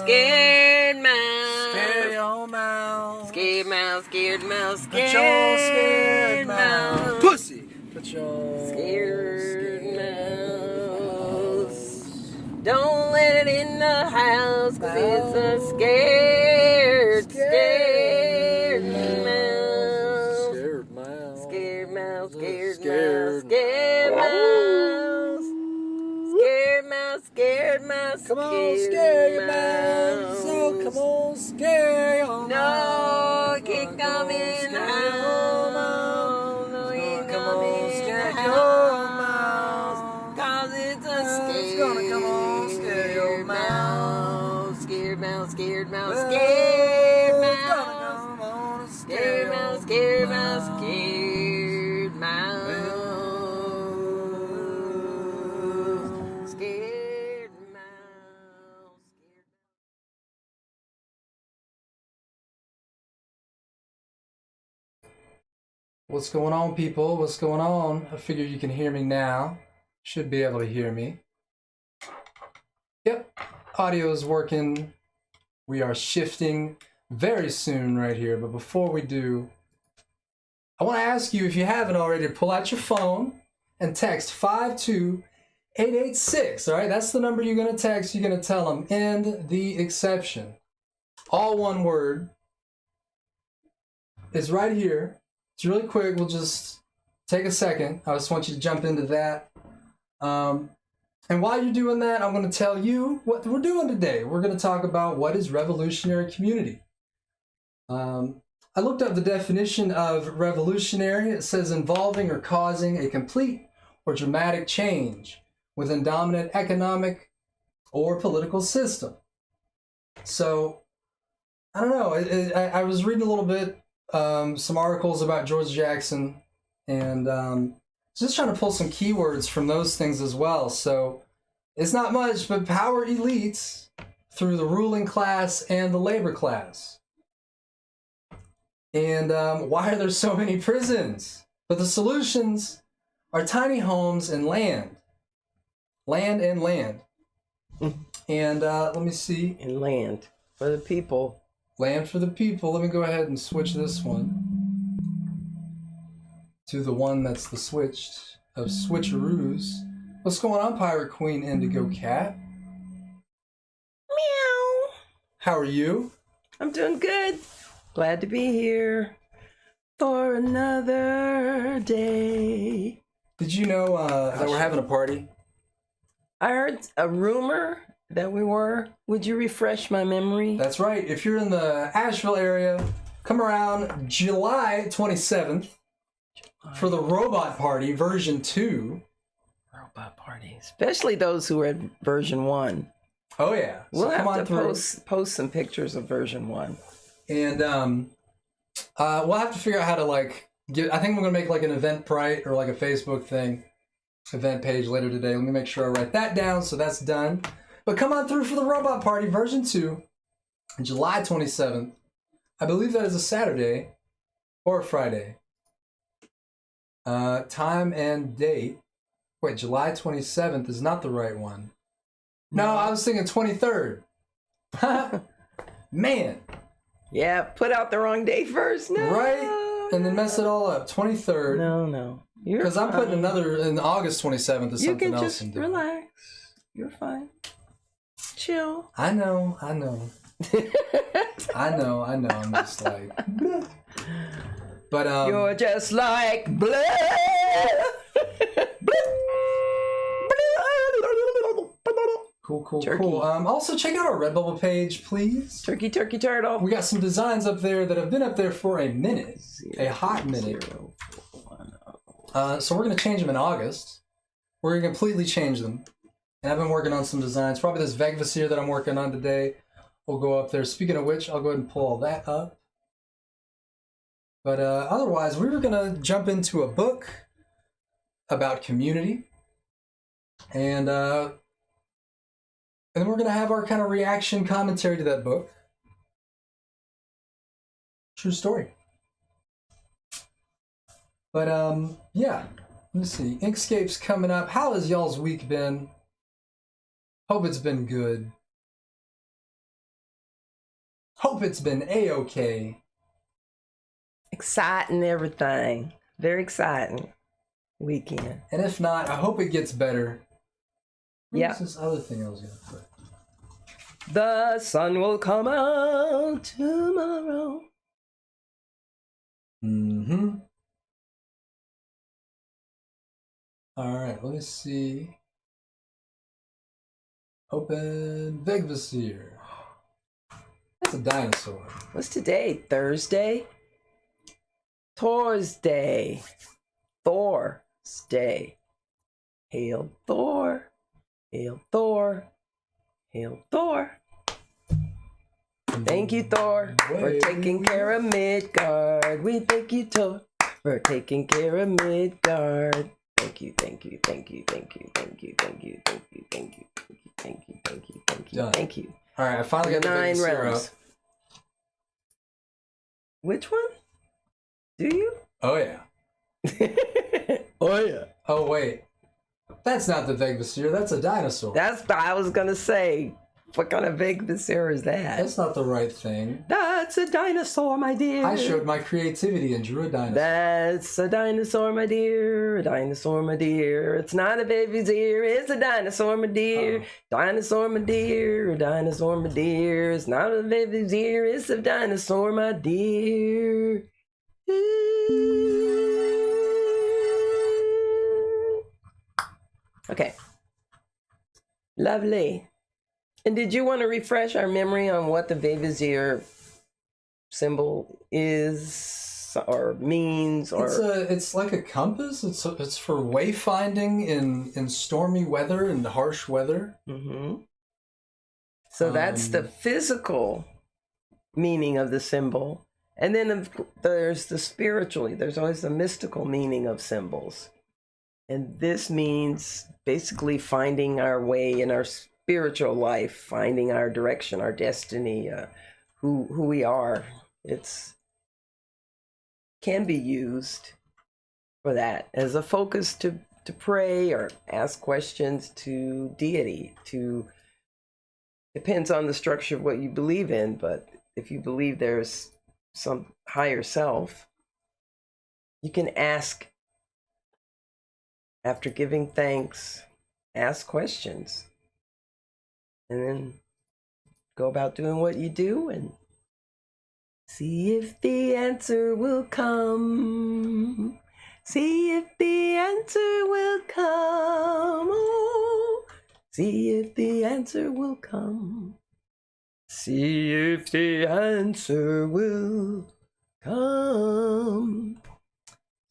Scared mouse. Scare your mouse. Scared mouse, scared mouse, Put your scared mouse. Pussy. Put your Scared mouse. Don't let it in the house, cause it's a scared mouse. Scared mouse. Scared mouse, scared mouse, Scared scared mouse. Scared mouse, scared mouse. Come on, scare your mouse. So come on, scare your mouse. No, it can't come in the house. No, it can't come in the house. Cause it's a It's gonna come on, scare your mouse. Scared mouse, scared mouse, Well, scared it's mouse. gonna come on, Scared mouse, scared mouse, scared mouse. Scared mouse. What's going on, people? What's going on? I figure you can hear me now. Should be able to hear me. Yep, audio is working. We are shifting very soon right here. But before we do, I want to ask you, if you haven't already, to pull out your phone and text 52886. All right, that's the number you're going to text. You're going to tell them, end the exception. All one word. It's right here. It's really quick. We'll just take a second. I just want you to jump into that. And while you're doing that, I'm going to tell you what we're doing today. We're going to talk about what is revolutionary community. I looked up the definition of revolutionary. It says involving or causing a complete or dramatic change within dominant economic or political system. So, I don't know. I was reading a little bit, some articles about George Jackson, and just trying to pull some keywords from those things as well. So it's not much, but power elites through the ruling class and the labor class. And why are there so many prisons? But the solutions are tiny homes and land. Land and land. And let me see. And land for the people. Land for the people. Let me go ahead and switch this one to the one that's the switched of switcheroos. What's going on, Pirate Queen Indigo Cat? Meow. How are you? I'm doing good. Glad to be here for another day. Did you know that we're having a party? I heard a rumor that we were. Would you refresh my memory? That's right. If you're in the Asheville area, come around July 27th for the Robot Party version 2. Robot party. Especially those who are at version 1. Oh yeah. We'll come have on to through. post some pictures of version 1. And we'll have to figure out how to I think we're gonna make like an Eventbrite or like a Facebook thing, event page later today. Let me make sure I write that down so that's done. But come on through for the Robot Party version 2, July 27th. I believe that is a Saturday or a Friday. Time and date. Wait, July 27th is not the right one. No, I was thinking 23rd. Man. Yeah, put out the wrong day first. No. Right? And then mess it all up. 23rd. No. Because I'm putting another in August 27th is You something can else. just relax. You're fine. Chill. I know. I know. I'm just like... But, You're just like blood. Cool. Turkey. Also, check out our Redbubble page, please. Turkey, turtle. We got some designs up there that have been up there for a minute. A hot minute. So we're going to change them in August. We're going to completely change them. And I've been working on some designs. Probably this Vegvisir that I'm working on today will go up there. Speaking of which, I'll go ahead and pull all that up. But otherwise, we were going to jump into a book about community. And then we're going to have our kind of reaction commentary to that book. True story. But yeah, let me see. INKSCAPE's coming up. How has y'all's week been? Hope it's been good. Hope it's been A-okay. Exciting everything. Very exciting weekend. And if not, I hope it gets better. Yeah. What's this other thing I was going to put? The sun will come out tomorrow. Mm-hmm. All right, let me see. Open Vegvisir. That's a dinosaur. What's today? Thursday? Thursday. Thursday. Hail Thor. Hail Thor. Hail Thor. Thank you, Thor, for taking care of Midgard. We thank you, Thor, for taking care of Midgard. Thank you, thank you, thank you, thank you, thank you, thank you, thank you, thank you, thank you, thank you, thank you, Done. thank you. All right, I finally got the 9 Vegvisir rounds. up. Which one? Do you? Oh, yeah. Oh, yeah. Oh, wait. That's not the Vegvisir. That's a dinosaur. That's what I was going to say. What kind of Vegvisir is that? That's not the right thing. That's a dinosaur, my dear. I showed my creativity and drew a dinosaur. That's a dinosaur, my dear. A dinosaur, my dear. It's not a Vegvisir. It's a dinosaur, my dear. Uh-oh. Dinosaur, my dear. A dinosaur, my dear. It's not a Vegvisir. It's a dinosaur, my dear. Okay. Lovely. And did you want to refresh our memory on what the Vegvisir symbol is or means? Or It's like a compass. It's for wayfinding in stormy weather and harsh weather. Mm-hmm. So that's the physical meaning of the symbol. And then there's the spiritually. There's always the mystical meaning of symbols. And this means basically finding our way in our spiritual life, finding our direction, our destiny, who we are. It's can be used for that as a focus to pray or ask questions to deity. Depends on the structure of what you believe in, but if you believe there's some higher self, you can ask. After giving thanks, ask questions. And then go about doing what you do and see if the answer will come. See if the answer will come. Oh, see if the answer will come. See if the answer will come.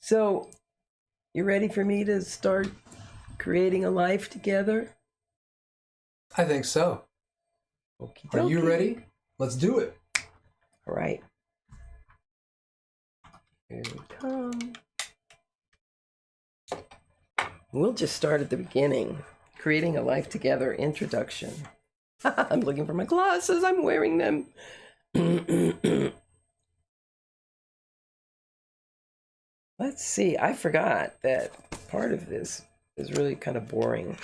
So, you ready for me to start creating a life together? I think so. Okie Are you dokie. ready? Let's do it. All right. Here we come. We'll just start at the beginning. Creating a life together introduction. I'm looking for my glasses. I'm wearing them. Let's see. I forgot that part of this is really kind of boring.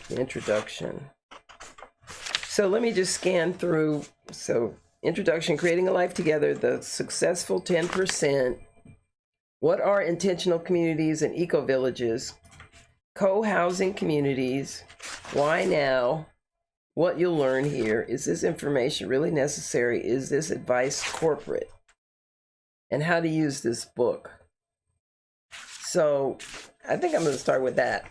The introduction. So let me just scan through. So introduction, creating a life together, the successful 10%. What are intentional communities and eco-villages? Co-housing communities. Why now? What you'll learn here. Is this information really necessary? Is this advice corporate? And how to use this book. So I think I'm going to start with that.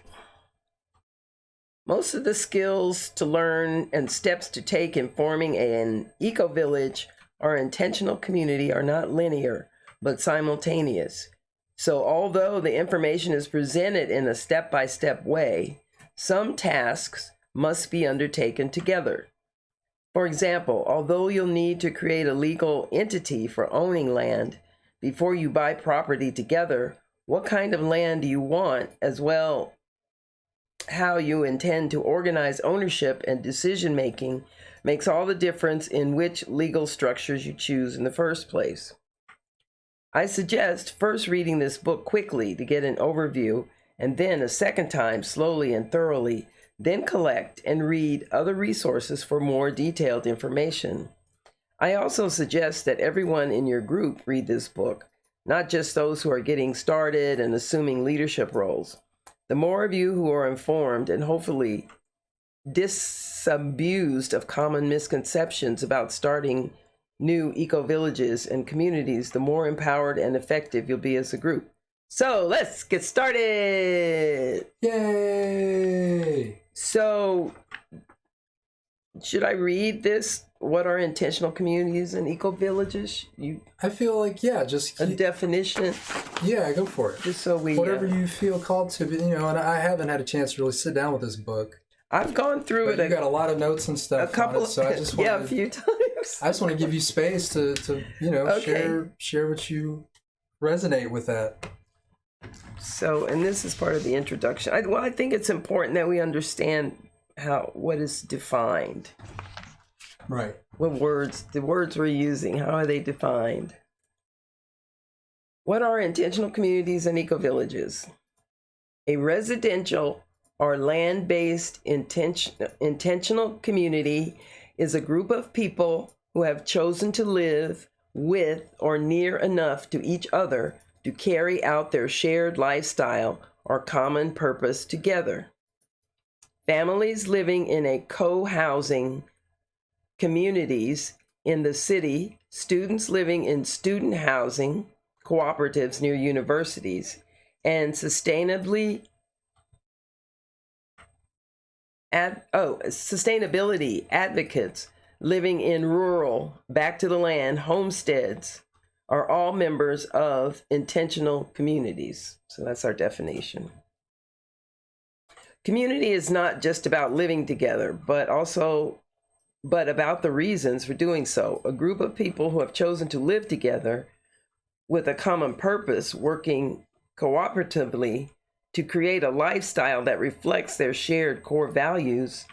Most of the skills to learn and steps to take in forming an eco-village or intentional community are not linear, but simultaneous. So although the information is presented in a step-by-step way, some tasks must be undertaken together. For example, although you'll need to create a legal entity for owning land before you buy property together, what kind of land do you want, as well how you intend to organize ownership and decision-making makes all the difference in which legal structures you choose in the first place. I suggest first reading this book quickly to get an overview, and then a second time slowly and thoroughly, then collect and read other resources for more detailed information. I also suggest that everyone in your group read this book, not just those who are getting started and assuming leadership roles. The more of you who are informed and hopefully disabused of common misconceptions about starting new eco-villages and communities, the more empowered and effective you'll be as a group. So let's get started. Yay! So should I read this? What are intentional communities and eco-villages? I feel like, yeah, just a definition. Yeah, go for it. Just so we whatever you feel called to, you know. And I haven't had a chance to really sit down with this book. I've gone through it. You got a lot of notes and stuff. A couple, on it, so I just a few times. I just want to give you space to you know, share what you resonate with that. So, and this is part of the introduction. I think it's important that we understand what is defined. Right. The words we're using, how are they defined? What are intentional communities and eco-villages? A residential or land-based intentional community is a group of people who have chosen to live with or near enough to each other to carry out their shared lifestyle or common purpose together. Families living in a co-housing communities in the city, students living in student housing cooperatives near universities, and sustainability advocates living in rural, back to the land homesteads are all members of intentional communities. So that's our definition. Community is not just about living together, but about the reasons for doing so. A group of people who have chosen to live together with a common purpose, working cooperatively to create a lifestyle that reflects their shared core values,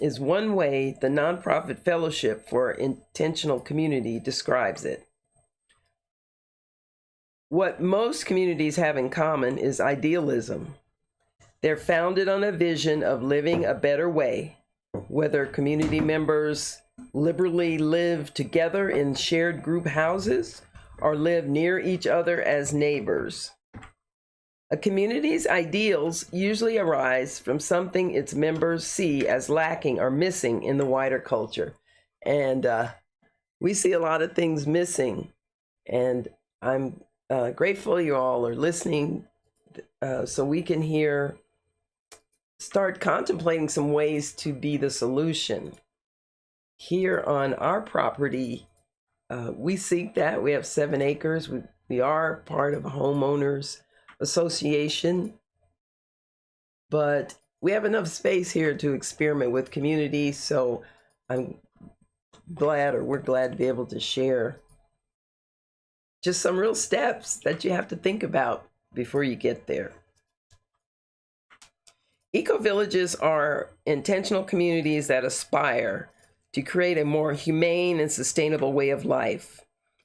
is one way the nonprofit Fellowship for Intentional Community describes it. What most communities have in common is idealism. They're founded on a vision of living a better way, whether community members liberally live together in shared group houses or live near each other as neighbors. A community's ideals usually arise from something its members see as lacking or missing in the wider culture. And we see a lot of things missing. And I'm grateful you all are listening so we can start contemplating some ways to be the solution. Here on our property, we seek that. We have 7 acres. We are part of a homeowners association, but we have enough space here to experiment with community. So we're glad to be able to share just some real steps that you have to think about before you get there. Eco-villages are intentional communities that aspire to create a more humane and sustainable way of life.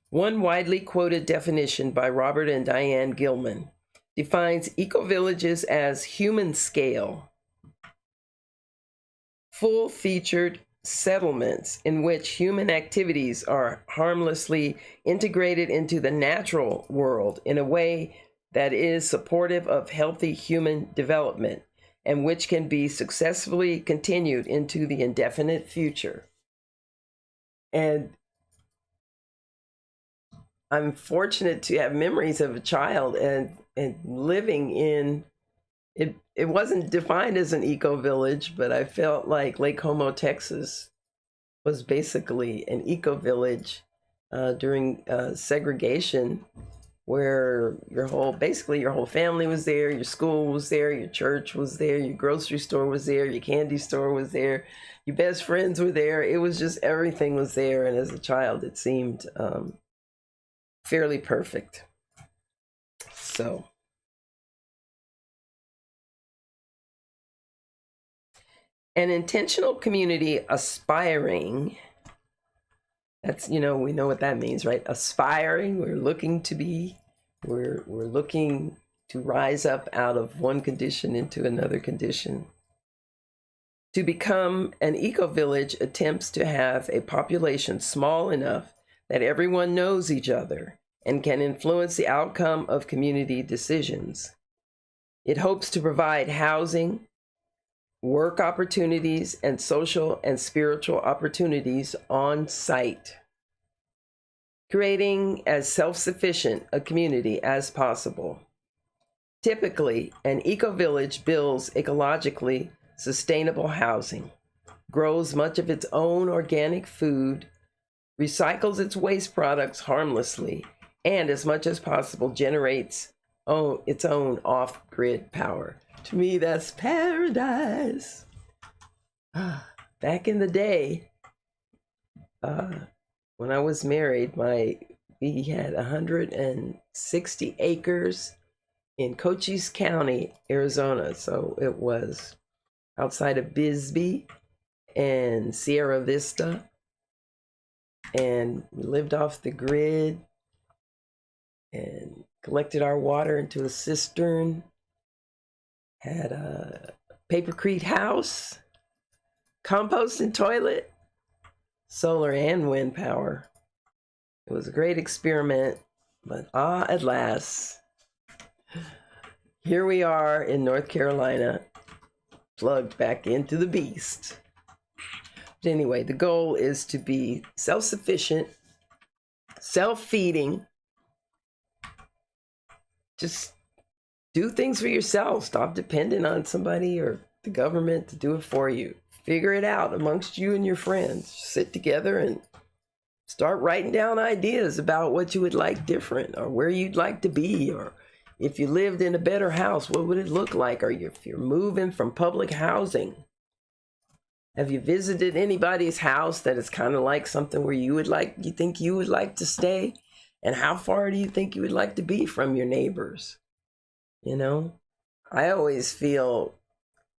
One widely quoted definition by Robert and Diane Gilman defines eco-villages as human scale, full-featured settlements in which human activities are harmlessly integrated into the natural world in a way that is supportive of healthy human development and which can be successfully continued into the indefinite future. And I'm fortunate to have memories of a child and living in it. It wasn't defined as an eco-village, but I felt like Lake Como, Texas was basically an eco-village during segregation, where your whole family was there, your school was there, your church was there, your grocery store was there, your candy store was there, your best friends were there. It was just, everything was there. And as a child, it seemed fairly perfect. So an intentional community aspiring, that's, we know what that means, right? Aspiring, we're looking to rise up out of one condition into another condition. To become an eco-village attempts to have a population small enough that everyone knows each other and can influence the outcome of community decisions. It hopes to provide housing, work opportunities, and social and spiritual opportunities on site, creating as self-sufficient a community as possible. Typically, an eco-village builds ecologically sustainable housing, grows much of its own organic food, recycles its waste products harmlessly, and as much as possible generates its own off-grid power. To me, that's paradise. Back in the day, when I was married, we had 160 acres in Cochise County, Arizona. So it was outside of Bisbee and Sierra Vista. And we lived off the grid and collected our water into a cistern, had a papercrete house, compost and toilet, solar and wind power. It was a great experiment, but at last, here we are in North Carolina, plugged back into the beast. But anyway, the goal is to be self-sufficient, self-feeding. Just do things for yourself. Stop depending on somebody or the government to do it for you. Figure it out amongst you and your friends. Sit together and start writing down ideas about what you would like different, or where you'd like to be, or if you lived in a better house, what would it look like? Or if you're moving from public housing, have you visited anybody's house that is kind of like something where you think you would like to stay? And how far do you think you would like to be from your neighbors? You know, I always feel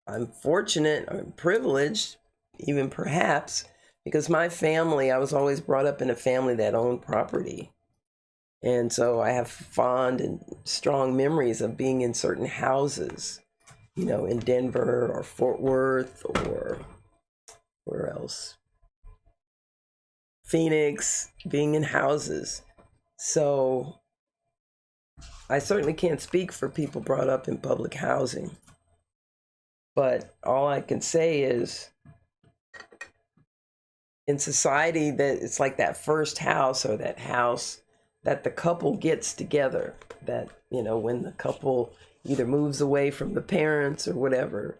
I'm fortunate or privileged, even perhaps, because my family, I was always brought up in a family that owned property. And so I have fond and strong memories of being in certain houses, you know, in Denver or Fort Worth or where else? Phoenix, being in houses. So I certainly can't speak for people brought up in public housing. But all I can say is, in society, that it's like that first house or that house that the couple gets together, that, you know, when the couple either moves away from the parents or whatever,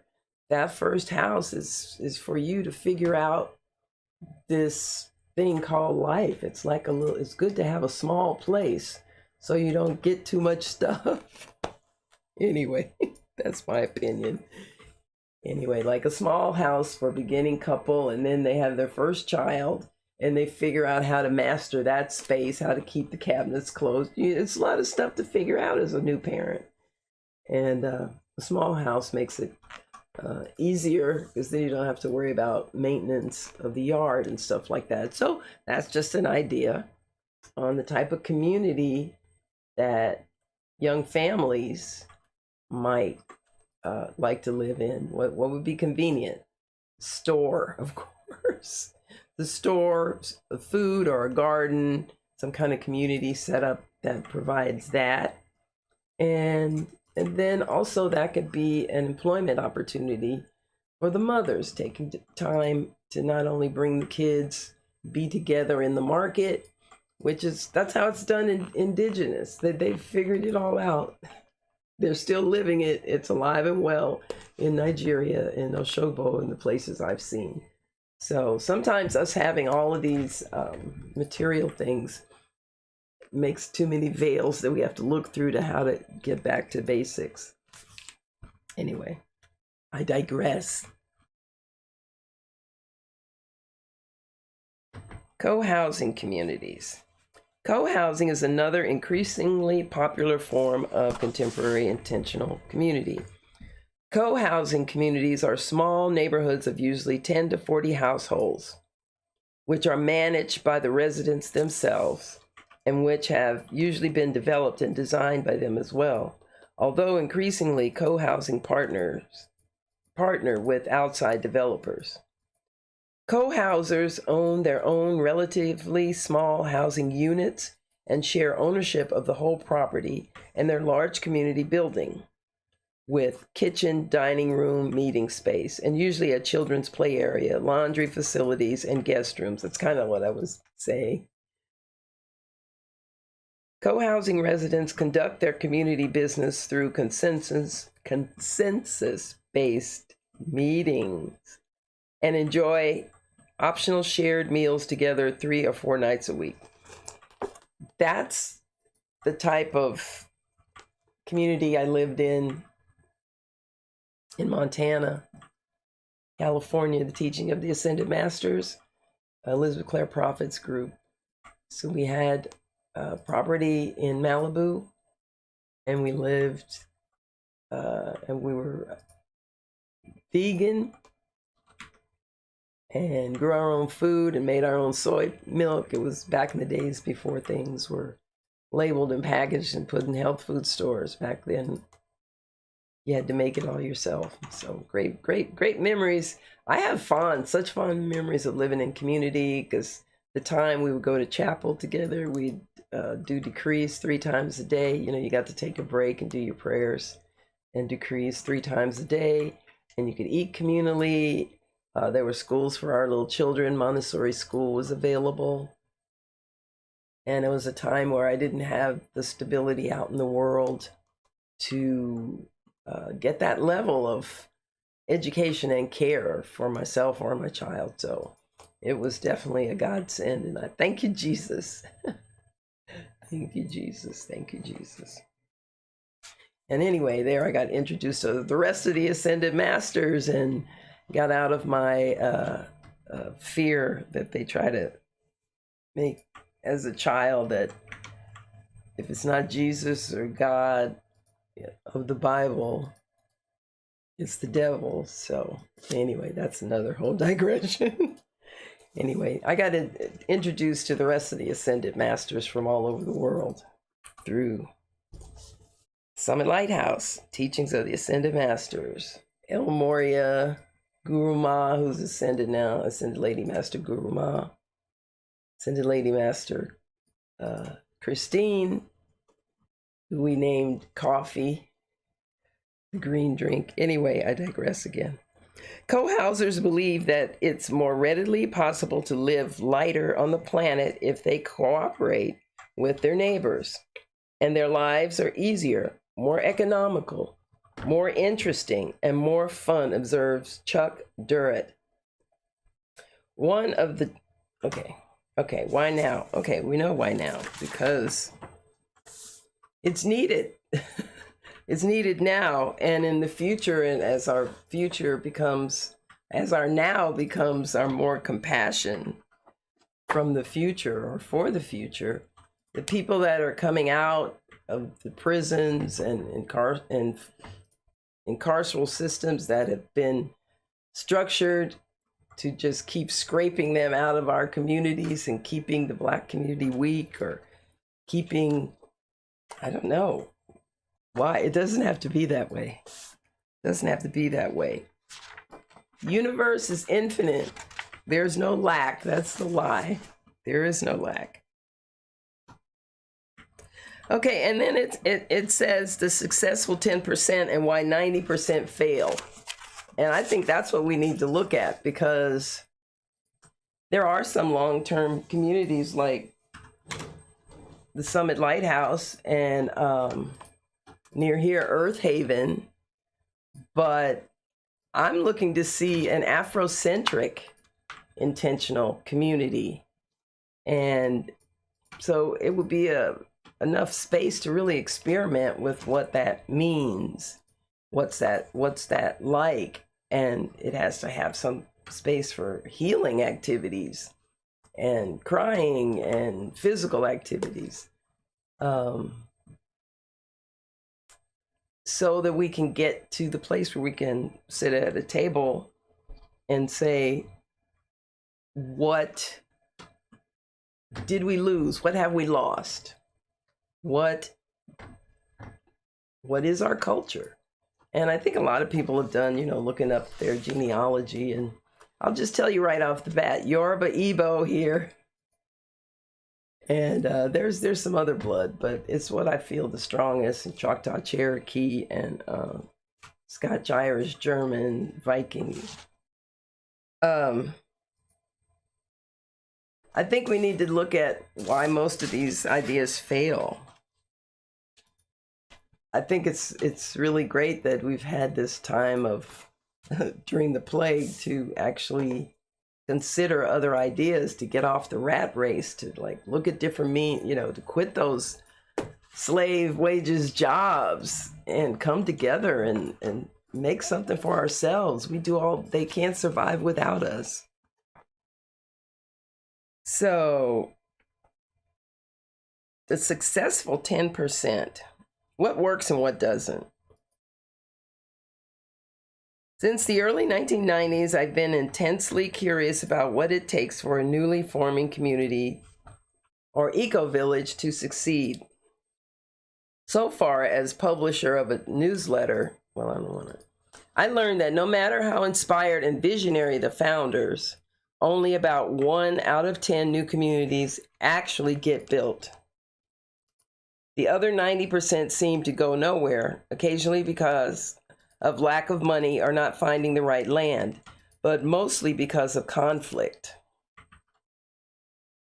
that first house is for you to figure out this thing called life. It's like it's good to have a small place so you don't get too much stuff. Anyway, that's my opinion. Anyway, like a small house for a beginning couple, and then they have their first child and they figure out how to master that space, how to keep the cabinets closed. It's a lot of stuff to figure out as a new parent. And a small house makes it easier, because then you don't have to worry about maintenance of the yard and stuff like that. So that's just an idea on the type of community that young families might like to live in. What would be convenient? Store, of course. The store, a food or a garden, some kind of community setup that provides that. And then also that could be an employment opportunity for the mothers, taking time to not only bring the kids, be together in the market, that's how it's done in indigenous, that they've figured it all out. They're still living it. It's alive and well in Nigeria, in Osogbo, and the places I've seen. So sometimes us having all of these material things makes too many veils that we have to look through to how to get back to basics. Anyway, I digress. Co-housing communities. Co-housing is another increasingly popular form of contemporary intentional community. Co-housing communities are small neighborhoods of usually 10 to 40 households, which are managed by the residents themselves, and which have usually been developed and designed by them as well. Although increasingly co-housing partner with outside developers. Co-housers own their own relatively small housing units and share ownership of the whole property and their large community building with kitchen, dining room, meeting space, and usually a children's play area, laundry facilities, and guest rooms. That's kind of what I was saying. Co-housing residents conduct their community business through consensus-based meetings and enjoy optional shared meals together 3 or 4 nights a week. That's the type of community I lived in Montana, California, the teaching of the Ascended Masters, Elizabeth Clare Prophet's group. So we had property in Malibu, and we lived, and we were vegan and grew our own food and made our own soy milk. It was back in the days before things were labeled and packaged and put in health food stores. Back then, you had to make it all yourself. So great memories. I have such fond memories of living in community, because the time we would go to chapel together, we'd do decrees 3 times a day. You know, you got to take a break and do your prayers and decrees 3 times a day, and you could eat communally. There were schools for our little children. Montessori school was available. And it was a time where I didn't have the stability out in the world to get that level of education and care for myself or my child. So it was definitely a godsend. And I thank you, Jesus. Thank you, Jesus. Thank you, Jesus. And anyway, there I got introduced to the rest of the Ascended Masters and got out of my fear that they try to make as a child, that if it's not Jesus or God of the Bible, it's the devil. So anyway, that's another whole digression. Anyway, I got introduced to the rest of the Ascended Masters from all over the world through Summit Lighthouse, Teachings of the Ascended Masters, El Moria, Guru Ma, who's ascended now, Ascended Lady Master Guru Ma, Ascended Lady Master Christine, who we named Coffee, the green drink. Anyway, I digress again. Co-housers believe that it's more readily possible to live lighter on the planet if they cooperate with their neighbors, and their lives are easier, more economical, more interesting, and more fun, observes Chuck Durrett. One of the, okay, why now? Okay, we know why now, because it's needed. It's needed now and in the future, and as our future becomes, as our now becomes our more compassion from the future or for the future, the people that are coming out of the prisons and carceral systems that have been structured to just keep scraping them out of our communities and keeping the Black community weak, or keeping, I don't know why. It doesn't have to be that way. It doesn't have to be that way. The universe is infinite. There's no lack. That's the lie. There is no lack. Okay, and then it says the successful 10% and why 90% fail. And I think that's what we need to look at, because there are some long-term communities like the Summit Lighthouse and near here, Earth Haven, but I'm looking to see an Afrocentric intentional community. And so it would be enough space to really experiment with what that means. What's that like? And it has to have some space for healing activities and crying and physical activities. So that we can get to the place where we can sit at a table and say, what did we lose? What have we lost? What is our culture? And I think a lot of people have done, looking up their genealogy. And I'll just tell you right off the bat, Yoruba Igbo here. And there's some other blood, but it's what I feel the strongest, in Choctaw Cherokee and Scotch Irish German Viking. I think we need to look at why most of these ideas fail. I think it's really great that we've had this time of during the plague to actually consider other ideas, to get off the rat race, to like look at different to quit those slave wages jobs and come together and make something for ourselves. We do all, they can't survive without us. So the successful 10%, what works and what doesn't? Since the early 1990s, I've been intensely curious about what it takes for a newly forming community or eco-village to succeed. So far, as publisher of a newsletter, I learned that no matter how inspired and visionary the founders, only about 1 out of 10 new communities actually get built. The other 90% seem to go nowhere, occasionally because of lack of money or not finding the right land, but mostly because of conflict.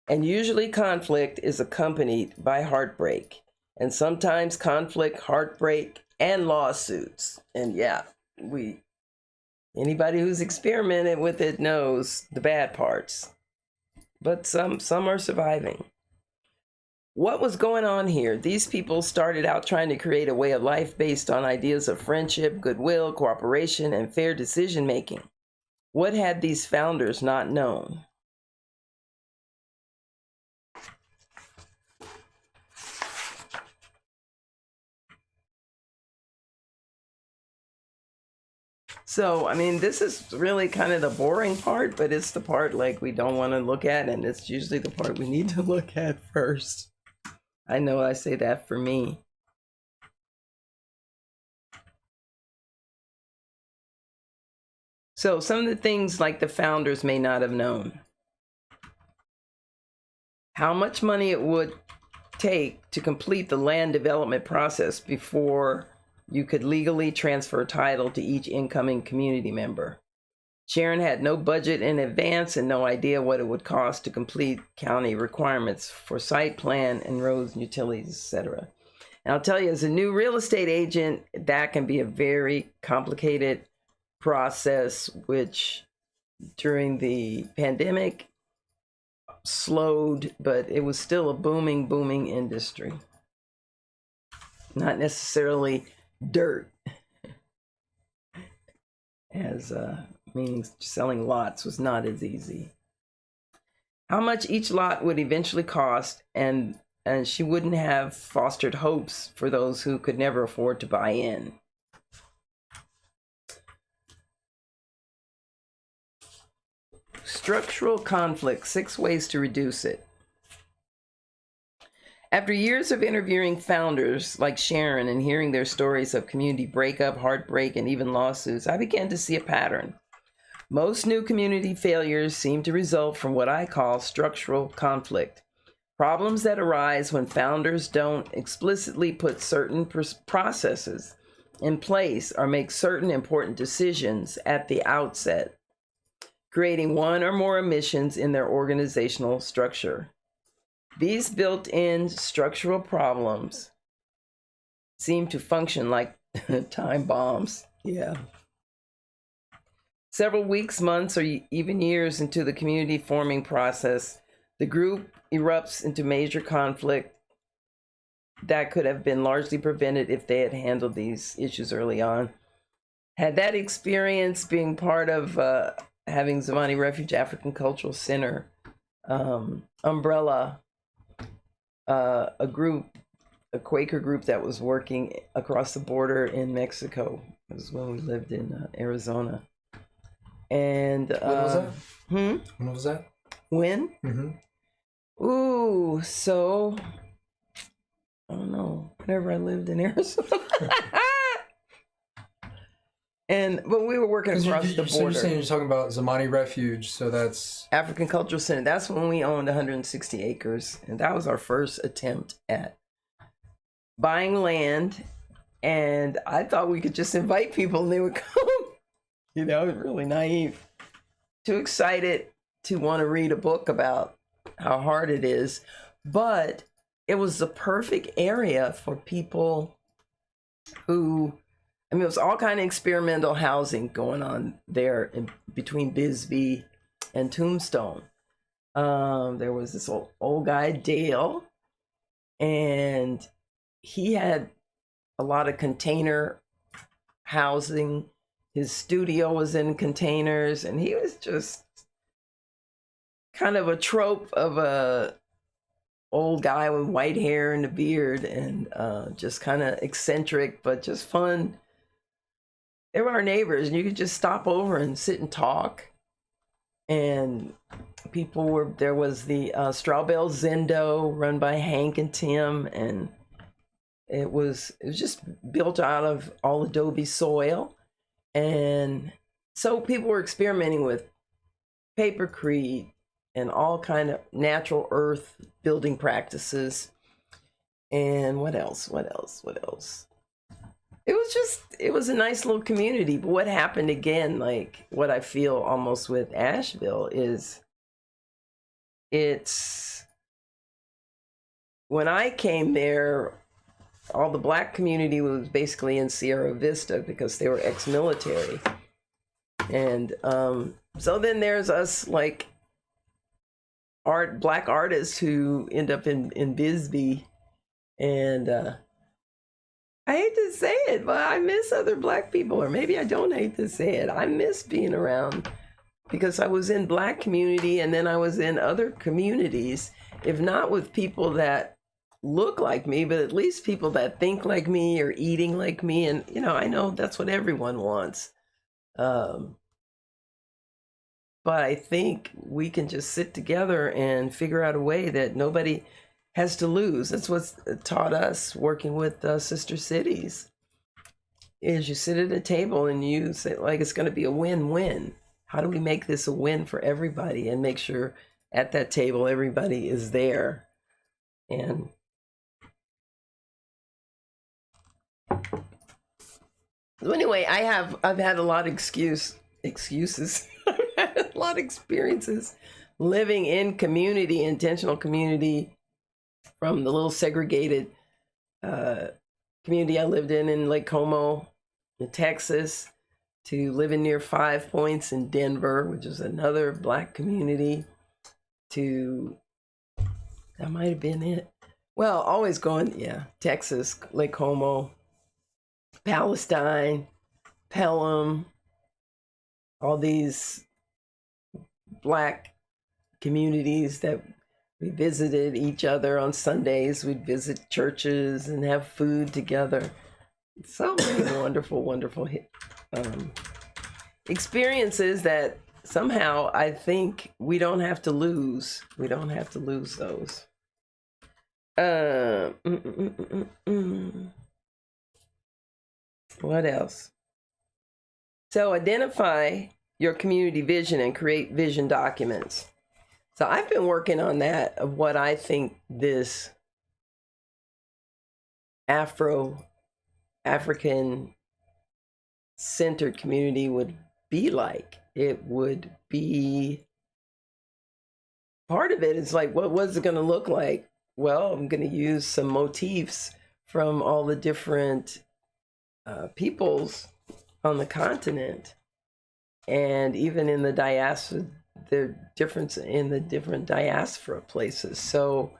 And usually conflict is accompanied by heartbreak, and sometimes conflict, heartbreak, and lawsuits. And yeah, anybody who's experimented with it knows the bad parts, but some are surviving. What was going on here? These people started out trying to create a way of life based on ideas of friendship, goodwill, cooperation, and fair decision making. What had these founders not known? So, I mean, this is really kind of the boring part, but it's the part like we don't want to look at, and it's usually the part we need to look at first. I know I say that for me. So some of the things like the founders may not have known. How much money it would take to complete the land development process before you could legally transfer title to each incoming community member. Sharon had no budget in advance and no idea what it would cost to complete county requirements for site plan and roads and utilities, etc. And I'll tell you, as a new real estate agent, that can be a very complicated process, which during the pandemic slowed, but it was still a booming industry. Not necessarily dirt, as meaning selling lots was not as easy. How much each lot would eventually cost, and she wouldn't have fostered hopes for those who could never afford to buy in. Structural conflict, 6 ways to reduce it. After years of interviewing founders like Sharon and hearing their stories of community breakup, heartbreak, and even lawsuits, I began to see a pattern. Most new community failures seem to result from what I call structural conflict. Problems that arise when founders don't explicitly put certain processes in place or make certain important decisions at the outset, creating one or more omissions in their organizational structure. These built-in structural problems seem to function like time bombs. Yeah. Several weeks, months, or even years into the community forming process, the group erupts into major conflict that could have been largely prevented if they had handled these issues early on. Had that experience being part of having Zamani Refuge African Cultural Center, Umbrella, a Quaker group that was working across the border in Mexico. It was when we lived in Arizona. And when was that? When was that? When? Mm-hmm. Ooh, so I don't know. Whenever I lived in Arizona. But we were working across the So you're border. saying you're talking about Zamani Refuge, so that's... African Cultural Center. That's when we owned 160 acres. And that was our first attempt at buying land. And I thought we could just invite people and they would come. You know, really naive. Too excited to want to read a book about how hard it is. But it was the perfect area for people who, I mean, it was all kind of experimental housing going on there between Bisbee and Tombstone. There was this old guy, Dale, and he had a lot of container housing. His studio was in containers, and he was just kind of a trope of a old guy with white hair and a beard, and just kind of eccentric, but just fun. They were our neighbors, and you could just stop over and sit and talk. And there was the Strawbell Zendo run by Hank and Tim, and it was just built out of all adobe soil. And so people were experimenting with papercrete and all kind of natural earth building practices. And what else? It was a nice little community. But what happened again, like what I feel almost with Asheville, is when I came there, all the Black community was basically in Sierra Vista because they were ex-military. And so then there's us, like, Black artists who end up in Bisbee. And I hate to say it, but I miss other Black people. Or maybe I don't hate to say it. I miss being around, because I was in Black community and then I was in other communities, if not with people that look like me, but at least people that think like me or eating like me. And, you know, I know that's what everyone wants. But I think we can just sit together and figure out a way that nobody has to lose. That's what's taught us working with Sister Cities, is you sit at a table and you say, like, it's going to be a win-win. How do we make this a win for everybody and make sure at that table everybody is there? And so anyway, I've had a lot of excuses. I've had a lot of experiences living in community, intentional community, from the little segregated community I lived in Lake Como, in Texas, to living near Five Points in Denver, which is another Black community, to, that might have been it. Well, always going, Texas, Lake Como, Palestine, Pelham, all these Black communities that we visited each other on Sundays. We'd visit churches and have food together. So many wonderful experiences that somehow I think we don't have to lose. We don't have to lose those. What else? So identify your community vision and create vision documents. So I've been working on that, of what I think this African centered community would be like. It would be, part of it is like, what was it going to look like? Well, I'm going to use some motifs from all the different peoples on the continent, and even in the diaspora, the difference in the different diaspora places, so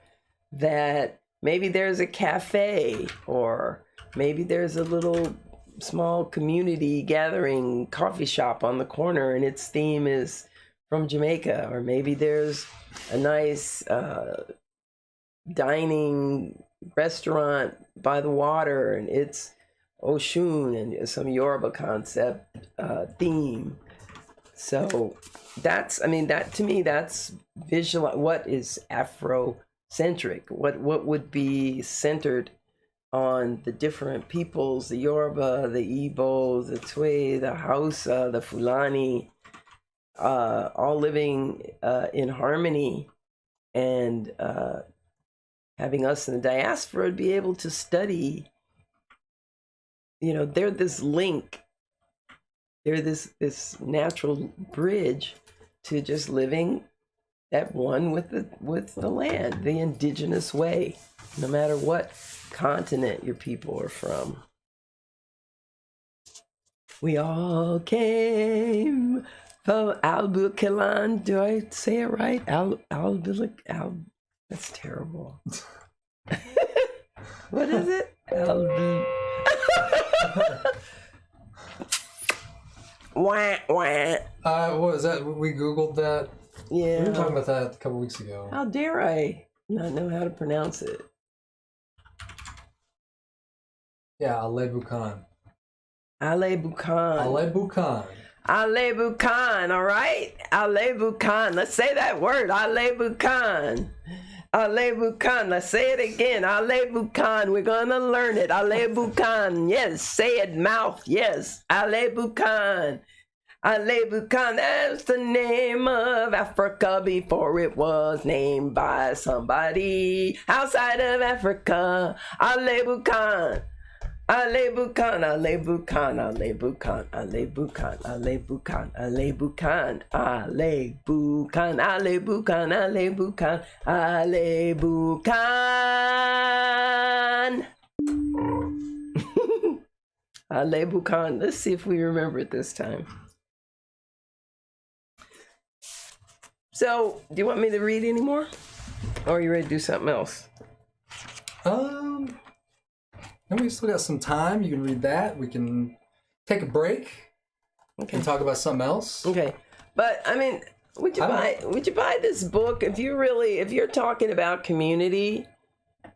that maybe there's a cafe, or maybe there's a little small community gathering coffee shop on the corner and its theme is from Jamaica, or maybe there's a nice dining restaurant by the water and it's Oshun and some Yoruba concept theme. So that's, I mean, that to me, that's visual. What is Afrocentric? What would be centered on the different peoples, the Yoruba, the Igbo, the Twi, the Hausa, the Fulani, all living in harmony, and having us in the diaspora be able to study. They're this link. They're this natural bridge to just living at one with the land, the indigenous way, no matter what continent your people are from. We all came from Albuquerque. Do I say it right? That's terrible. What is it? Wah, wah. What is that? We Googled that. Yeah. We were talking about that a couple weeks ago. How dare I not know how to pronounce it? Yeah, Alebucan. Alebucan. Alebucan. Alebucan, all right? Alebucan. Let's say that word. Alebucan. Alebucan. Let's say it again. Alebucan. We're going to learn it. Alebucan. Yes. Say it, mouth. Yes. Alebucan. Alebucan. That's the name of Africa before it was named by somebody outside of Africa. Alebucan. Alebucan, Alebucan, Alebucan, Alebucan, Alebucan, Alebucan, Alebucan, Alebucan, Alebucan, Alebucan. Alebucan. Let's see if we remember it this time. So, do you want me to read anymore? Or are you ready to do something else? And we still got some time. You can read that. We can take a break. Okay. And talk about something else. Okay. But I mean, would you buy this book if you're talking about community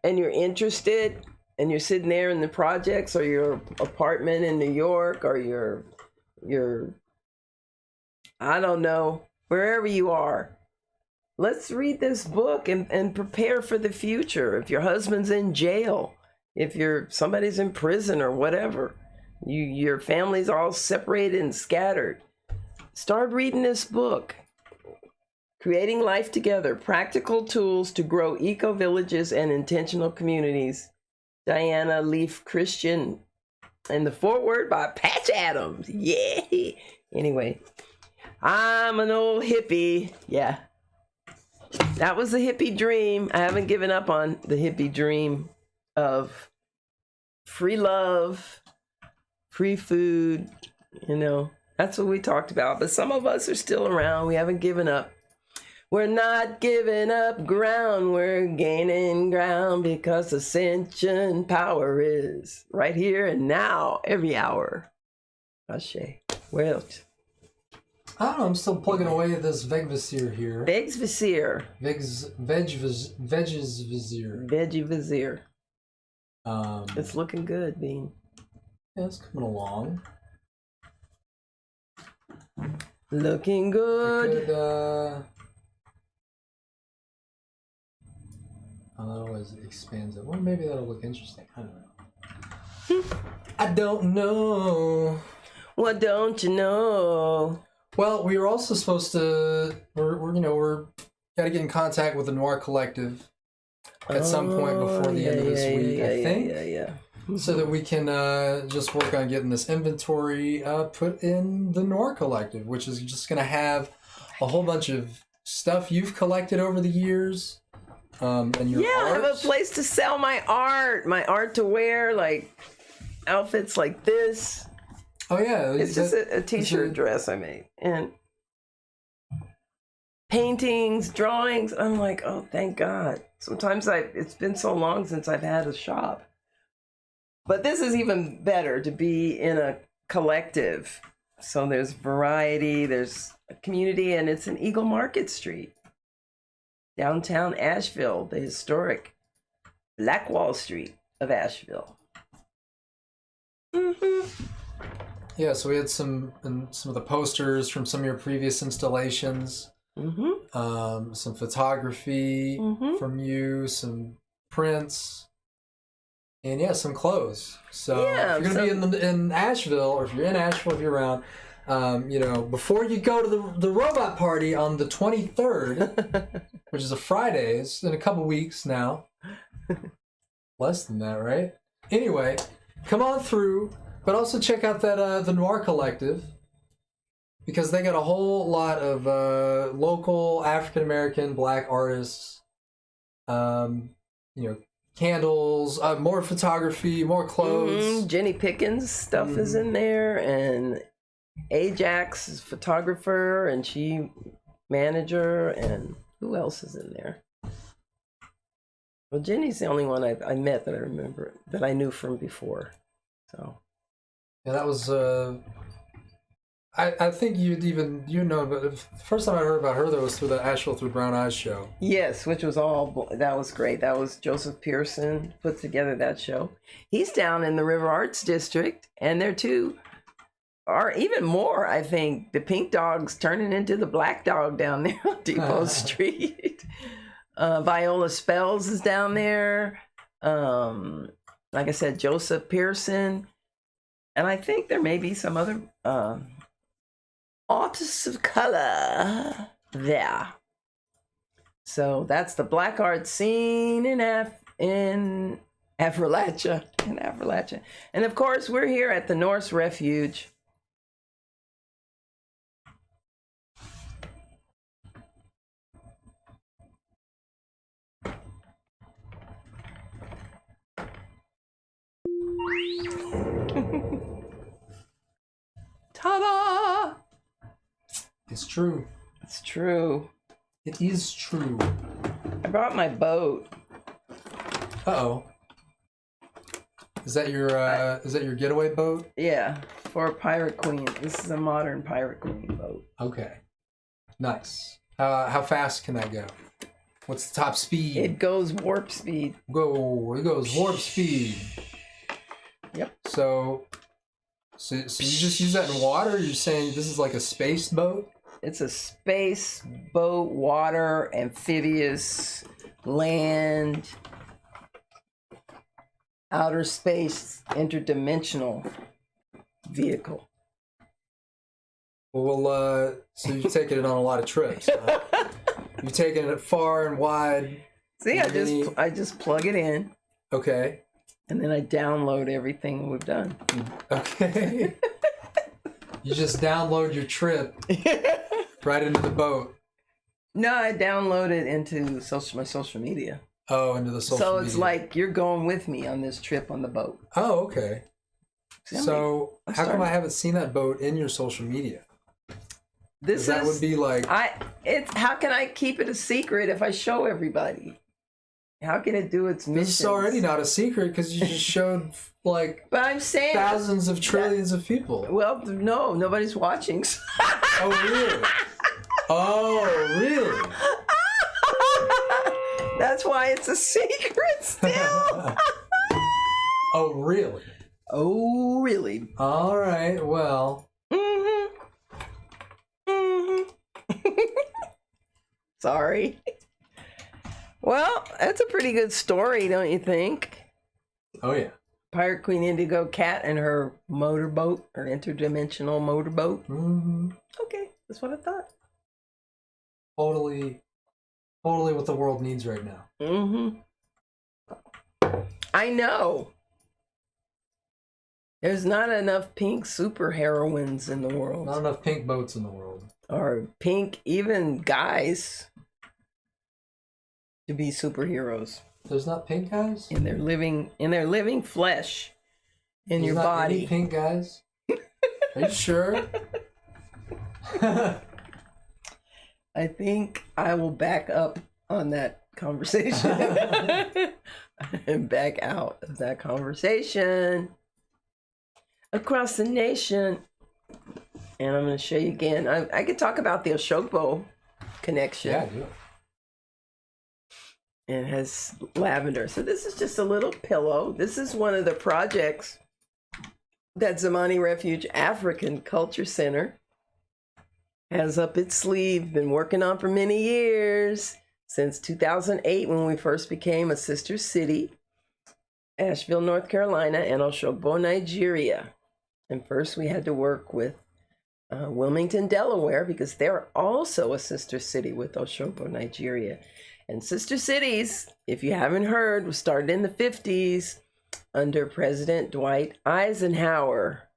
and you're interested and you're sitting there in the projects or your apartment in New York or your I don't know, wherever you are. Let's read this book and prepare for the future. If your husband's in jail, if somebody's in prison or whatever, your family's all separated and scattered, start reading this book. Creating Life Together, Practical Tools to Grow Eco-Villages and Intentional Communities. Diana Leaf Christian. And the foreword by Patch Adams. Yay! Anyway, I'm an old hippie. Yeah. That was the hippie dream. I haven't given up on the hippie dream of free love, free food, that's what we talked about. But some of us are still around. We haven't given up. We're not giving up ground. We're gaining ground because ascension power is right here and now, every hour. Ashe. Well, I don't know. I'm still plugging away at this Vegvisir here. Vegvisir. Vegvisir. Vegvisir. It's looking good, Bean. Yeah, it's coming along. Looking good. That always expands it. Well, maybe that'll look interesting. I don't know. I don't know. What don't you know? Well, we were also supposed to. We're got to get in contact with the Noir Collective at some point before the end of this week, I think. Yeah. So that we can just work on getting this inventory put in the Noir Collective, which is just going to have a whole bunch of stuff you've collected over the years. And your art. I have a place to sell my art to wear, like outfits like this. Oh yeah, it's just a t-shirt dress I made, and paintings, drawings. I'm like, oh, thank God. Sometimes it's been so long since I've had a shop. But this is even better to be in a collective. So there's variety, there's a community, and it's in Eagle Market Street. Downtown Asheville, the historic Black Wall Street of Asheville. Mm-hmm. Yeah, so we had some of the posters from some of your previous installations. Mm-hmm. Some photography from you, some prints. And yeah, some clothes. So Yeah, if you're gonna be in Asheville, or if you're in Asheville, if you're around, you know, before you go to the robot party on the 23rd, which is a Friday, it's in a couple weeks now. Less than that, right? Anyway, come on through, but also check out that the Noir Collective, because they got a whole lot of local African American Black artists. You know, candles, more photography, more clothes. Jenny Pickens' stuff is in there, and Ajax is photographer, and she manager, and who else is in there? Well, Jenny's the only one I met that I remember, that I knew from before. So Yeah, that was. I think you know, but the first time I heard about her, though, was through the Asheville Through Brown Eyes show. yes, which was that was great. That was Joseph Pearson put together that show. He's down in the River Arts District, and there too are even more. I think the pink dog's turning into the black dog down there on Depot Street. Viola Spells is down there. Like I said, Joseph Pearson, and I think there may be some other artists of color there. So that's the black art scene in Appalachia. And of course, we're here at the Norse Refuge. Ta-da! It's true. It's true. It is true. I brought my boat. Uh-oh. Is that your getaway boat? Yeah, for a Pirate Queen. This is a modern Pirate Queen boat. Okay. Nice. How fast can that go? What's the top speed? It goes warp speed. It goes warp speed. Yep. So you just use that in water? You're saying this is like a space boat? It's a space boat, water, amphibious, land, outer space, interdimensional vehicle. Well, so you've taken it on a lot of trips. Huh? You've taken it far and wide. See, I just plug it in. Okay. And then I download everything we've done. Okay. You just download your trip right into the boat. No, I download it into my social media. Oh, into the social media. So it's like you're going with me on this trip on the boat. Oh, okay. See, So how come I haven't seen that boat in your social media? That would be like how can I keep it a secret if I show everybody? How can it do its mission? It's already not a secret because you just showed like but I'm saying thousands of trillions of people. Well, no, nobody's watching. Oh really? Oh really? That's why it's a secret still. Oh really? Oh really? All right. Well. Sorry. Well, that's a pretty good story, don't you think? Oh yeah. Pirate Queen Indigo Cat and her motorboat, her interdimensional motorboat. Mm-hmm. Okay, that's what I thought. Totally what the world needs right now. Mm-hmm. I know. There's not enough pink superheroines in the world. Not enough pink boats in the world. Or pink, even guys, to be superheroes. There's not pink guys? In their living flesh. In your body. Any pink guys? Are you sure? I think I will back up on that conversation. And back out of that conversation. Across the nation. And I'm going to show you again. I could talk about the Ashokbo connection. Yeah, I do. And it has lavender. So this is just a little pillow. This is one of the projects that Zamani Refuge African Culture Center has up its sleeve, been working on for many years, since 2008 when we first became a sister city. Asheville, North Carolina, and Osogbo, Nigeria. And first we had to work with Wilmington, Delaware, because they're also a sister city with Osogbo, Nigeria. And sister cities, if you haven't heard, was started in the 50s under President Dwight Eisenhower.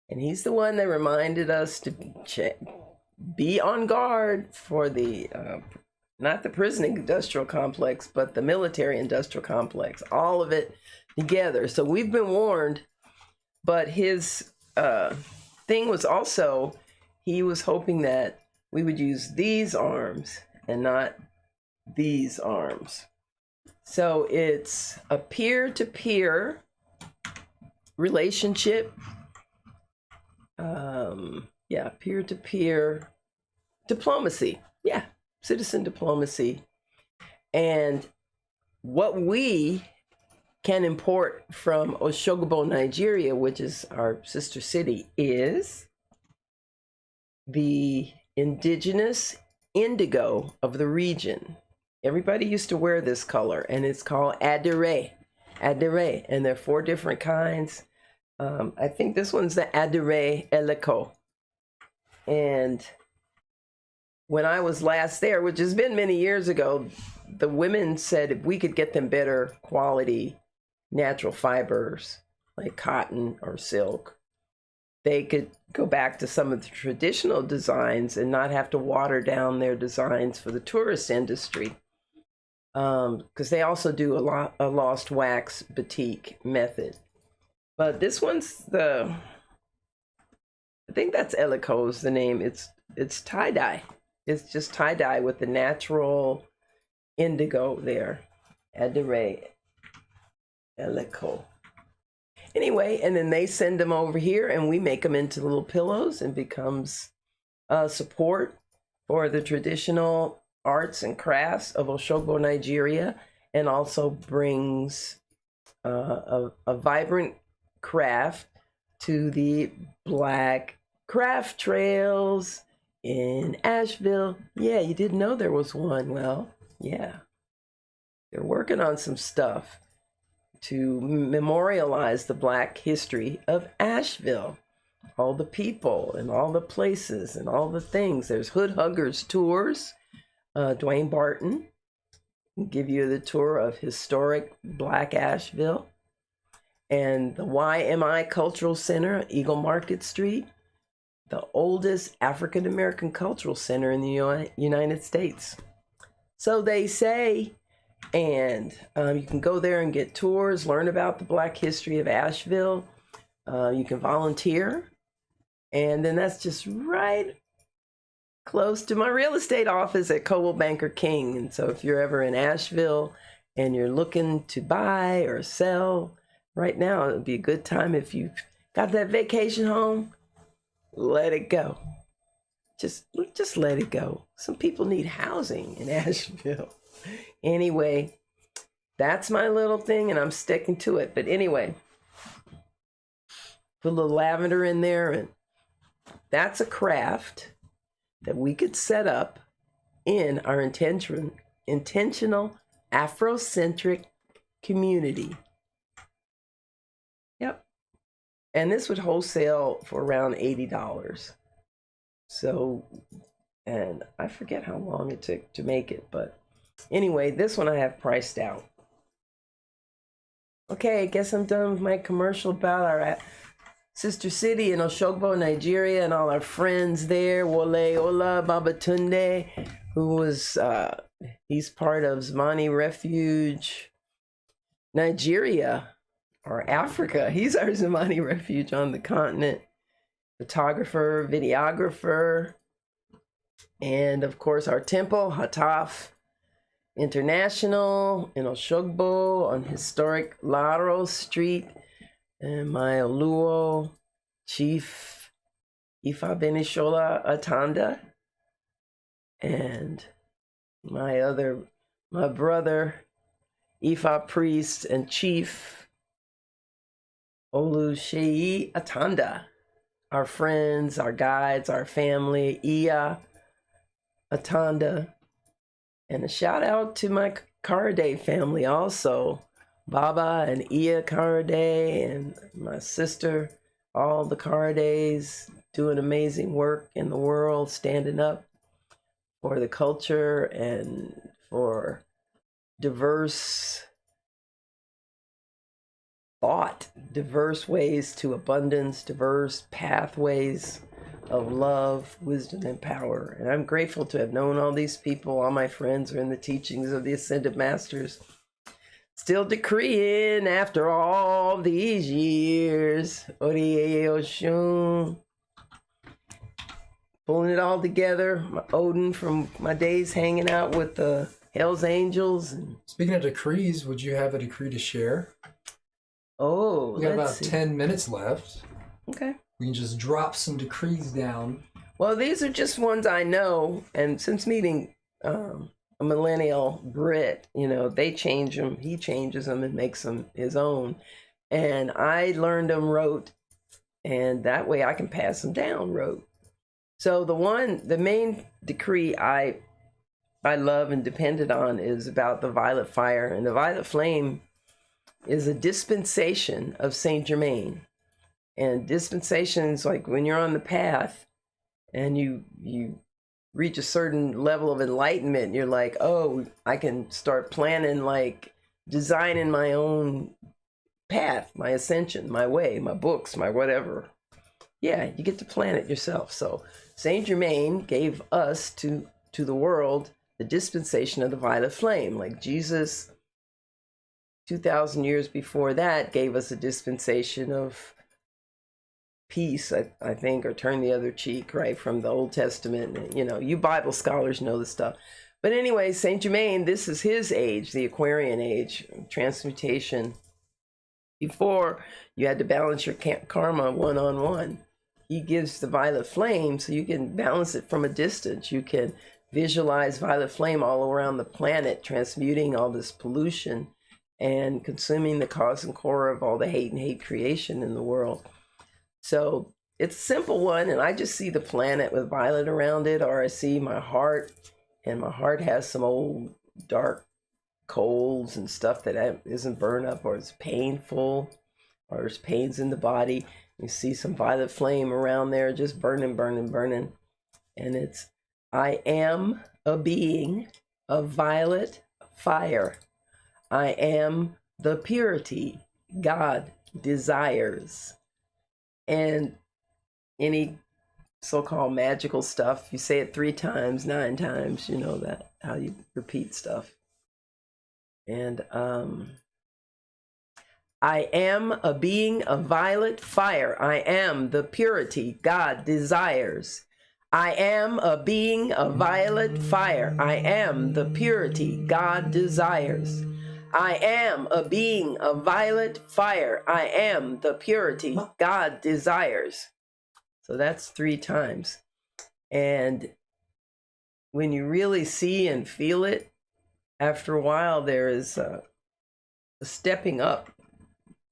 And he's the one that reminded us to be on guard for the, not the prison industrial complex, but the military industrial complex, all of it together. So we've been warned, but his thing was also, he was hoping that we would use these arms and not these arms. So it's a peer-to-peer relationship. Peer-to-peer diplomacy. Yeah, citizen diplomacy. And what we can import from Osogbo, Nigeria, which is our sister city, is the indigenous indigo of the region. Everybody used to wear this color, and it's called adire. Adire, and there are 4 different kinds. I think this one's the Adire Elgato. And when I was last there, which has been many years ago, the women said if we could get them better quality natural fibers like cotton or silk, they could go back to some of the traditional designs and not have to water down their designs for the tourist industry. Because they also do a lost wax batik method. But this one's I think that's Elgato's the name. It's tie-dye. It's just tie-dye with the natural indigo there. Adire Elgato. Anyway, and then they send them over here and we make them into little pillows, and becomes support for the traditional arts and crafts of Osogbo, Nigeria, and also brings a vibrant craft to the Black craft trails in Asheville. Yeah, you didn't know there was one. Well, yeah, they're working on some stuff to memorialize the Black history of Asheville, all the people and all the places and all the things. There's Hood Huggers tours. Dwayne Barton will give you the tour of historic Black Asheville. And the YMI Cultural Center, Eagle Market Street, the oldest African American cultural center in the United States. So they say, and you can go there and get tours, learn about the Black history of Asheville. You can volunteer. And then that's just right close to my real estate office at Coldwell Banker King. And so if you're ever in Asheville and you're looking to buy or sell, right now it would be a good time. If you've got that vacation home, let it go. Just let it go. Some people need housing in Asheville. Anyway, that's my little thing and I'm sticking to it. But anyway, put a little lavender in there, and that's a craft that we could set up in our intentional Afrocentric community. Yep. And this would wholesale for around $80. So, and I forget how long it took to make it, but anyway, this one I have priced out. Okay, I guess I'm done with my commercial about our sister city in Osogbo, Nigeria, and all our friends there. Wole Ola Babatunde, who was, he's part of Zamani Refuge, Nigeria, or Africa. He's our Zamani Refuge on the continent. Photographer, videographer, and of course our temple, Hataf International in Osogbo on historic Laro Street. And my Oluo Chief Ifa Benishola Atanda, and my brother Ifa priest and Chief Oluseyi Atanda, our friends, our guides, our family, Iya Atanda, and a shout out to my Karade family also, Baba and Ia Carade and my sister, all the Carades doing amazing work in the world, standing up for the culture and for diverse thought, diverse ways to abundance, diverse pathways of love, wisdom, and power. And I'm grateful to have known all these people. All my friends are in the teachings of the Ascended Masters. Still decreeing after all these years. Orie Oshun. Pulling it all together. My Odin from my days hanging out with the Hell's Angels. Speaking of decrees, would you have a decree to share? Oh, we got about 10 minutes left. Okay. We can just drop some decrees down. Well, these are just ones I know. And since meeting a millennial Brit, you know, they change them. He changes them and makes them his own. And I learned them rote. And that way I can pass them down rote. So the main decree I love and depended on is about the violet fire. And the violet flame is a dispensation of Saint Germain. And dispensations, like when you're on the path and you reach a certain level of enlightenment, you're like, oh, I can start planning, like designing my own path, my ascension, my way, my books, my whatever. Yeah, you get to plan it yourself. So Saint Germain gave us to the world the dispensation of the violet flame. Like Jesus, 2,000 years before that, gave us a dispensation of peace, I think, or turn the other cheek, right, from the Old Testament. You know, you Bible scholars know this stuff. But anyway, Saint Germain, this is his age, the Aquarian age, transmutation. Before, you had to balance your karma one-on-one. He gives the violet flame so you can balance it from a distance. You can visualize violet flame all around the planet, transmuting all this pollution and consuming the cause and core of all the hate and hate creation in the world. So it's a simple one, and I just see the planet with violet around it, or I see my heart, and my heart has some old dark coals and stuff that isn't burned up, or it's painful, or there's pains in the body. You see some violet flame around there just burning, burning, burning. And it's, I am a being of violet fire. I am the purity God desires. And any so-called magical stuff, you say it 3 times, 9 times, you know that, how you repeat stuff. And I am a being of violet fire. I am the purity God desires. I am a being of violet fire. I am the purity God desires. I am a being of violet fire. I am the purity God desires. So that's 3 times. And when you really see and feel it, after a while, there is a stepping up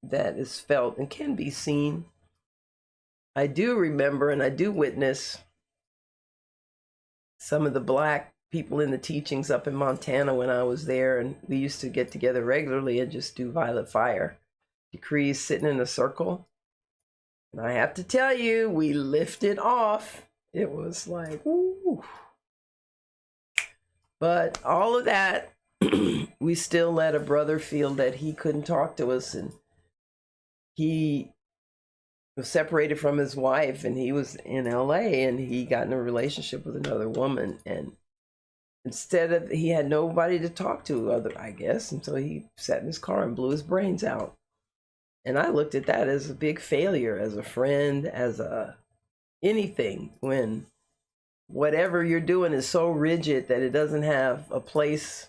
that is felt and can be seen. I do remember and I do witness some of the Black people in the teachings up in Montana when I was there, and we used to get together regularly and just do violet fire decrees, sitting in a circle. And I have to tell you, we lifted off. It was like, woo. But all of that, we still let a brother feel that he couldn't talk to us, and he was separated from his wife, and he was in LA, and he got in a relationship with another woman, and instead of, he had nobody to talk to other, I guess, and so he sat in his car and blew his brains out. And I looked at that as a big failure, as a friend, as a anything, when whatever you're doing is so rigid that it doesn't have a place,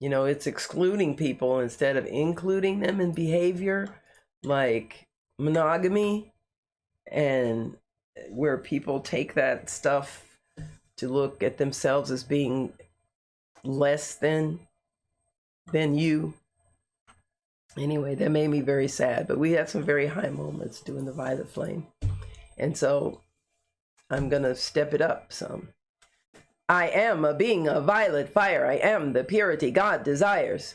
you know, it's excluding people instead of including them in behavior, like monogamy, and where people take that stuff to look at themselves as being less than you. Anyway, that made me very sad, but we had some very high moments doing the violet flame. And so I'm gonna step it up some. I am a being of violet fire. I am the purity God desires.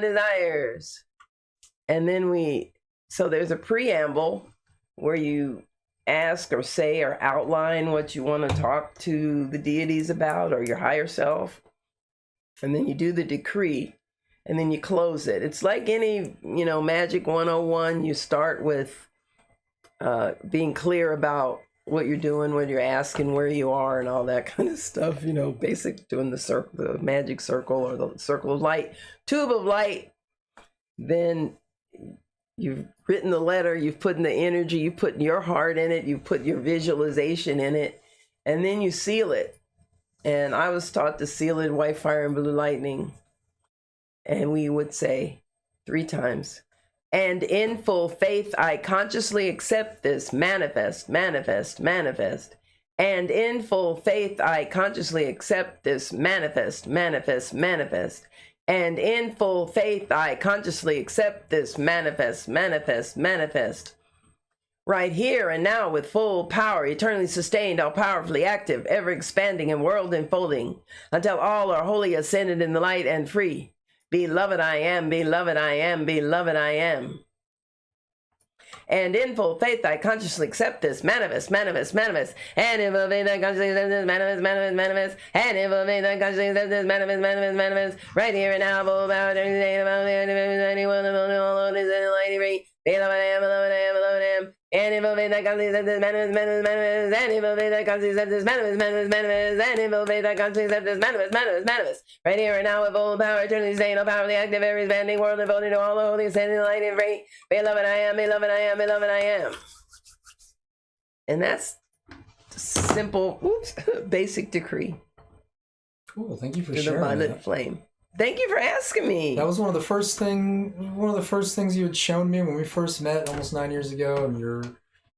desires. And then so there's a preamble where you ask or say or outline what you want to talk to the deities about or your higher self. And then you do the decree and then you close it. It's like any, Magic 101. You start with being clear about what you're doing, what you're asking, where you are, and all that kind of stuff. Basic doing the magic circle or the circle of light, tube of light. Then you've written the letter, you've put in the energy, you've put your heart in it, you've put your visualization in it, and then you seal it. And I was taught to seal it white fire and blue lightning. And we would say 3 times. And in full faith, I consciously accept this. Manifest, manifest, manifest. And in full faith, I consciously accept this. Manifest, manifest, manifest. And in full faith, I consciously accept this. Manifest, manifest, manifest. Right here and now with full power, eternally sustained, all powerfully active, ever expanding and world enfolding, until all are wholly ascended in the light and free. Beloved I am, beloved I am, beloved I am. And in full faith, I consciously accept this. Manifest, manifest, manifest. And in full faith, I consciously accept this. Manifest, manifest, manifest. And in full faith, I consciously accept this. Manifest, manifest, manifest. Right here and now, full power, anyone all is in the light free. Beloved I am, beloved I am, beloved I am. And in full faith, I consciously accept this. Manifest, manifest, manifest. And in full faith, I consciously accept this. Manifest, manifest, manifest. And in full faith, I consciously accept this. Manifest, manifest, manifest. Right here and now, with full power, eternally sustained, all powerfully active, ever expanding, world devoted to all the holy, ascending the light and free. Beloved I am, beloved I am, beloved I am. And that's simple, basic decree. Cool. Thank you for sharing. sharing The violet that. flame. Thank you for asking me. That was one of the first things you had shown me when we first met almost 9 years ago, and you're,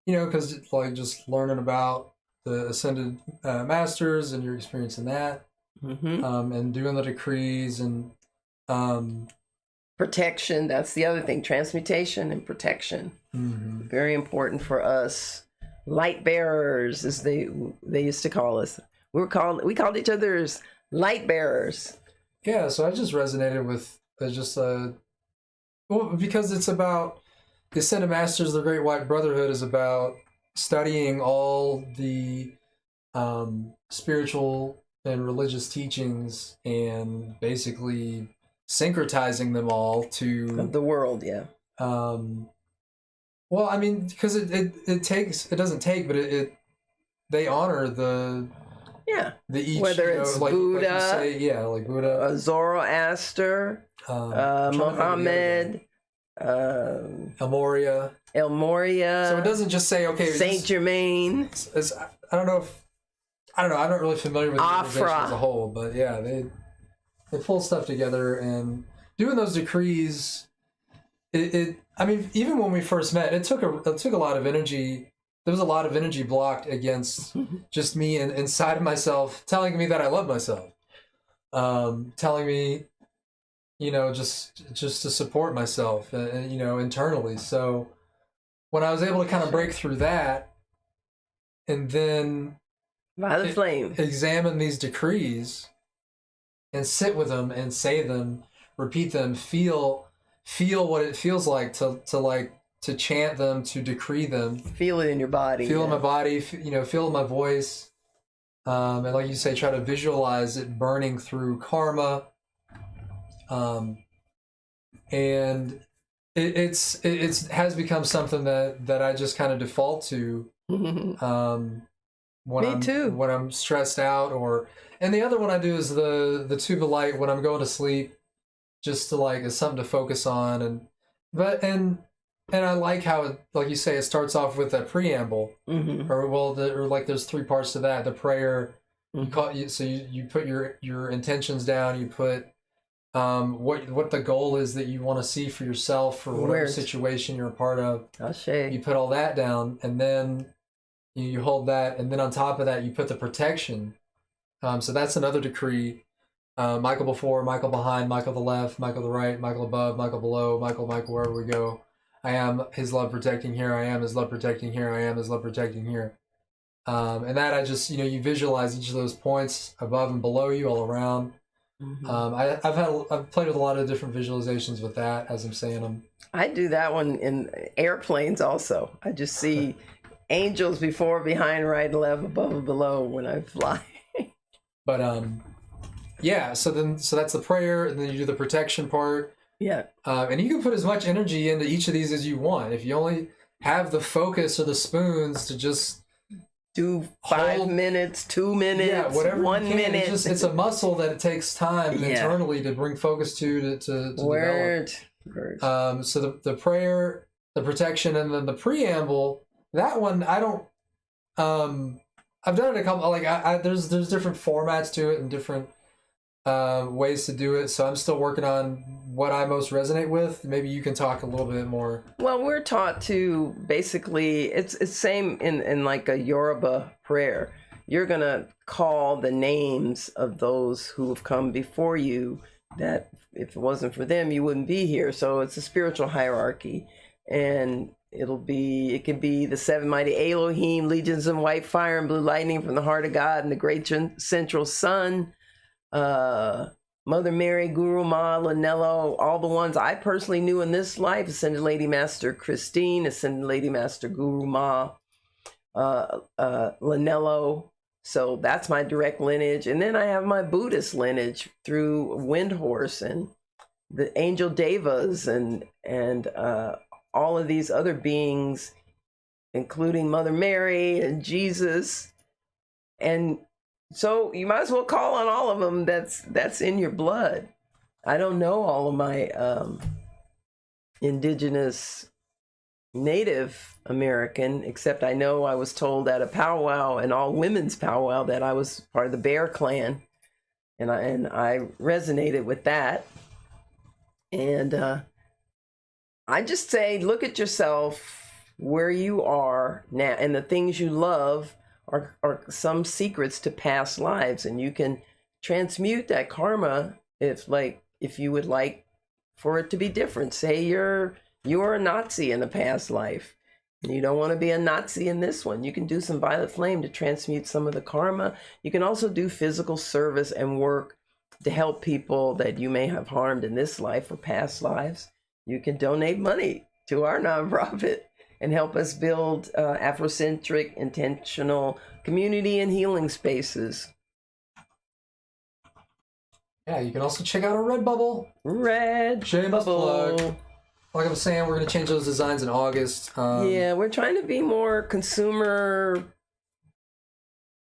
because like just learning about the ascended masters and your experience in that, and doing the decrees and protection. That's the other thing. Transmutation and protection. Very important for us. Light bearers, as they used to call us. We called each other's light bearers. Yeah, so I just resonated with because it's about the Ascended Masters, the Great White Brotherhood is about studying all the spiritual and religious teachings and basically syncretizing them all to of the world. Yeah. Well, I mean, because they honor the each, whether it's Buddha, like you say, like Buddha, Zoroaster, Muhammad, El Moria. So it doesn't just say Saint Germain. I'm not really familiar with the organization as a whole, but yeah, they pull stuff together and doing those decrees. I mean, even when we first met, it took a lot of energy. There was a lot of energy blocked against just me and inside of myself, telling me that I love myself, telling me, just to support myself, internally. So when I was able to kind of break through that, and then Violet flame, examine these decrees, and sit with them and say them, repeat them, feel what it feels like to chant them, to decree them. Feel it in your body. Feel in my body, feel in my voice. And like you say, try to visualize it burning through karma. And it has become something that I just kind of default to. Me too. When I'm stressed out, and the other one I do is the tube of light when I'm going to sleep, just to like as something to focus on, and I like how it, like you say, it starts off with a preamble, or like there's 3 parts to that. The prayer, you put your intentions down, you put what the goal is that you want to see for yourself or whatever situation you're a part of. You put all that down, and then you hold that, and then on top of that you put the protection. So that's another decree. Michael before, Michael behind, Michael the left, Michael the right, Michael above, Michael below, Michael wherever we go. I am his love protecting here. I am his love protecting here. I am his love protecting here. And that I just, you visualize each of those points above and below you, all around. I've played with a lot of different visualizations with that as I'm saying them. I do that one in airplanes also. I just see angels before, behind, right, left, above and below when I fly. But yeah, so that's the prayer, and then you do the protection part. Yeah. And you can put as much energy into each of these as you want. If you only have the focus or the spoons to just do 5 minutes, 2 minutes, yeah, whatever 1 minute. It's a muscle that it takes time internally to bring focus to develop. So the prayer, the protection, and then the preamble. That one I don't. I've done it a couple. Like there's different formats to it and different ways to do it. So I'm still working on what I most resonate with. Maybe you can talk a little bit more. Well, we're taught to basically, it's same in like a Yoruba prayer. You're going to call the names of those who have come before you, that if it wasn't for them, you wouldn't be here. So it's a spiritual hierarchy. And it could be the 7 mighty Elohim, legions of white fire and blue lightning from the heart of God, and the great central sun, Mother Mary, Guru Ma, Lanello, all the ones I personally knew in this life, Ascended Lady Master Christine, Ascended Lady Master Guru Ma, Lanello. So that's my direct lineage. And then I have my Buddhist lineage through Windhorse and the angel Devas and all of these other beings, including Mother Mary and Jesus. And so you might as well call on all of them. That's in your blood. I don't know all of my indigenous Native American, except I know I was told at a powwow, an all women's powwow, that I was part of the Bear Clan, and I resonated with that. And I just say, look at yourself where you are now, and the things you love are some secrets to past lives, and you can transmute that karma if you would like for it to be different. Say you're a Nazi in a past life and you don't want to be a Nazi in this one. You can do some violet flame to transmute some of the karma. You can also do physical service and work to help people that you may have harmed in this life or past lives. You can donate money to our nonprofit and help us build Afrocentric, intentional community and healing spaces. Yeah, you can also check out our Redbubble. Redbubble. Plug. Like I was saying, we're going to change those designs in August. Yeah, we're trying to be more consumer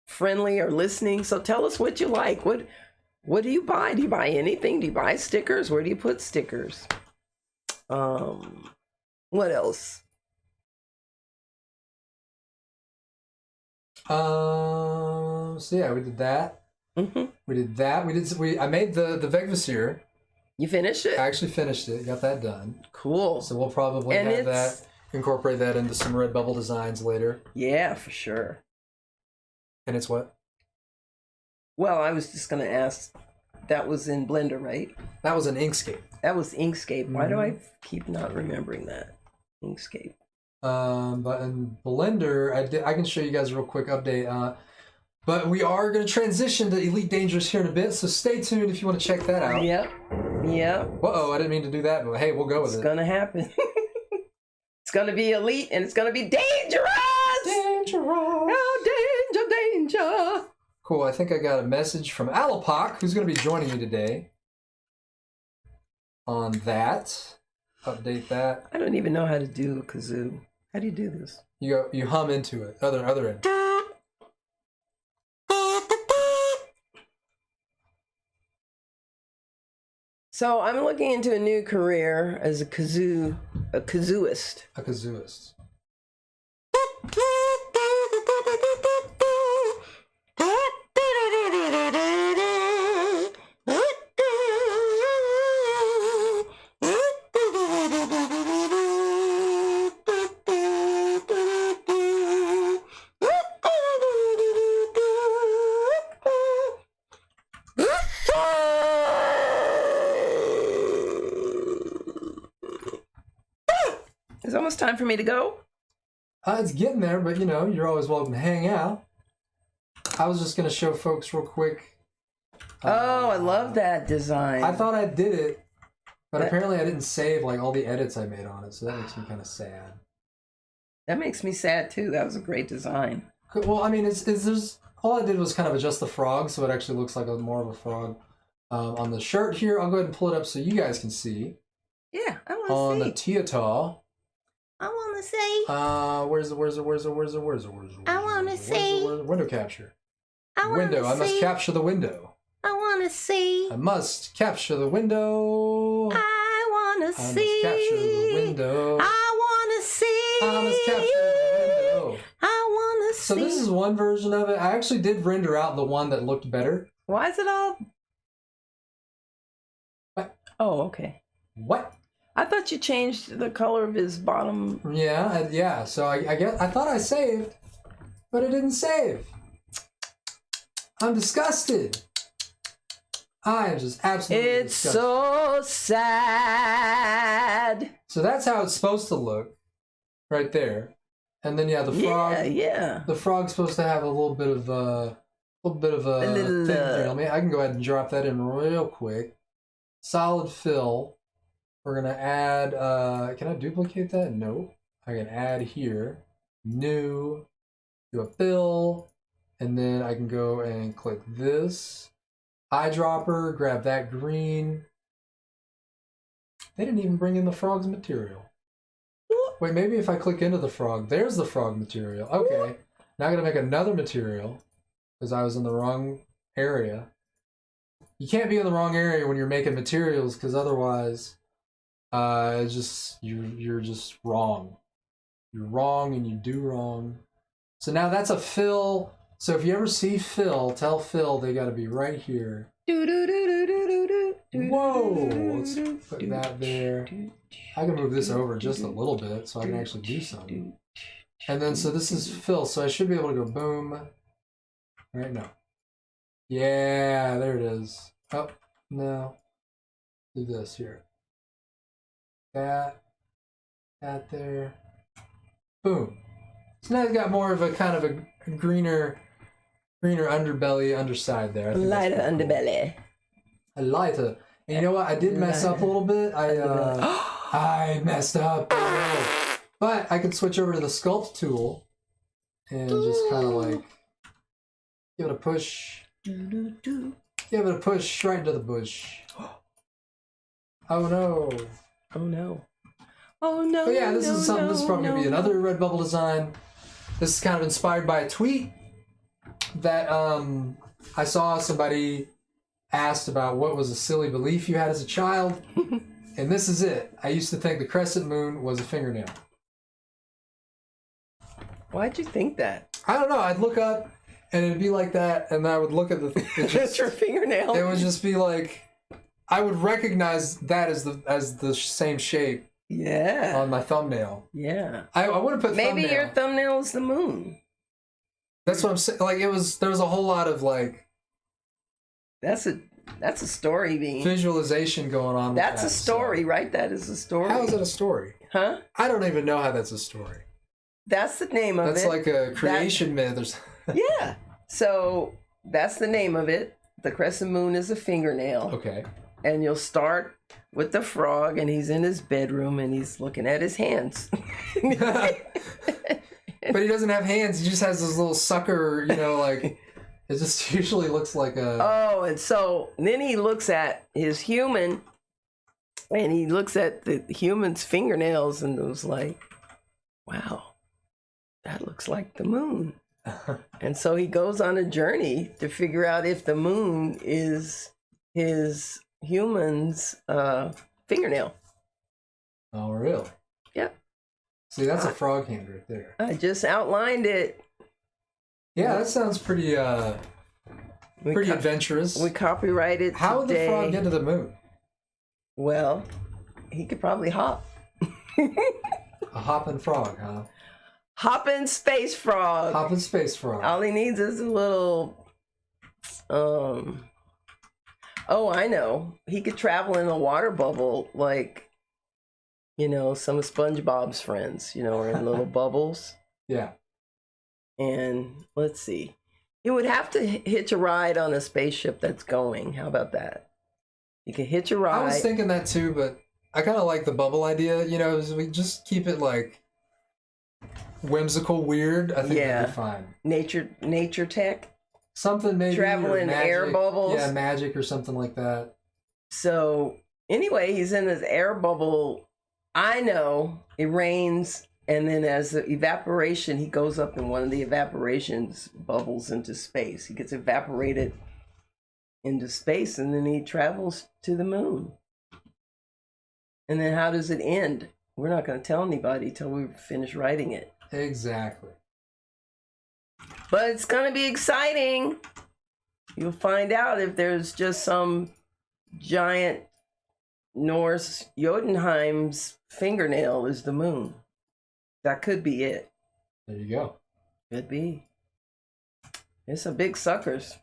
friendly or listening. So tell us what you like. What do you buy? Do you buy anything? Do you buy stickers? Where do you put stickers? What else? So yeah, we did that. We did that. I made the Vegvisir. You finished it? I actually finished it. Got that done. Cool. So we'll probably incorporate that into some Redbubble designs later. Yeah, for sure. And it's what? Well, I was just going to ask, that was in Blender, right? That was an INKSCAPE. That was INKSCAPE. Why do I keep not remembering that? INKSCAPE. But in Blender, I can show you guys a real quick update. But we are going to transition to Elite Dangerous here in a bit, so stay tuned if you want to check that out. Yep. Uh-oh, I didn't mean to do that, but hey, we'll go with it. It's going to happen. It's going to be elite, and it's going to be dangerous! Oh, danger! Cool, I think I got a message from Alapak, who's going to be joining me today on that. Update that. I don't even know how to do a kazoo. How do you do this? You hum into it. Other end. So I'm looking into a new career as a kazooist. A kazooist. It's almost time for me to go. It's getting there, but you know, you're always welcome to hang out. I was just going to show folks real quick. Oh, I love that design. I thought I did it, but apparently I didn't save like all the edits I made on it, so that makes me kind of sad. That makes me sad too. That was a great design. Well, I mean, there's all I did was kind of adjust the frog, so it actually looks like more of a frog. On the shirt here, I'll go ahead and pull it up so you guys can see. Yeah, I want to see. On the Teotah. I want to see. Where's the I want to see. Where's the window capture? I want to Window. I must capture the window. I want to see. I must capture the window. I want to I see. must capture the window. I want to see. I must capture the window. I want to see. So this is one version of it. I actually did render out the one that looked better. Why is it all? What? Oh, okay. What? I thought you changed the color of his bottom. Yeah, yeah. So I thought I saved, but it didn't save. I'm disgusted. I am just absolutely It's disgusted. so sad. So that's how it's supposed to look, right there. And then yeah, the frog. Yeah. The frog's supposed to have a little bit of a little, thing here. I can go ahead and drop that in real quick. Solid fill. We're gonna add. Can I duplicate that? No. I can add here. New. Do a fill, and then I can go and click this. Eyedropper. Grab that green. They didn't even bring in the frog's material. Wait, maybe if I click into the frog, there's the frog material. Okay, now I'm gonna make another material because I was in the wrong area. You can't be in the wrong area when you're making materials because otherwise, it's just you're just wrong. You're wrong and you do wrong. So now that's a fill. So if you ever see Phil, tell Phil they got to be right here. Whoa! Let's put that there. I can move this over just a little bit so I can actually do something. And then, so this is Phil, so I should be able to go boom. Right now. Yeah, there it is. Oh, no. Do this here. That there. Boom. So now it's got more of a kind of a greener underbelly, underside there. Lighter underbelly. A lighter. And you know what? I did mess up a little bit. I messed up. But I could switch over to the sculpt tool and just kind of like give it a push. Give it a push right into the bush. Oh no. Oh no. Oh no. But yeah, this is something. This is probably gonna be another Redbubble design. This is kind of inspired by a tweet that I saw. Somebody asked about what was a silly belief you had as a child, and this is it. I used to think the crescent moon was a fingernail. Why'd you think that? I don't know. I'd look up, and it'd be like that, and I would look at the. That's your fingernail. It would just be like, I would recognize that as the same shape. Yeah. On my thumbnail. Yeah. I would have put maybe thumbnail. your thumbnail is the moon. That's what I'm saying. Like there was a whole lot of like. That's a story being visualization going on. That's a story, right? That is a story. How is it a story? Huh? I don't even know how that's a story. That's the name of it. That's like a creation myth or something. Yeah. So that's the name of it. The crescent moon is a fingernail. Okay. And you'll start with the frog, and he's in his bedroom, and he's looking at his hands. But he doesn't have hands. He just has this little sucker, like... It just usually looks like a... Oh, and so then he looks at his human, and he looks at the human's fingernails, and was like, wow, that looks like the moon. And so he goes on a journey to figure out if the moon is his human's fingernail. Oh, really? Yep. See, that's a frog hand right there. I just outlined it. Yeah, that sounds pretty pretty adventurous. We copyrighted How would the frog get to the moon? Well, he could probably hop. A hopping frog, huh? Hopping space frog. Hopping space frog. All he needs is a little, oh, I know. He could travel in a water bubble like, you know, some of SpongeBob's friends, you know, are in little bubbles. Yeah. And let's see. He would have to hitch a ride on a spaceship that's going. How about that? You can hitch a ride. I was thinking that too, but I kind of like the bubble idea. You know, we just keep it like whimsical, weird. I think that'd be fine. Nature tech. Something maybe. Travel in air bubbles. Yeah, magic or something like that. So anyway, he's in this air bubble. I know it rains, and then as the evaporation, he goes up in one of the evaporations bubbles into space. He gets evaporated into space, and then he travels to the moon. And then how does it end? We're not going to tell anybody till we finish writing it. Exactly. But it's going to be exciting. You'll find out if there's just some giant Norse Jotunheim's fingernail is the moon. That could be it. There you go. Could be. It's a big suckers.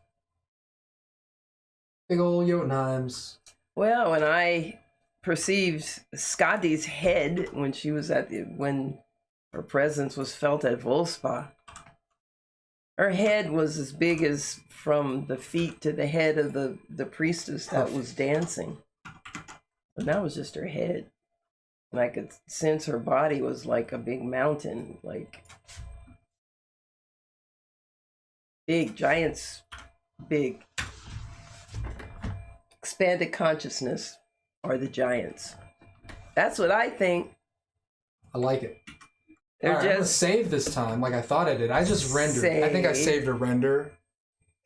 Big old Jotunheims. Well, when I perceived Scotty's head when she was when her presence was felt at Volspa, her head was as big as from the feet to the head of the priestess that was dancing. But that was just her head. And I could sense her body was like a big mountain, like big, giants, big. Expanded consciousness are the giants. That's what I think. I like it. They're I'm gonna save this time like I thought I did. I just rendered. I think I saved a render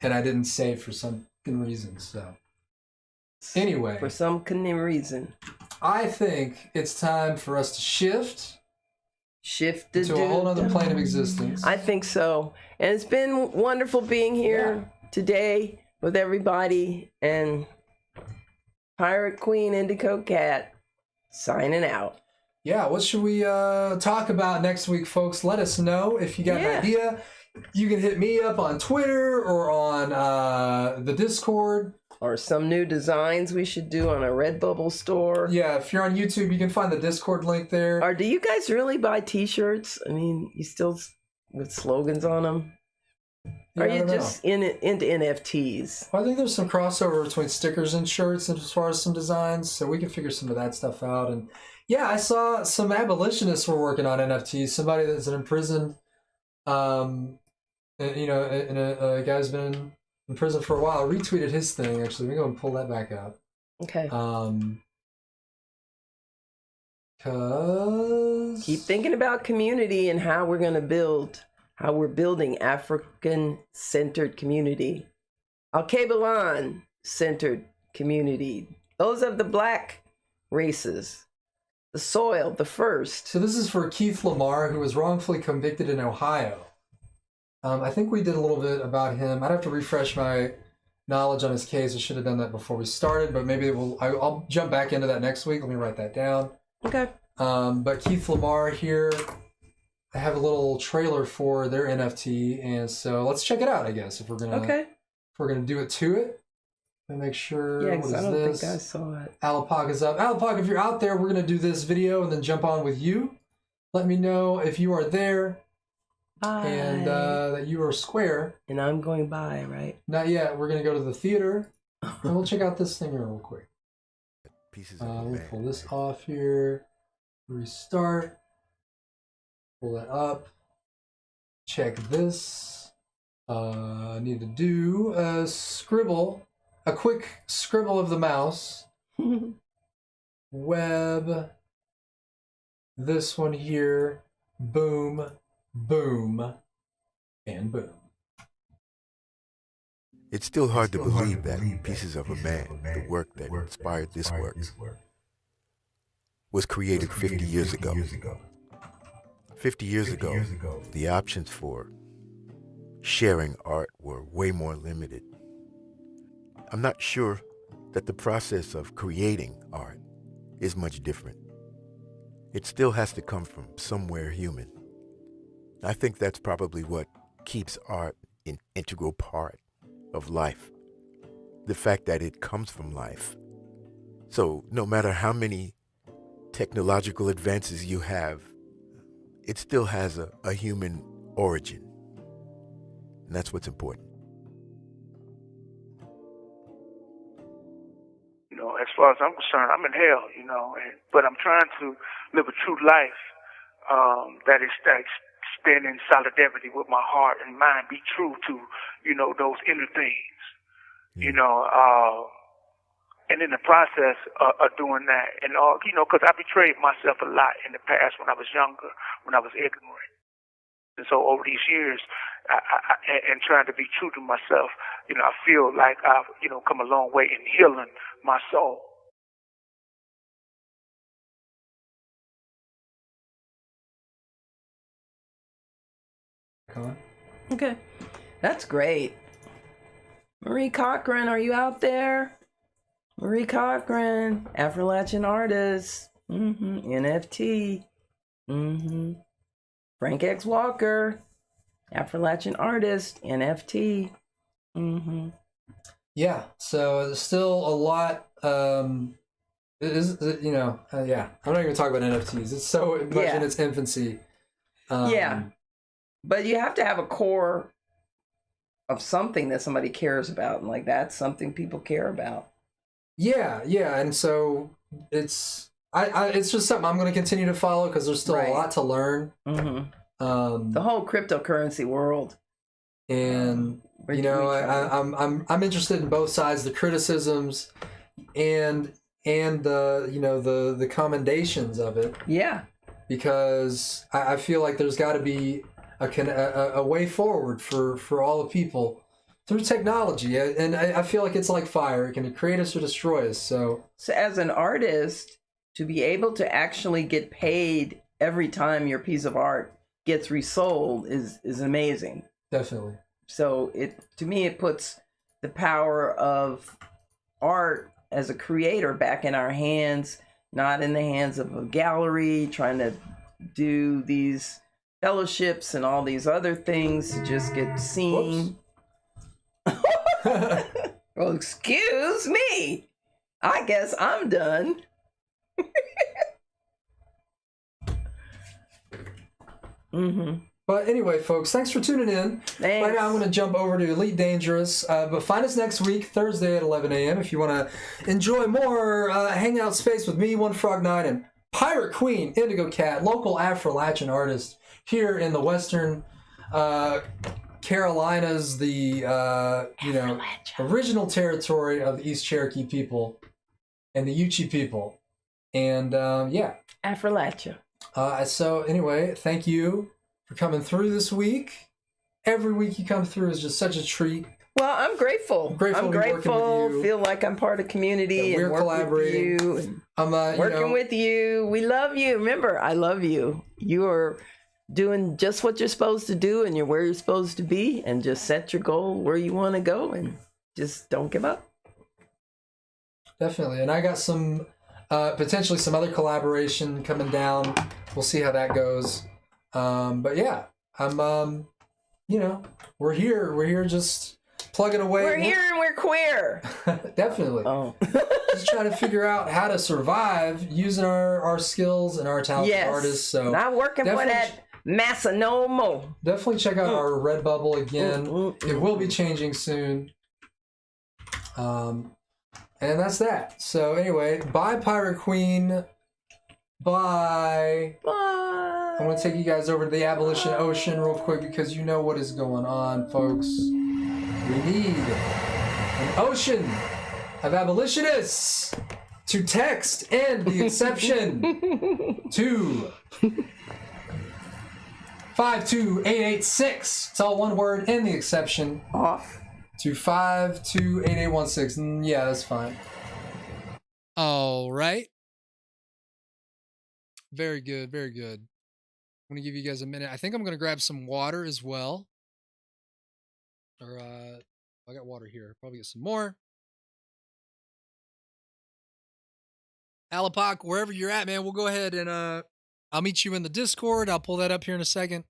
and I didn't save for some reason. So anyway. For some reason. I think it's time for us to shift to a whole other plane of existence. I think so. And it's been wonderful being here today with everybody. And Pirate Queen Indigo Cat signing out. Yeah, what should we talk about next week, folks? Let us know if you got an idea. You can hit me up on Twitter or on the Discord. Or some new designs we should do on a Redbubble store. Yeah, if you're on YouTube, you can find the Discord link there. Or do you guys really buy t-shirts? I mean, you still with slogans on them? Yeah, are you just into NFTs? Well, I think there's some crossover between stickers and shirts as far as some designs, so we can figure some of that stuff out. And yeah, I saw some abolitionists were working on NFTs. Somebody that's an imprisoned, and, you know, and a guy's been in prison for a while. I retweeted his thing, actually. Let me go and pull that back up. Okay. Cause... Keep thinking about community and how we're going to build, how we're building African-centered community. Alkebulan-centered community. Those of the black races. The soil, the first. So this is for Keith Lamar, who was wrongfully convicted in Ohio. I think we did a little bit about him. I'd have to refresh my knowledge on his case. I should have done that before we started, but maybe I'll jump back into that next week. Let me write that down. Okay. But Keith Lamar here, I have a little trailer for their NFT, and so let's check it out, I guess, if we're gonna do it to it. Let me make sure. Yeah, because I don't think I saw it. Alapog is up. Alapog, if you're out there, we're gonna do this video and then jump on with you. Let me know if you are there. Bye. And that you are square. And I'm going by, right? Not yet. We're going to go to the theater. And we'll check out this thing here real quick. We'll pull this off here. Restart. Pull that up. Check this. I need to do a scribble. A quick scribble of the mouse. Web. This one here. Boom. Boom, and boom. It's still hard to believe that Pieces of a Man, the work that inspired this work, was created 50 years ago. 50 years ago, the options for sharing art were way more limited. I'm not sure that the process of creating art is much different. It still has to come from somewhere human. I think that's probably what keeps art an integral part of life. The fact that it comes from life. So no matter how many technological advances you have, it still has a human origin. And that's what's important. You know, as far as I'm concerned, I'm in hell, you know, but I'm trying to live a true life that is stand in solidarity with my heart and mind, be true to, you know, those inner things, you know, and in the process of doing that, and all, you know, because I betrayed myself a lot in the past when I was younger, when I was ignorant. And so over these years, and trying to be true to myself, you know, I feel like I've, you know, come a long way in healing my soul. Okay, that's great. Marie Cochran, are you out there? Marie Cochran, Appalachian artist, NFT, Frank X. Walker, Appalachian artist, NFT. Yeah, so there's still a lot. You know, yeah. I'm not even talking about NFTs. It's so much in its infancy. Yeah, but you have to have a core of something that somebody cares about, and like that's something people care about. Yeah, and so it's it's just something I'm going to continue to follow because there's still a lot to learn. The whole cryptocurrency world, and you know, I'm interested in both sides, the criticisms and the, you know, the commendations of it. Yeah, because I feel like there's got to be a way forward for all the people through technology, and I feel like it's like fire; it can create us or destroy us. So as an artist, to be able to actually get paid every time your piece of art gets resold is amazing. Definitely. So to me it puts the power of art as a creator back in our hands, not in the hands of a gallery trying to do these fellowships and all these other things to just get seen. Well, excuse me. I guess I'm done. But anyway, folks, thanks for tuning in. Thanks. Right now, I'm going to jump over to Elite Dangerous. But find us next week, Thursday at 11 a.m. if you want to enjoy more hangout space with me, One Frog Nine, and Pirate Queen, Indigo Cat, local Afro-Latin artist here in the Western Carolinas, the you know, original territory of the East Cherokee people and the Yuchi people. And yeah. Appalachia. So anyway, thank you for coming through this week. Every week you come through is just such a treat. Well, I'm grateful. I'm grateful. With you. Feel like I'm part of the community. We're and collaborating. With you and I'm working with you. We love you. Remember, I love you. You are doing just what you're supposed to do, and you're where you're supposed to be, and just set your goal where you want to go, and just don't give up. Definitely. And I got some potentially some other collaboration coming down. We'll see how that goes. But yeah, I'm you know, we're here just plugging away. We're here and we're queer. Definitely. Oh. Just trying to figure out how to survive using our skills and our talent as artists. So not working for that massa no more. Definitely check out our Redbubble again. It will be changing soon. And that's that. So anyway, bye Pirate Queen. Bye. Bye. I'm going to take you guys over to the Abolition Ocean real quick because you know what is going on, folks. We need an ocean of abolitionists to text and the exception to 52886. It's all one word and the exception. Off. 2528816. Yeah, that's fine. All right. Very good. Very good. I'm going to give you guys a minute. I think I'm going to grab some water as well. Or, I got water here. Probably get some more. Alapak, wherever you're at, man, we'll go ahead and I'll meet you in the Discord. I'll pull that up here in a second.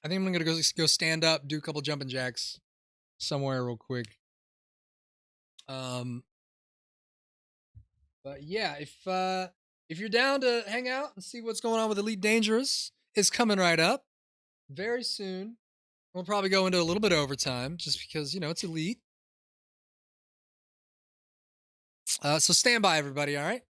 I think I'm going to go stand up, do a couple jumping jacks somewhere real quick. But yeah, if you're down to hang out and see what's going on with Elite Dangerous, it's coming right up very soon. We'll probably go into a little bit of overtime just because, you know, it's Elite. So stand by, everybody, all right?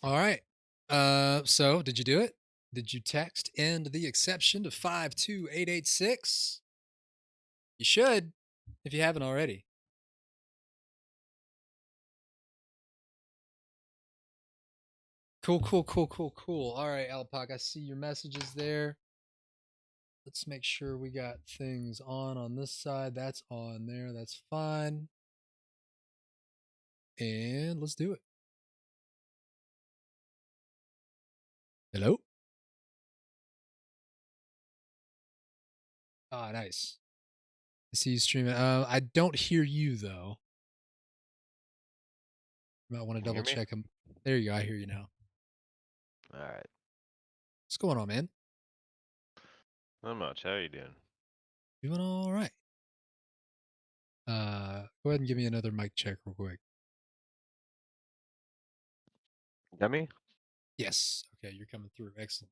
All right. So did you do it? Did you text end the exception to 52886? You should, if you haven't already. Cool. All right, Alpac, I see your messages there. Let's make sure we got things on this side. That's on there. That's fine. And let's do it. Hello? Ah, nice. I see you streaming. I don't hear you, though. You might want to double check him. There you go. I hear you now. All right. What's going on, man? Not much. How you doing? Doing all right. Go ahead and give me another mic check real quick. Got me? Yes. Okay, you're coming through. Excellent.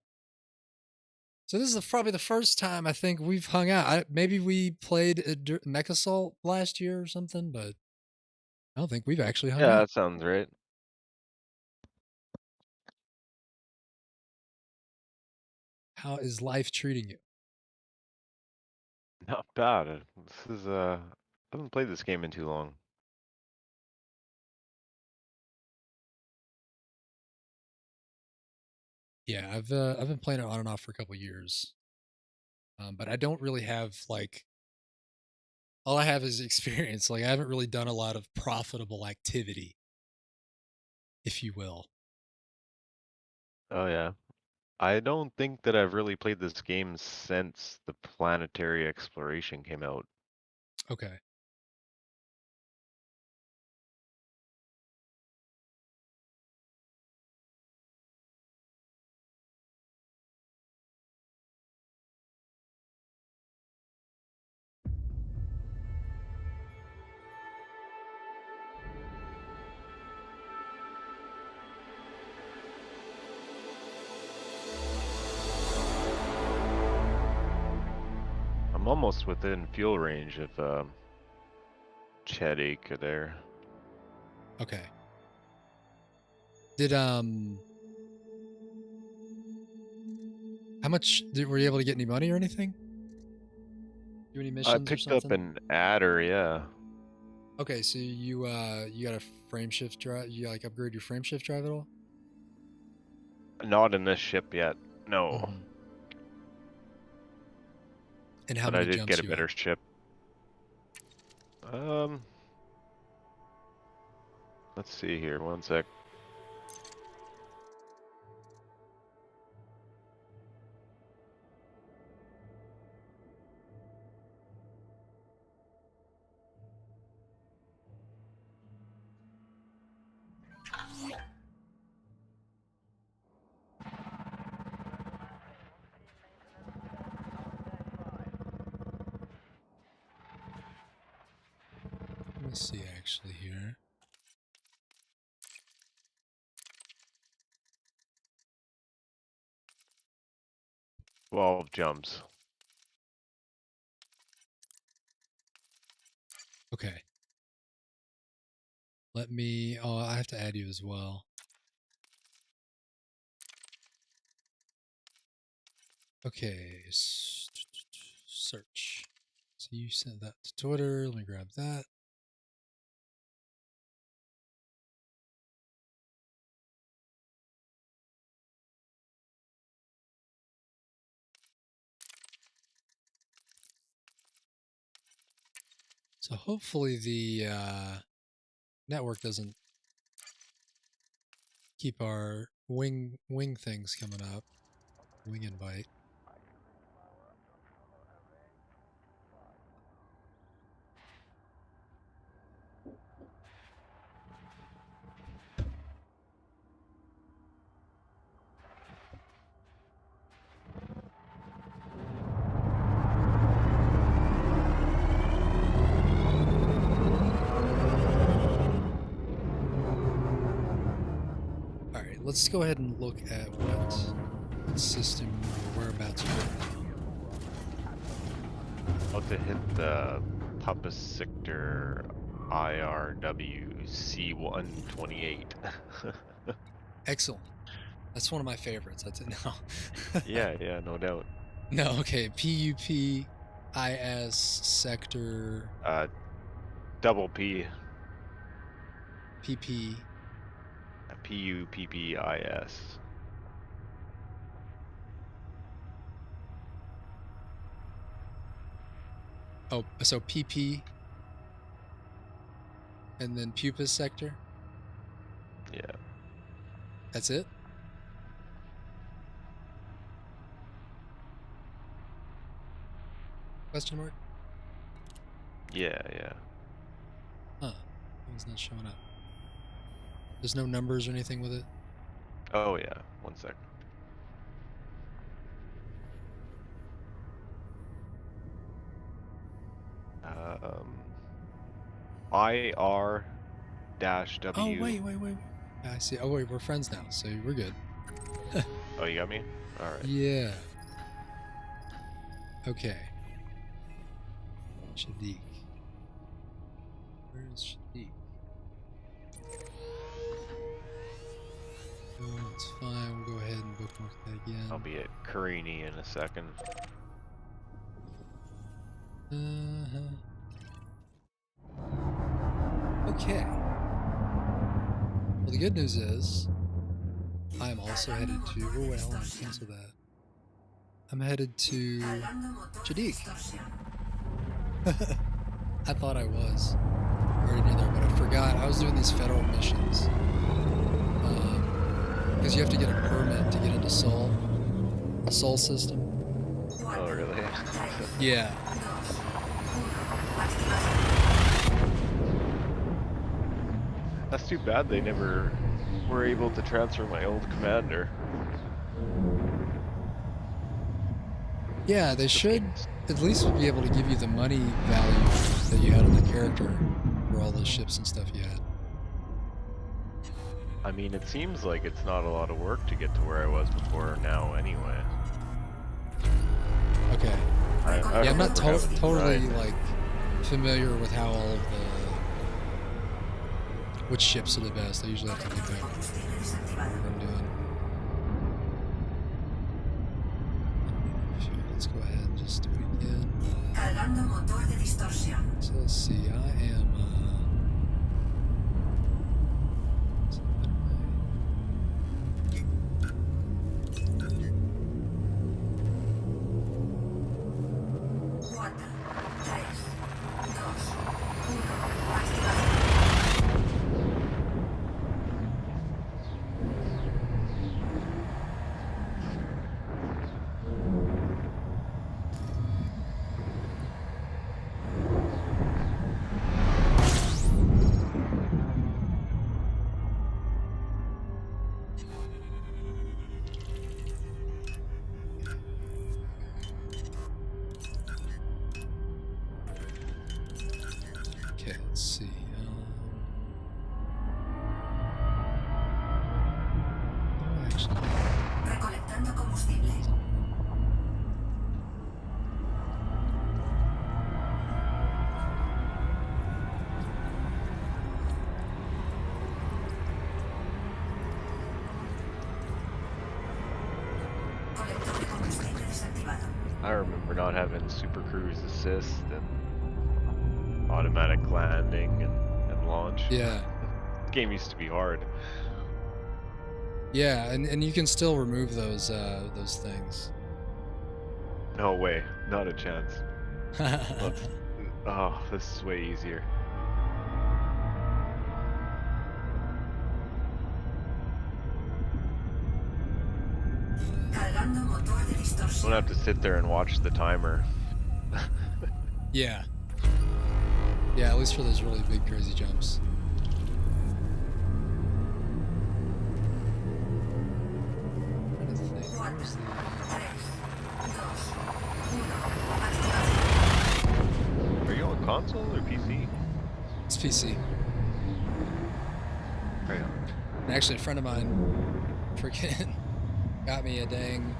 So this is probably the first time I think we've hung out. Maybe we played Mech Assault last year or something, but I don't think we've actually hung Yeah, out. that sounds right. How is life treating you? Not bad. This is I haven't played this game in too long. Yeah, I've been playing it on and off for a couple years, but I don't really have like all I have is experience. Like I haven't really done a lot of profitable activity, if you will. Oh yeah. I don't think that I've really played this game since the planetary exploration came out. Okay. I'm almost within fuel range of Chedake there. Okay. Did how much were you able to get any money or anything? Do any missions I or picked something? up an adder, yeah. Okay, so you got a frame shift drive. You like upgrade your frame shift drive at all? Not in this ship yet. No. Mhm. And how But I many did jumps get a you better at? ship. Let's see here. One sec. Let me see actually here. Twelve jumps. Okay. Let me. Oh, I have to add you as well. Okay. Search. So you sent that to Twitter. Let me grab that. So hopefully the network doesn't keep our wing things coming up. Wing invite. All right, let's go ahead and look at what system or whereabouts you're About to hit the Puppet Sector IRW C128. Excellent. That's one of my favorites. That's it. No. Yeah, no doubt. No, okay. PUPIS sector Double P. PP. PUPPIS. Oh, so PP and then pupus sector. Yeah. That's it? Question mark? Yeah. Huh. It's not showing up. There's no numbers or anything with it? Oh yeah, 1 sec. IR dash Oh, W. wait. I see. Oh, wait, we're friends now, so we're good. Oh, you got me? Alright. Yeah. Okay. Shadiq. Where's Shadiq? Oh, it's fine. We'll go ahead and bookmark that again. I'll be at Carini in a second. Okay. Well, the good news is, I am also headed to. Oh wait, hold on, cancel that. I'm headed to Shadiq. I thought I was already near there, but I forgot. I was doing these federal missions because you have to get a permit to get into Sol, the Sol system. Oh, really? Yeah. That's too bad they never were able to transfer my old commander. Yeah, they should at least be able to give you the money value that you had on the character for all those ships and stuff you had. I mean, it seems like it's not a lot of work to get to where I was before now anyway. Okay. I Yeah, I'm not remember having totally Ryzen. like familiar with how all of which ships are the best. I usually have to look up what I'm doing. Let's go ahead and just do it again. So let's see, I am okay, let's see. Oh, actually, I remember not having Super Cruise Assist and automatic landing and launch. yeah. This game used to be hard. Yeah, and you can still remove those things. No way, not a chance. Oh, this is way easier. Don't have to sit there and watch the timer. Yeah. Yeah, at least for those really big crazy jumps. I'm trying to think, where's the- Are you on console or PC? It's PC. Right on. And actually, a friend of mine freaking got me a dang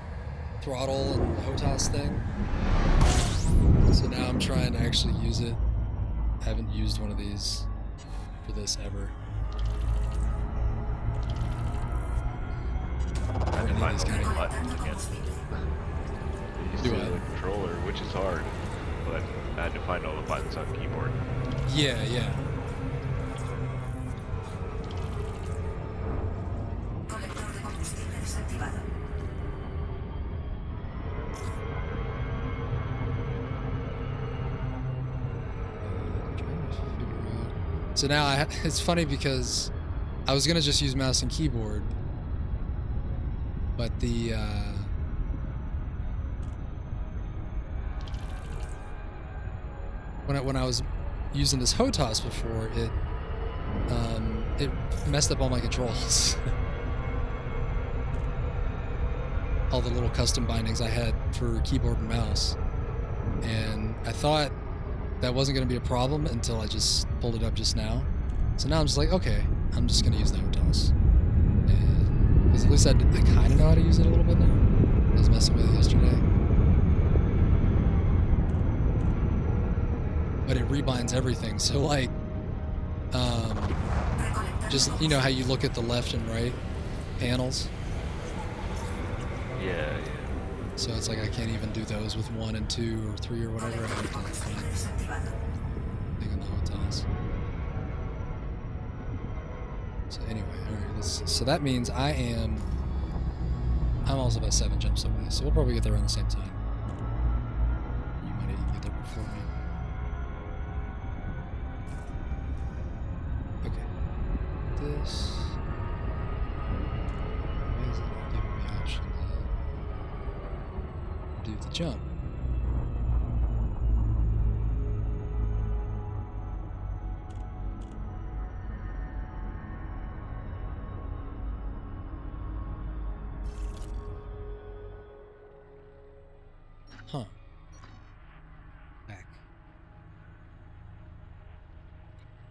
throttle and HOTAS thing. So now I'm trying to actually use it. I haven't used one of these for this ever. I had to Any of find these all kind the of- buttons again. I used Do to what? the controller, which is hard, but I had to find all the buttons on keyboard. Yeah, yeah. So now it's funny because I was gonna just use mouse and keyboard, but the when I was using this HOTAS before, it messed up all my controls. all the little custom bindings I had for keyboard and mouse. And I thought that wasn't going to be a problem until I just pulled it up just now. So now I'm just like, okay, I'm just going to use the hotels. And because at least I kind of know how to use it a little bit now. I was messing with it yesterday. But it rebinds everything. So like, just, you know how you look at the left and right panels? Yeah. So it's like I can't even do those with 1 and 2 or 3 or whatever. I have to like find thing in the hotels. So anyway, alright, so that means I'm also about 7 jumps away, so we'll probably get there around the same time. You might even get there before me. Okay. This. Why is it not giving me option to do the jump? Huh. Back.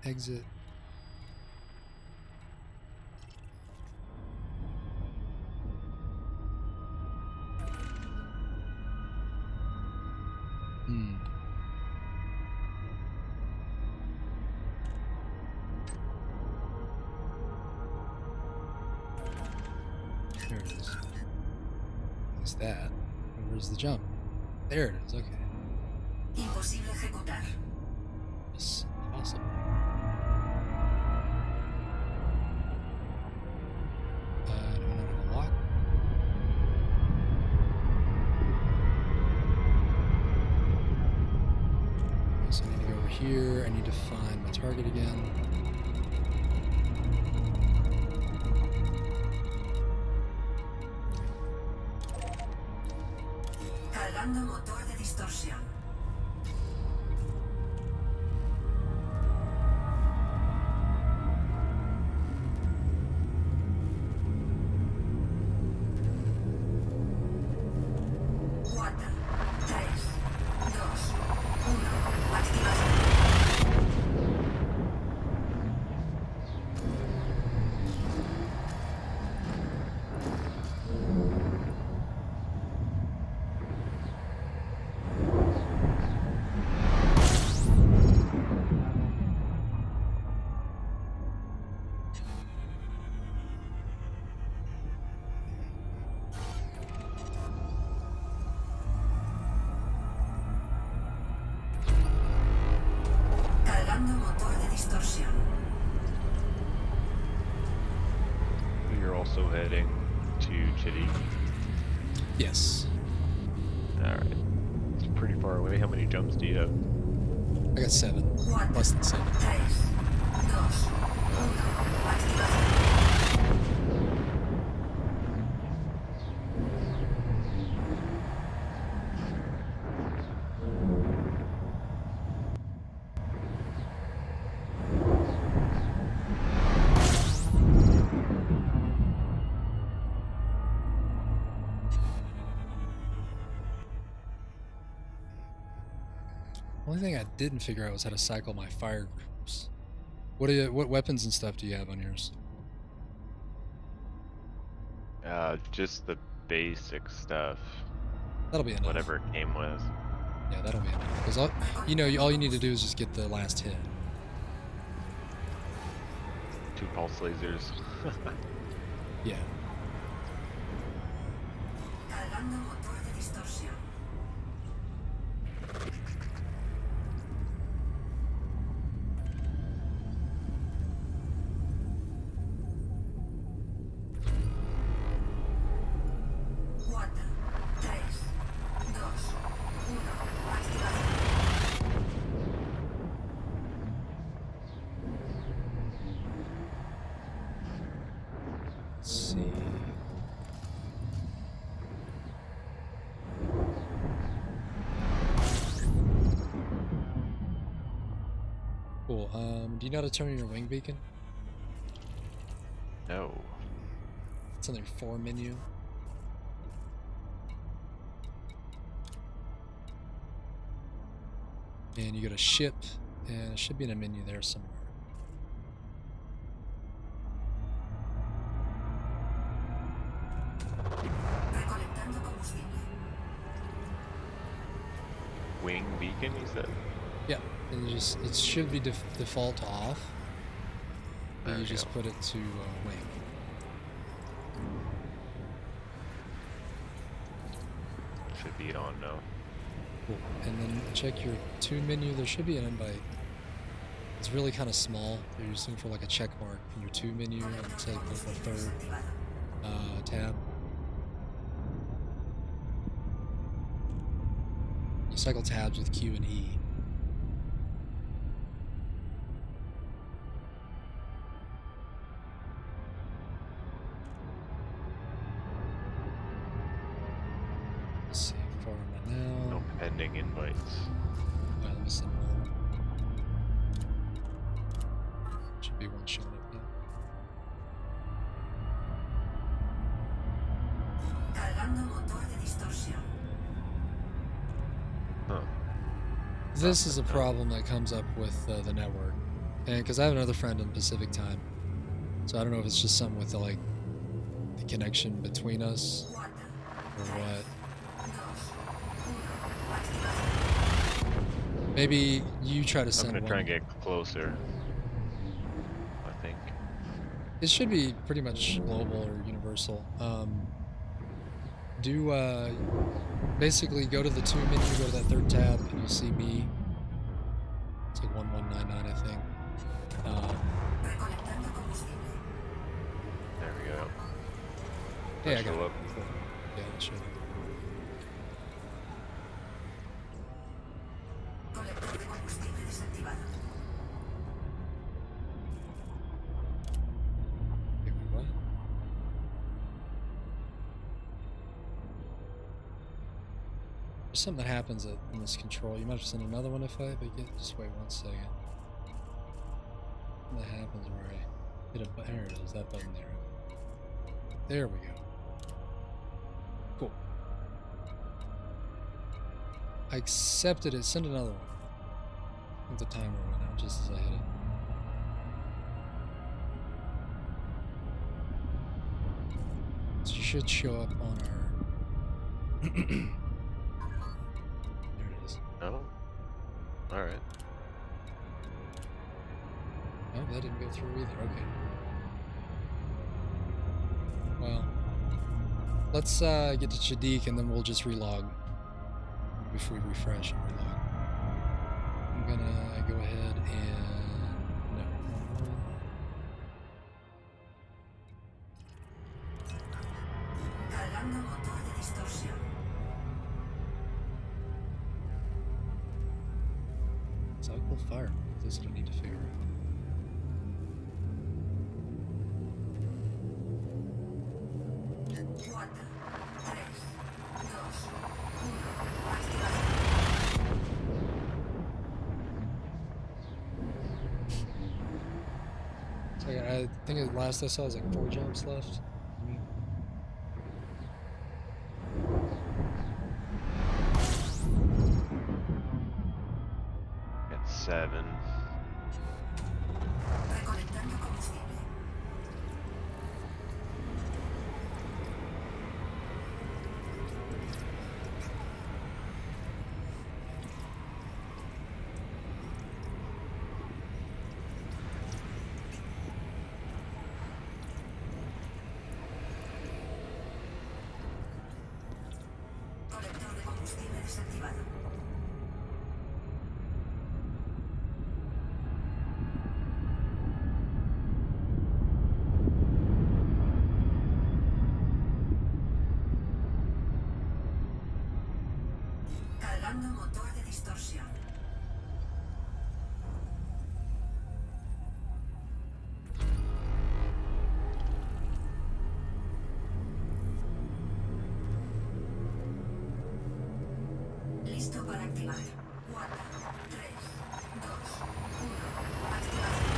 Exit. There it is. At least that. Where's the jump? There it is, okay. Imposible ejecutar. It's impossible. Do I know how to lock? So I need to go over here. I need to find my target again. Cargando motor de distorsión. You're also heading to Chitty. Yes. Alright. It's pretty far away. How many jumps do you have? I got 7. Less than 7. Only thing I didn't figure out was how to cycle my fire groups. What weapons and stuff do you have on yours? Just the basic stuff. That'll be enough. Whatever it came with. Yeah, that'll be enough. Because all you need to do is just get the last hit. 2 pulse lasers. Yeah. Cargando motor de distorsión. Let's see. Cool. Do you know how to turn on your wing beacon? No. It's on your 4 menu. and you go to ship, and it should be in a menu there somewhere. Recolectando combustible. Wing beacon, you said? Yeah, and you just it should be default off. But There you we just go. put it to wing. Should be on now. Cool. And then check your tune menu. There should be an invite. It's really kind of small. You're just looking for like a check mark in your tune menu, and it's like the third tab. You cycle tabs with Q and E. Let's see, how far am I now? No pending invites. Alright, let me send one. Should be one showing up now. Cargando motor de distorsión. Huh. This is a problem that comes up with the network, and because I have another friend in Pacific time, so I don't know if it's just something with the connection between us or what. Maybe you try to I'm send gonna one. try and get closer. I think. It should be pretty much global or universal. Basically go to the tune menu, go to that third tab, and you'll see me. It's like 1199, I think. Recolectando combustible. There we go. Hey, I Show got it. up. Cool. Yeah, it should. Colector de combustible desactivado. Wait, what? There's something that happens in this control. You might have to send another one if I just wait 1 second. Something that happens where I hit a button. There it is, that button there. There we go. Cool. I accepted it. Send another one. I think the timer went out just as I hit it. So you should show up on our. There it is. Oh. Alright. Oh, that didn't go through either. Okay. Well, let's get to Shadik and then we'll just relog before we refresh and relog. I'm gonna go ahead and no. Cargando motor de distorsión. Cycle fire. This is what I need to figure out. Cuatro, tres, dos, So I think the last I saw was like 4 jumps left. Got 7. recolectando combustible. Colector de combustible desactivado. Cargando motor de distorsión. Listo para activar. 4, 3, 2, 1. Activación.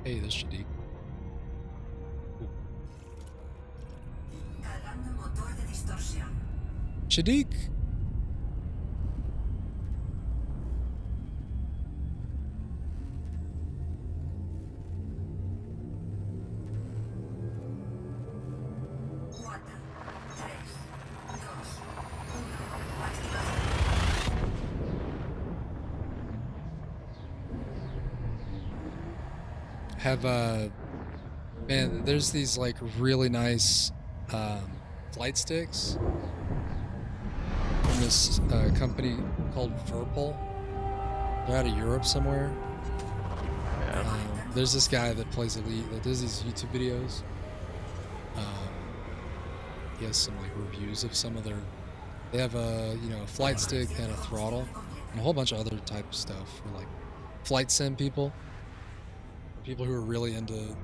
Hey, this should be. Cargando motor de distorsión. Shadik! Cuatro, tres, dos, uno. Activación. Have man, there's these like really nice flight sticks from this company called Verpal. They're out of Europe somewhere. Yeah. There's this guy that plays Elite that does these YouTube videos. He has some like reviews of some of their. They have a a flight stick and a throttle and a whole bunch of other type of stuff for like flight sim people, people who are really into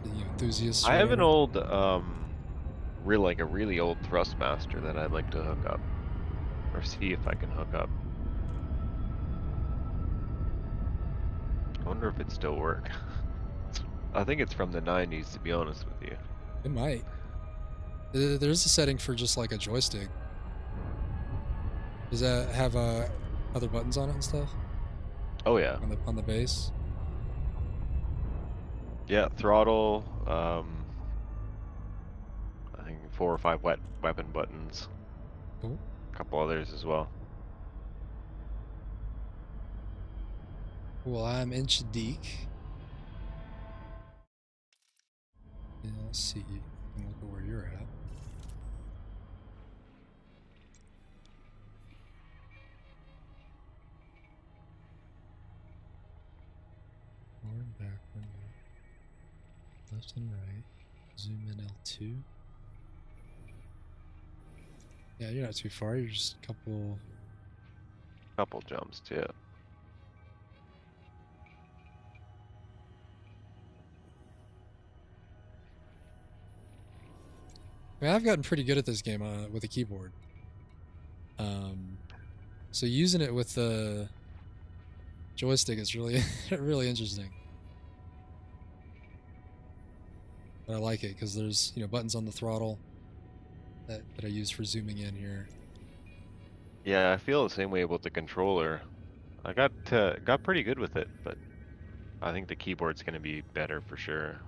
enthusiasts. or I have an whatever. old a really old Thrustmaster that I'd like to hook up, or see if I can hook up. I wonder if it still work. I think it's from the 90s, to be honest with you. It might. There's a setting for just like a joystick. Does that have other buttons on it and stuff Oh yeah, on the base? yeah. Throttle. I think 4 or 5 weapon buttons. Cool. A couple others as well. Well, I'm in Shadik. Yeah, let's see. You can look at where you're at. Forward, backward, left and right. Zoom in L2. Yeah, you're not too far. You're just a couple. Couple jumps too. I mean, I've gotten pretty good at this game with a keyboard. So using it with the joystick is really, really interesting. But I like it because there's buttons on the throttle that I use for zooming in here. Yeah, I feel the same way about the controller. I got pretty good with it, but I think the keyboard's gonna be better for sure.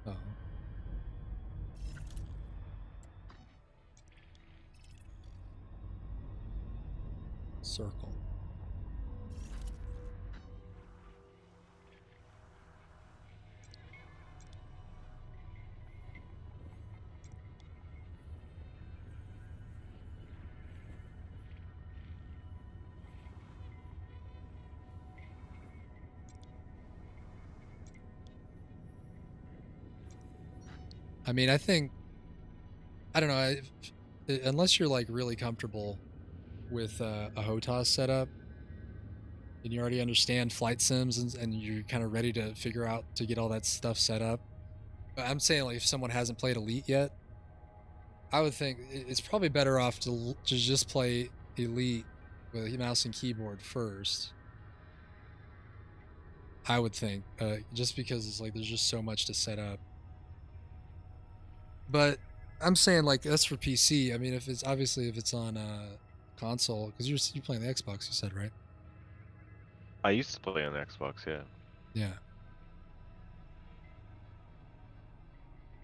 Oh. Circle. I mean, I don't know, unless you're like really comfortable with a HOTAS setup and you already understand flight sims and you're kind of ready to figure out to get all that stuff set up. But I'm saying like if someone hasn't played Elite yet, I would think it's probably better off to just play Elite with a mouse and keyboard first. I would think, just because it's like there's just so much to set up. But I'm saying like that's for PC. I mean, if it's on console, because you're playing the Xbox, you said, right? I used to play on the Xbox, yeah. Yeah.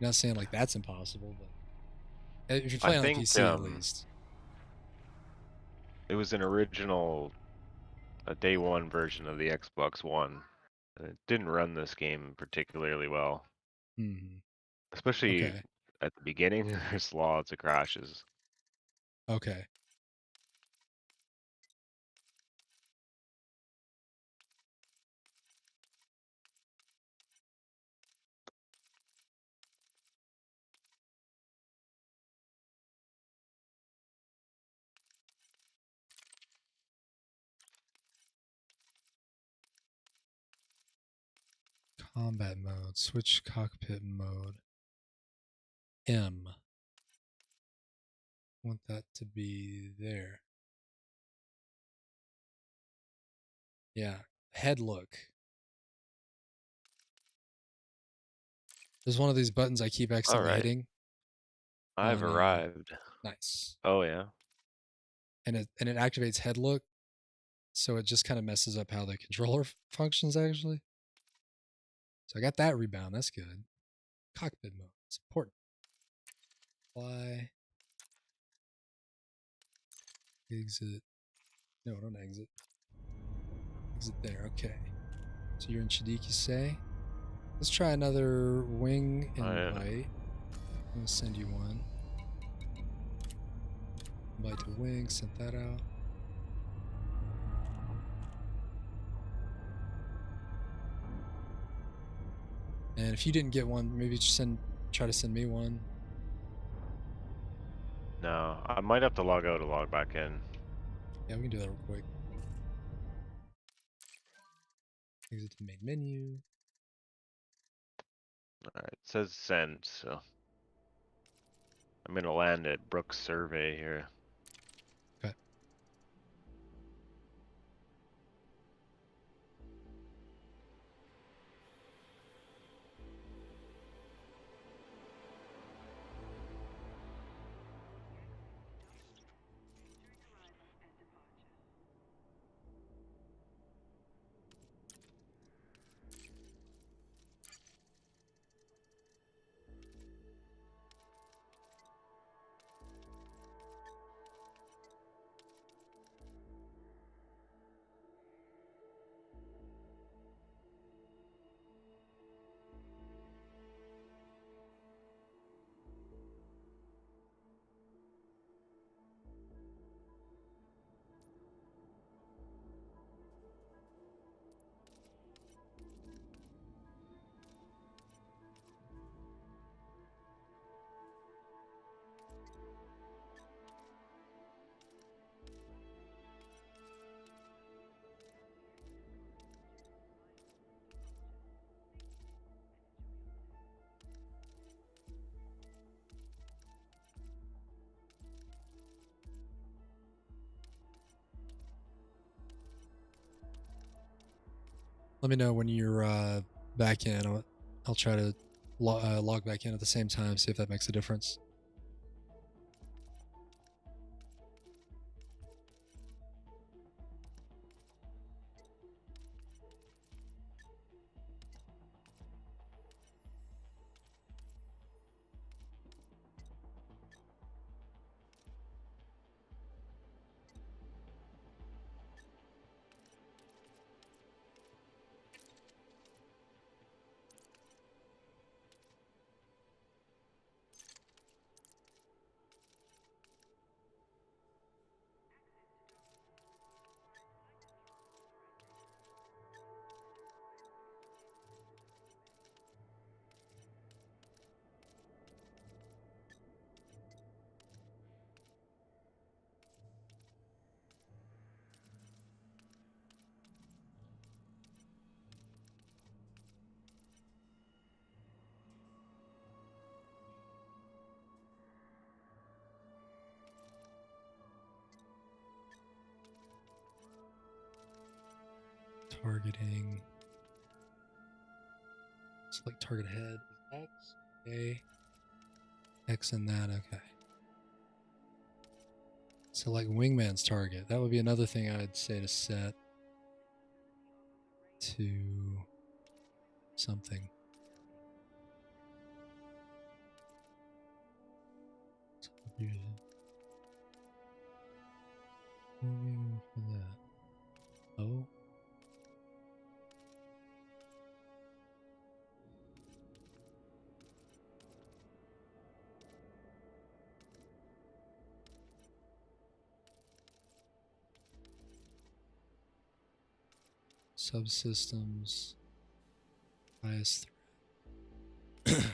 Not saying like that's impossible, but if you're playing on think PC at least. it was an original, a day one version of the Xbox One. And it didn't run this game particularly well, especially Okay. at the beginning. There's lots of crashes. Okay. Combat mode. Switch cockpit mode. M. I want that to be there. Yeah, head look. There's one of these buttons I keep accidentally Alright. hitting. I've arrived. Nice. Oh yeah. And it activates head look, so it just kind of messes up how the controller functions actually. So I got that rebound. That's good. Cockpit mode. It's important. Fly. Exit. No, don't exit. Exit there. Okay. So you're in Shadiki Say. Let's try another wing invite. I'm gonna send you one. Invite to wing. Sent that out. And if you didn't get one, maybe just try to send me one. No, I might have to log out to log back in. Yeah, we can do that real quick. Exit to the main menu. Alright, it says send, so I'm gonna land at Brooks Survey here. Okay. Let me know when you're back in. I'll try to log back in at the same time, see if that makes a difference. Targeting. Select target head. X. A. X and that. Okay. Select wingman's target. That would be another thing I'd say to set to something. Moving for that. Oh. Subsystems. Highest threat.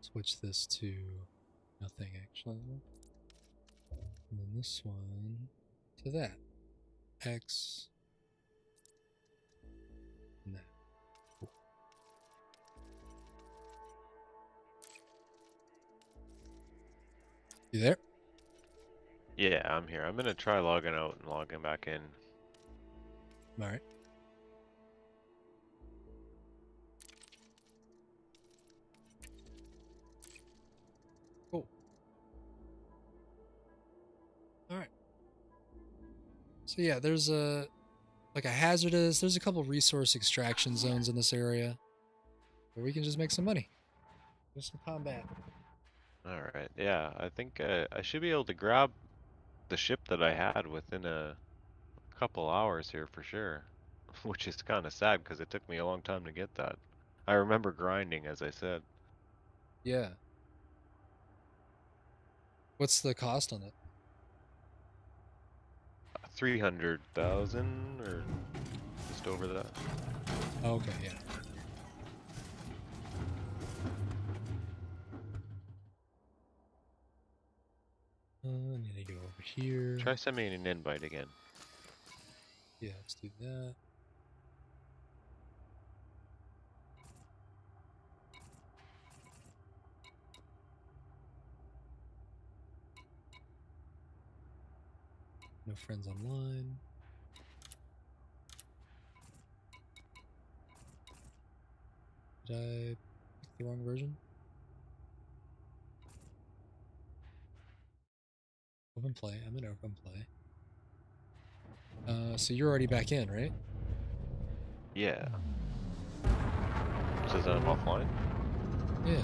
Switch this to nothing actually. And then this one to that. X. No. You there? Yeah, I'm here. I'm gonna try logging out and logging back in. All right. Cool. All right. So yeah, there's a hazardous. There's a couple resource extraction zones in this area where we can just make some money. Do some combat. All right. Yeah, I think I should be able to grab the ship that I had within a couple hours here for sure, which is kind of sad because it took me a long time to get that. I remember grinding, as I said. Yeah. What's the cost on it? 300,000 or just over that. Oh, okay, yeah. I need to go over here. Try sending me an invite again. Yeah, let's do that. No friends online. Did I pick the wrong version? Open play. I'm in open play. So you're already back in, right? Yeah. Says that I'm offline? Yeah.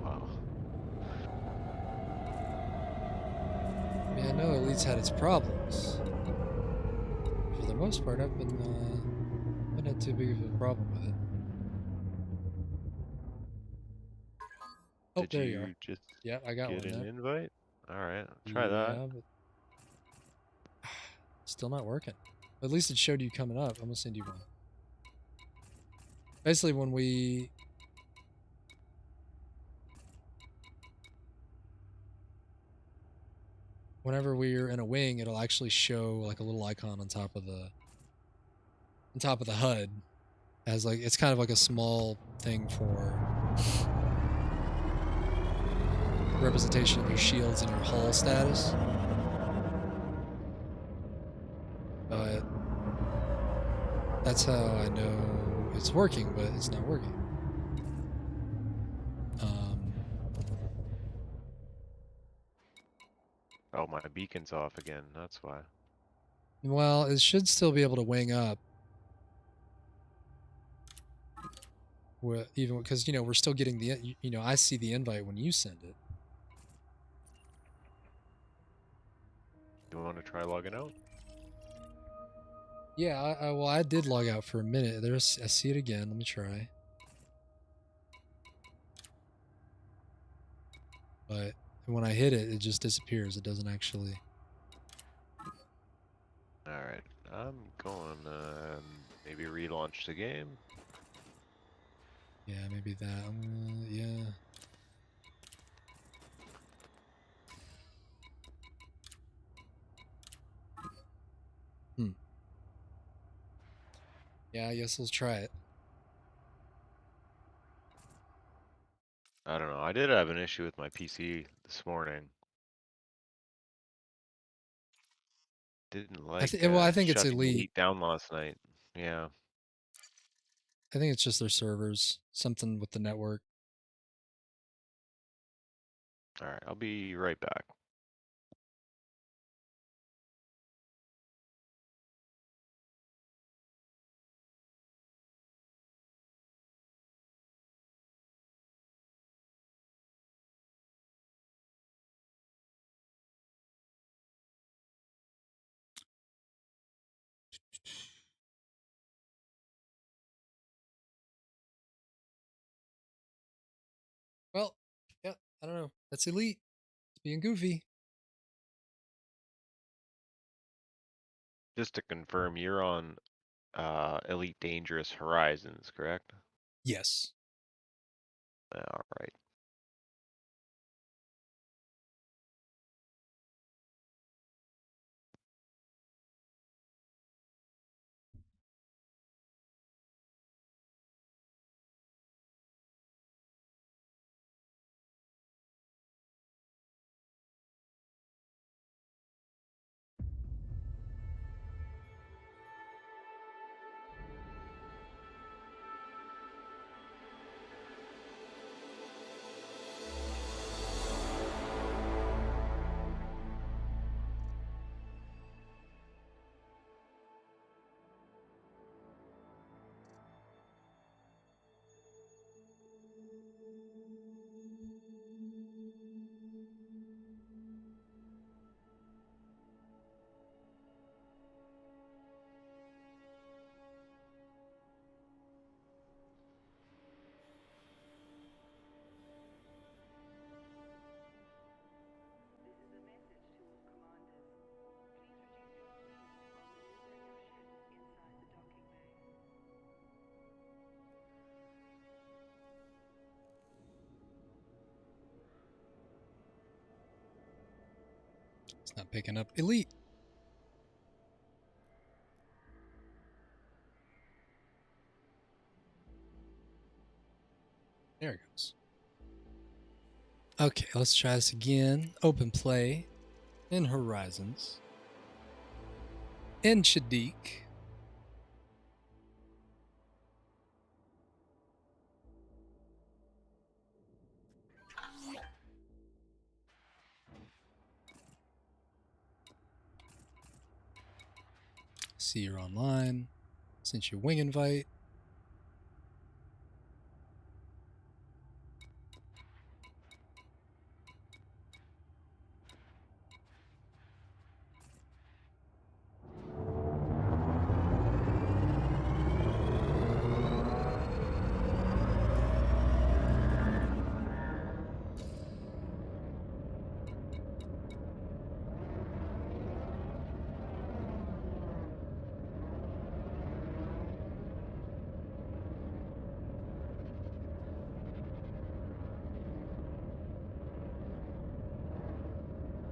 Wow. I mean, I know Elite's had its problems. For the most part, I've been haven't had too big of a problem with it. Oh, Did there you are. just Yeah, I got get one an now. invite? Alright, I'll try that. Yeah, but still not working. At least it showed you coming up. I'm gonna send you one. Basically, whenever we're in a wing, it'll actually show like a little icon on top of the HUD, as like it's kind of like a small thing for representation of your shields and your hull status. But that's how I know it's working, but it's not working. Oh, my beacon's off again, that's why. Well, it should still be able to wing up. Even because, we're still getting the, I see the invite when you send it. You want to try logging out? Yeah, well, I did log out for a minute. I see it again. Let me try. But when I hit it, it just disappears. It doesn't actually. Alright, I'm going to maybe relaunch the game. Yeah, maybe that. Yeah. Yeah, I guess let's try it. I don't know, I did have an issue with my PC this morning. Didn't like I think it's shutting Elite. Elite down last night. Yeah. I think it's just their servers. Something with the network. Alright, I'll be right back. Well, yeah, I don't know. That's Elite. It's being goofy. Just to confirm, you're on Elite Dangerous Horizons, correct? Yes. Alright. It's not picking up elite. There it goes. Okay, let's try this again. Open play in Horizons. In Shadik. See you're online. Sent you a wing invite.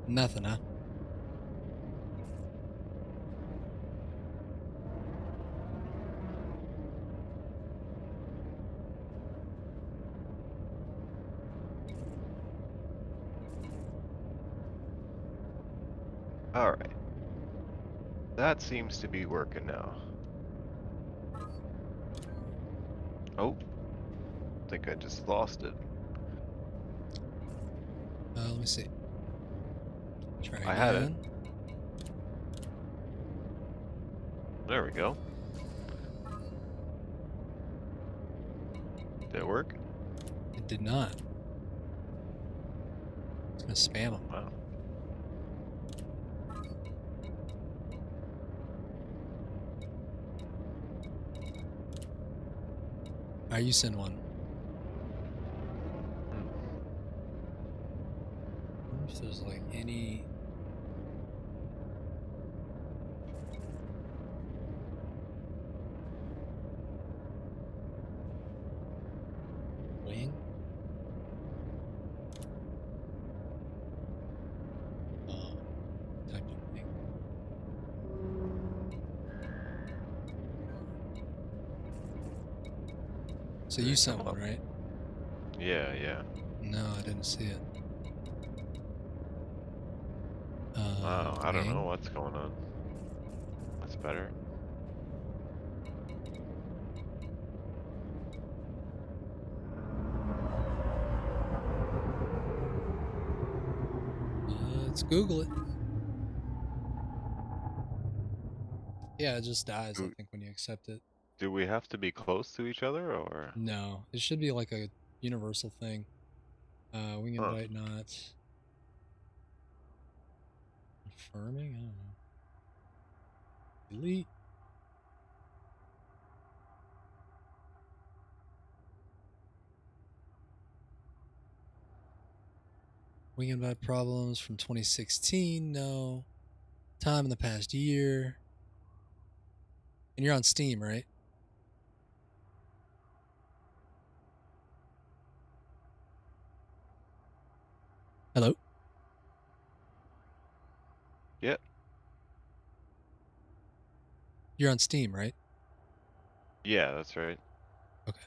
Nothing, huh? All right. That seems to be working now. Oh, I think I just lost it. Let me see. Try I had it. again. There we go. Did it work? It did not. It's gonna spam them. Wow. Alright, you send one. Hmm. I wonder if there's like any. Wing? Oh, type of wing. So you sent one, right? Yeah, yeah. No, I didn't see it. Wow, I don't know Wing? what's going on. That's better. Let's Google it. Yeah, it just dies, I Do, think, when you accept it. do we have to be close to each other or? No, it should be like a universal thing. Wing Huh. invite not. Confirming? I don't know. Delete. Wing invite problems from 2016. No. Time in the past year. And you're on Steam, right? Hello? Yep. You're on Steam, right? Yeah, that's right. Okay.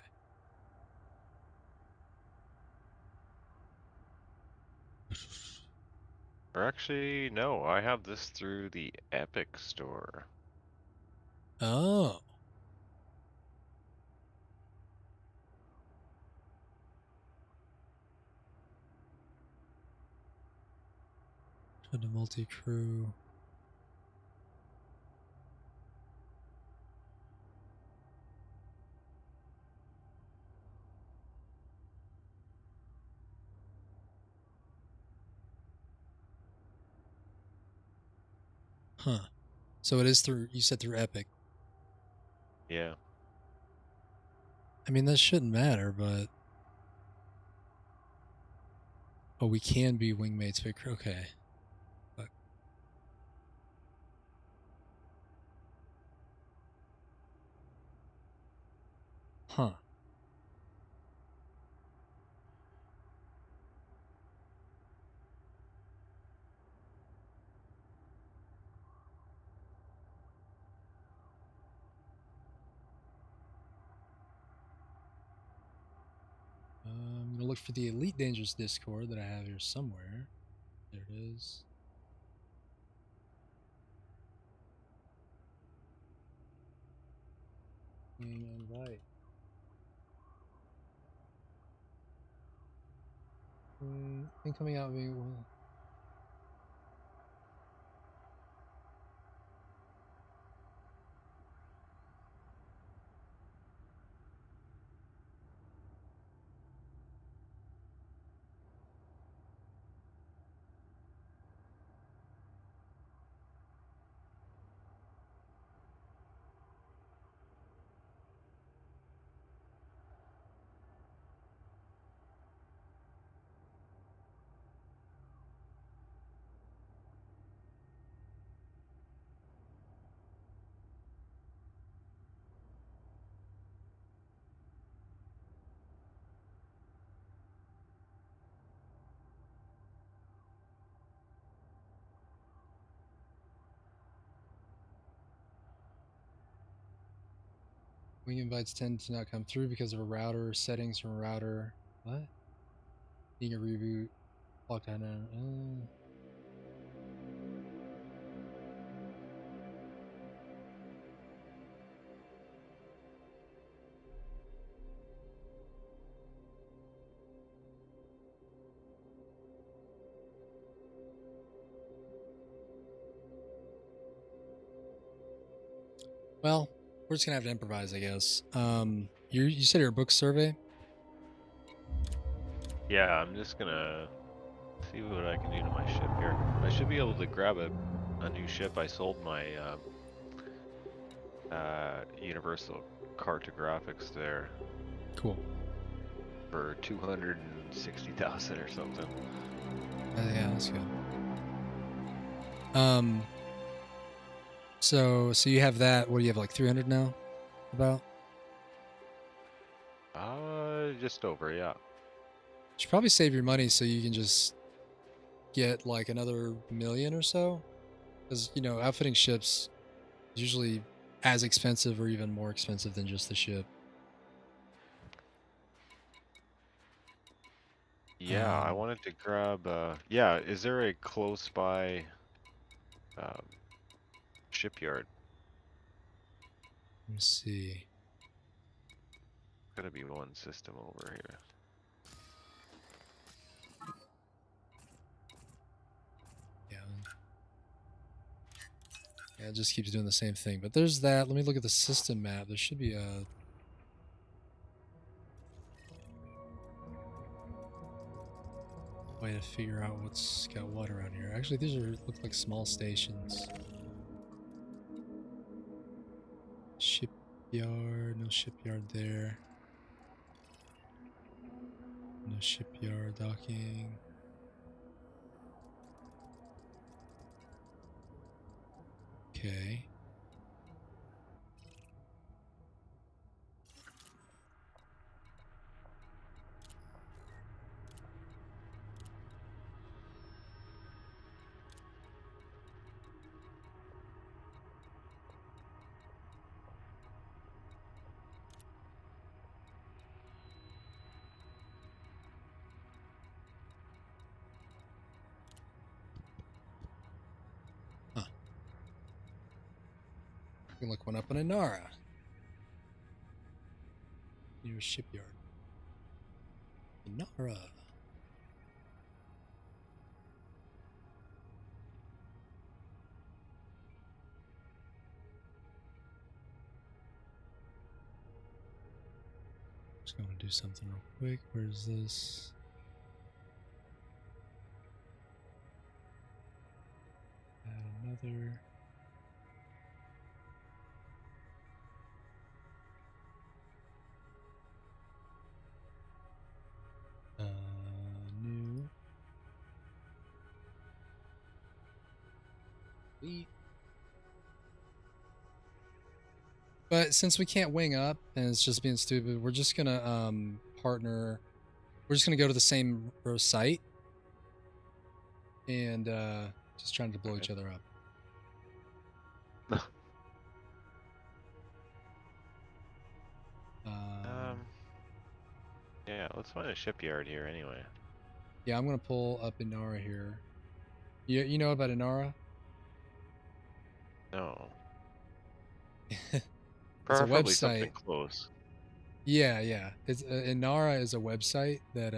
Or actually, no, I have this through the Epic Store. Oh. To the multi-crew. Huh. So it is through, you said through Epic. Yeah. I mean, that shouldn't matter, but. Oh, we can be wingmates, but okay. Fuck. Huh. look for the Elite Dangerous Discord that I have here somewhere. There it is. Invite. Incoming out being well. Wing invites tend to not come through because of a router settings from a router. What? Being a reboot. Locked down. Well, we're just gonna have to improvise, I guess. You said your book survey. Yeah, I'm just gonna see what I can do to my ship here. I should be able to grab a new ship. I sold my Universal Cartographics there Cool. for 260,000 or something. Yeah, that's good. So you have that. What do you have, like 300 now? About? Just over, yeah. You should probably save your money so you can just get like another million or so. Because, you know, outfitting ships is usually as expensive or even more expensive than just the ship. Yeah, I wanted to grab, yeah, is there a close by shipyard? Let me see. Gotta be one system over here. Yeah, it just keeps doing the same thing. But there's that. Let me look at the system map. There should be a... way to figure out what's got what around here. Actually, these look like small stations. Shipyard, no shipyard there. No shipyard docking. Okay. Huh. You can look one up in Inara. Near shipyard. Inara. Just going to do something real quick. Where's this? Add another. New. But since we can't wing up and it's just being stupid, we're just gonna partner. We're just gonna go to the same site and just trying to blow each other up. Yeah, Let's find a shipyard here anyway. Yeah, I'm gonna pull up Inara here. You know about Inara? No. It's a Preferably something website. close. Yeah. It's Inara is a website that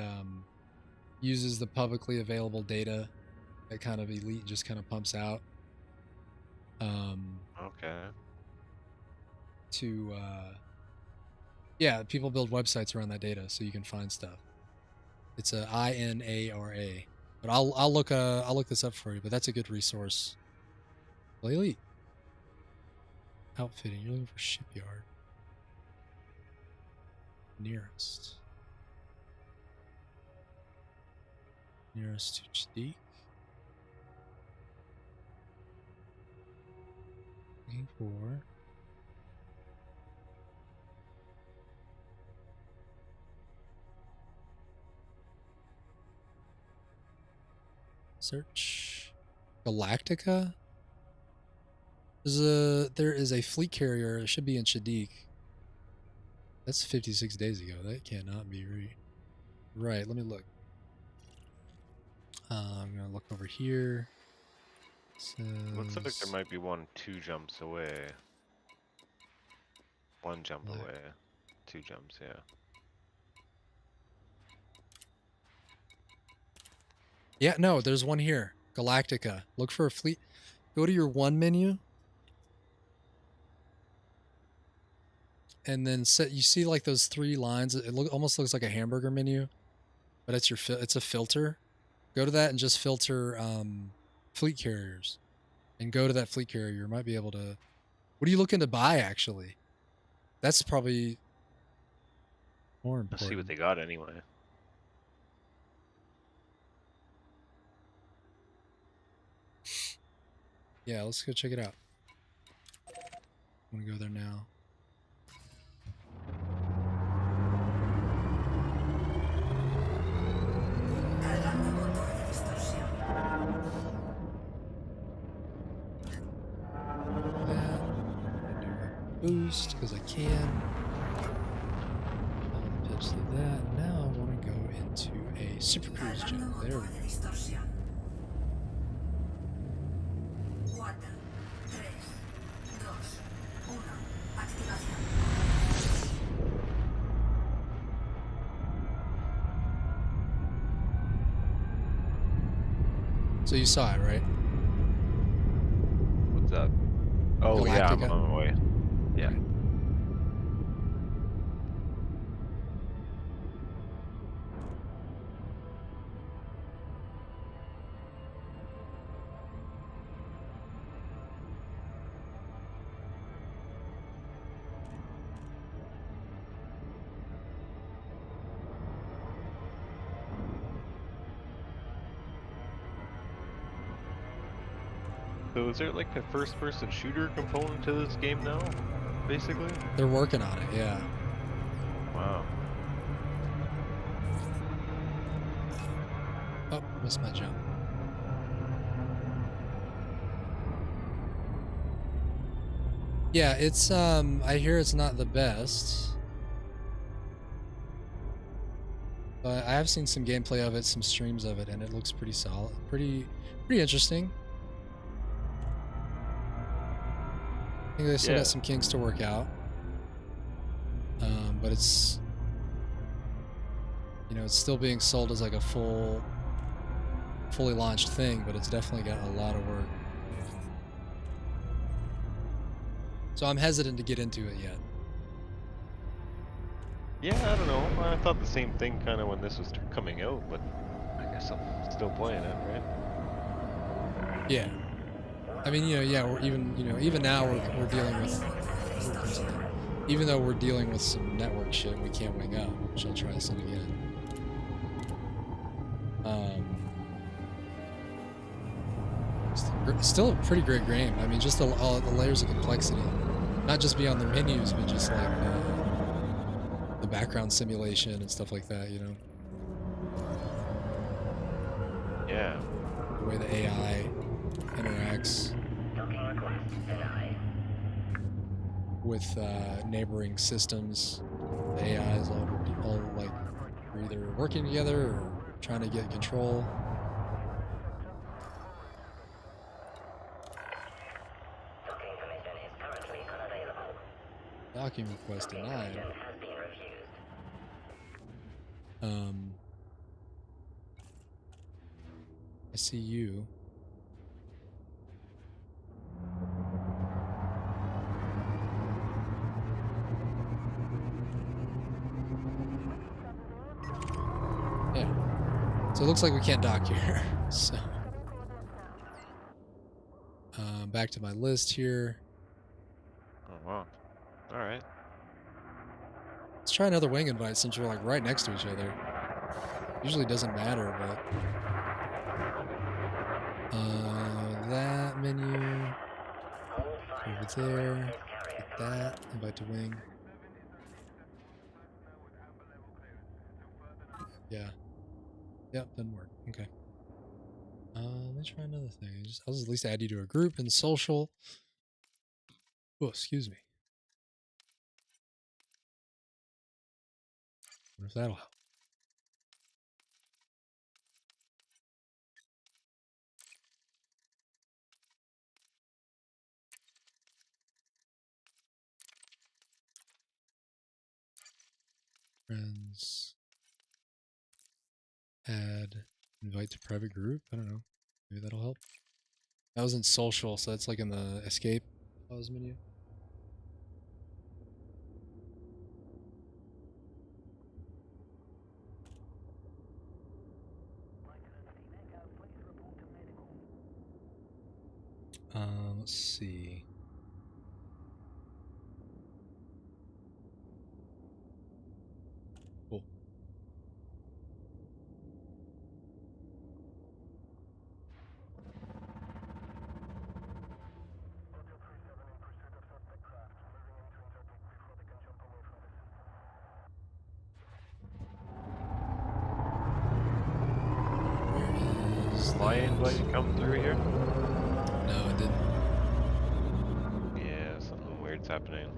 uses the publicly available data that kind of Elite just kind of pumps out. Okay. To yeah, people build websites around that data so you can find stuff. It's a INARA, but I'll look this up for you. But that's a good resource. Well, Elite outfitting. You're looking for shipyard nearest to Chdik. Looking for search Galactica. There is a fleet carrier. It should be in Chdik. That's 56 days ago. That cannot be right. Let me look. I'm gonna look over here. Looks like there Says might be one 2 jumps away. 1 jump Black. away. 2 jumps, yeah. Yeah, no, there's one here. Galactica. Look for a fleet. Go to your one menu. And then you see like those 3 lines. It almost looks like a hamburger menu, but it's it's a filter. Go to that and just filter fleet carriers, and go to that fleet carrier. You might be able to. What are you looking to buy actually? That's probably more important. Let's see what they got anyway. Yeah, let's go check it out. I'm gonna go there now. Cargando motor de distorsión. Boost because I can. Follow the pips through that. Now I want to go into a super cruise Cargando jump. There we motor go. de distorsión. 4, 3, 2, 1. Activación. So you saw it, right? What's up? Oh yeah, I'm Galactica. on my way. Yeah. Right. So is there like a first-person shooter component to this game now, basically? They're working on it, yeah. Wow. Oh, missed my jump. Yeah, it's I hear it's not the best. But I have seen some gameplay of it, some streams of it, and it looks pretty solid. Pretty interesting. I think they still got some kinks to work out. But it's, you know, it's still being sold as like a fully launched thing, but it's definitely got a lot of work. So I'm hesitant to get into it yet. Yeah, I don't know. I thought the same thing kind of when this was coming out, but I guess I'm still playing it, right? Yeah. I mean, you know, yeah, even now we're dealing with, even though we're dealing with some network shit we can't wing up, which I'll try this in again. Still a pretty great game. I mean, just all the layers of complexity, not just beyond the menus, but just like the background simulation and stuff like that. You know. Yeah. The way the AI interacts with neighboring systems. The AI is all like We're either working together or trying to get control. Docking request denied. I see you. Yeah. So it looks like we can't dock here. So back to my list here. Oh wow. All right. Let's try another wing invite since we're like right next to each other. Usually doesn't matter, but that menu over there. Hit that. Invite to wing. Yeah. Yep, doesn't work. Okay. Let me try another thing. I'll just at least add you to a group in social. Oh, excuse me. Wonder if that'll help. Friends. Add. Invite to private group. I don't know. Maybe that'll help. That was in social, so that's like in the escape pause menu. Let's see. Cool. Where is My that? invite come through here? No, it didn't. Yeah, something weird's happening.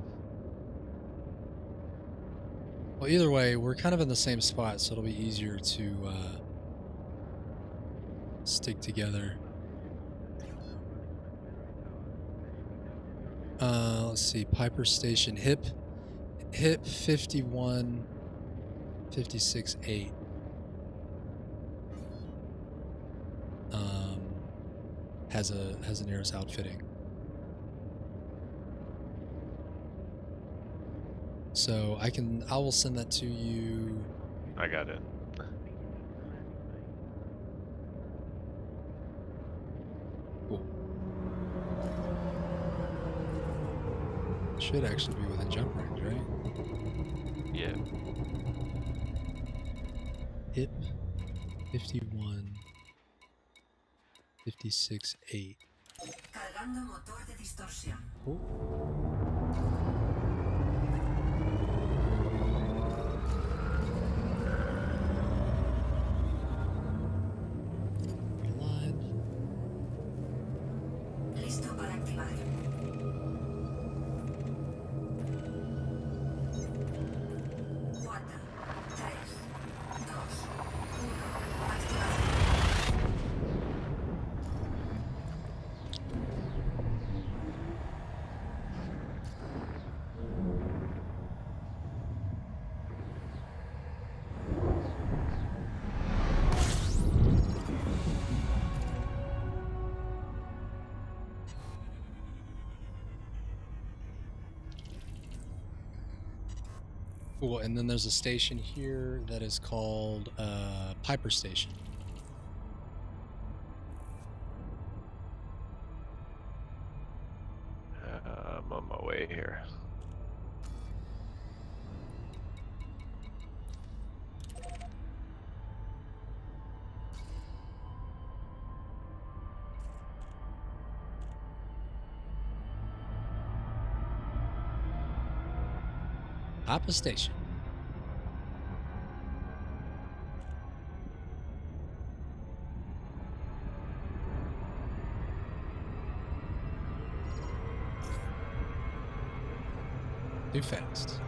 Well, either way, we're kind of in the same spot, so it'll be easier to stick together. Let's see. Piper Station HIP 5156.8. Has a nearest outfitting. So I will send that to you. I got it. Cool. Should actually be within jump range, right? Yeah. HIP 5156.8. Cargando motor de distorsión. Cool. Listo para activar. 4, 3, 2, 1. Activación. Cool, and then there's a station here that is called Piper Station. I'm on my way here. Piper Station. Too fast.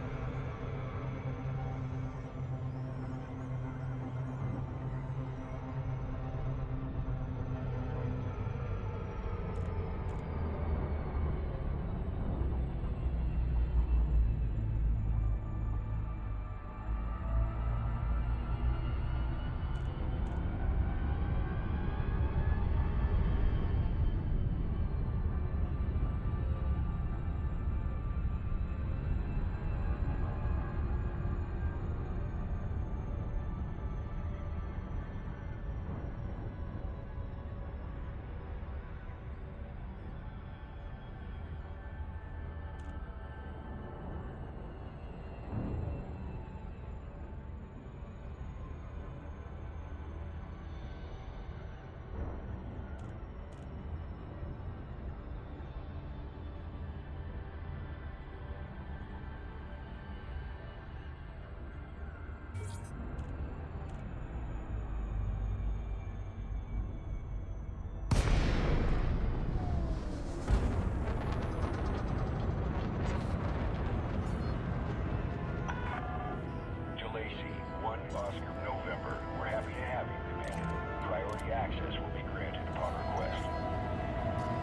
Oscar November. We're happy to have you, Commander. Priority access will be granted upon request.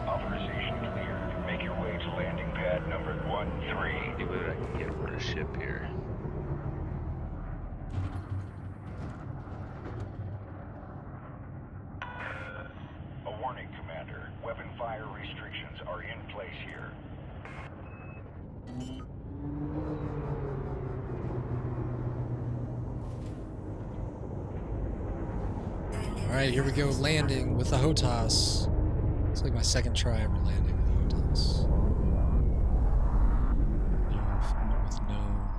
Authorization clear. Make your way to landing pad number 13. See what I can get for a ship here. A warning, Commander. Weapon fire restrictions are in place here. Alright, here we go, landing with the HOTAS. It's like my second try ever landing with the HOTAS. With no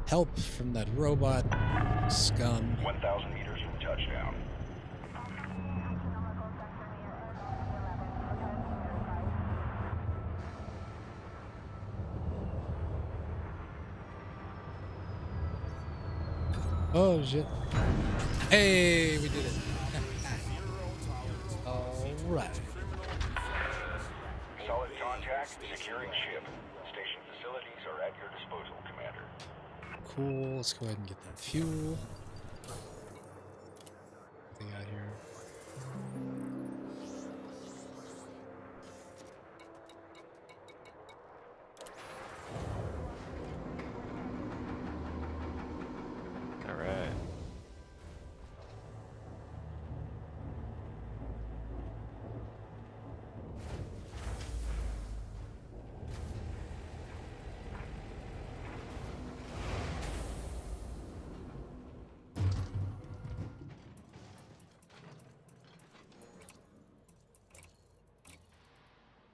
help from that robot scum. 1,000 meters from touchdown. Oh shit. Hey, we did it. Alright. Solid contact. Securing ship. Station facilities are at your disposal, Commander. Cool. Let's go ahead and get that fuel. Thing out here. Alright.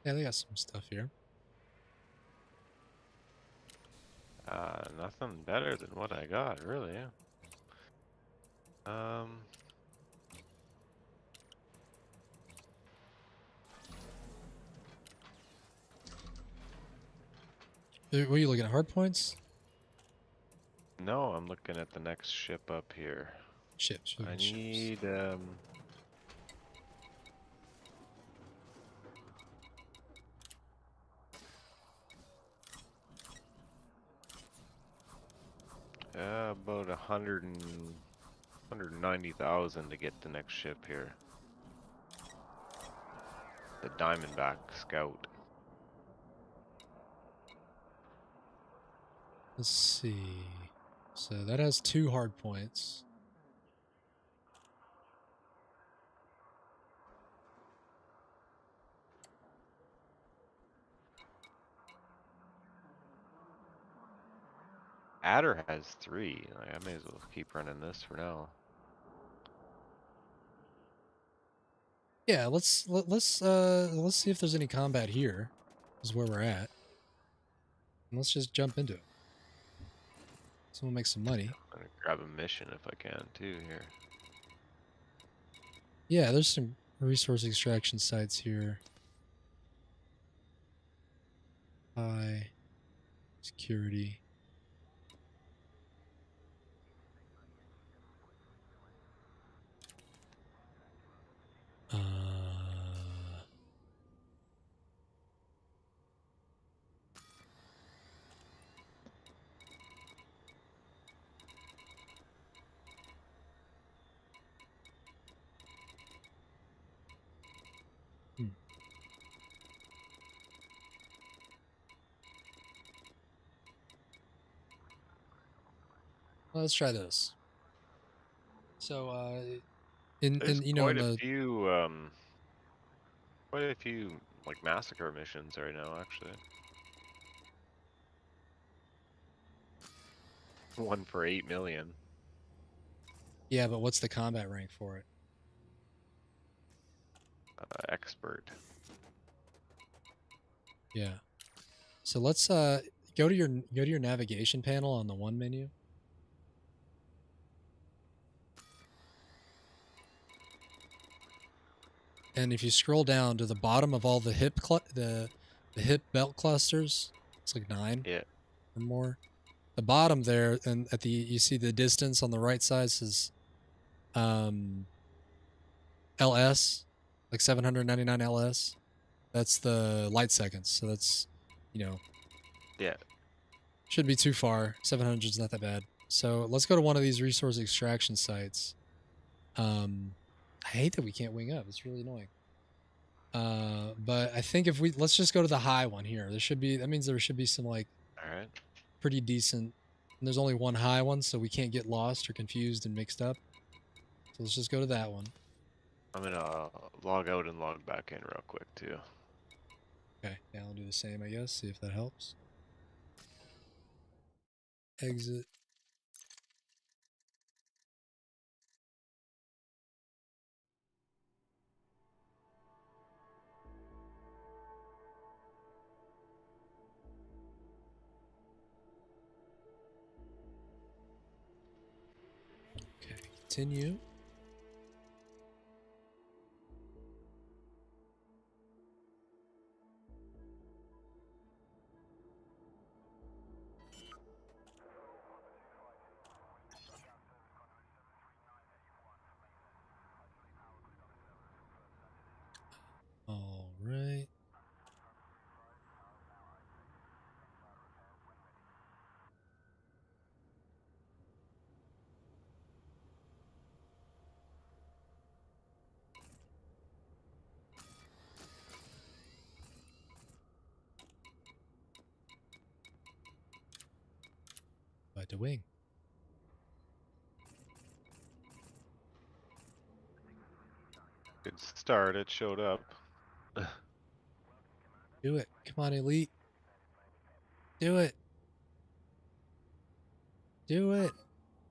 Yeah, they got some stuff here. Nothing better than what I got, really. What are you looking at? Hard points? No, I'm looking at the next ship up here. Ships. I ships. need, about 190,000 to get the next ship here. The Diamondback Scout. Let's see. So that has 2 hard points. Adder has 3. Like, I may as well keep running this for now. Yeah, let's see if there's any combat here. This is where we're at. And let's just jump into it. So we'll make some money. I'm gonna grab a mission if I can too here. Yeah, there's some resource extraction sites here. High security. Well, let's try this. So, There's you know, quite in a the few, quite a few like massacre missions right now, actually. One for 8 million. yeah, but what's the combat rank for it? Expert. Yeah. So let's go to your navigation panel on the 1 menu. And if you scroll down to the bottom of all the the hip belt clusters, it's like 9 Yeah. or more. The bottom there, and at the you see the distance on the right side says LS, like 799 LS. That's the light seconds. So that's, you know, Yeah. shouldn't be too far. 700 is not that bad. So let's go to one of these resource extraction sites. I hate that we can't wing up. It's really annoying. But I think if let's just go to the high one here. That means there should be some like All right. pretty decent. And there's only one high one, so we can't get lost or confused and mixed up. So let's just go to that one. I'm gonna log out and log back in real quick too. Okay, yeah, I'll do the same, I guess. See if that helps. Exit. Okay, continue. All right. By the wing. Good start. It showed up. Do it. Come on, Elite. Do it. Do it.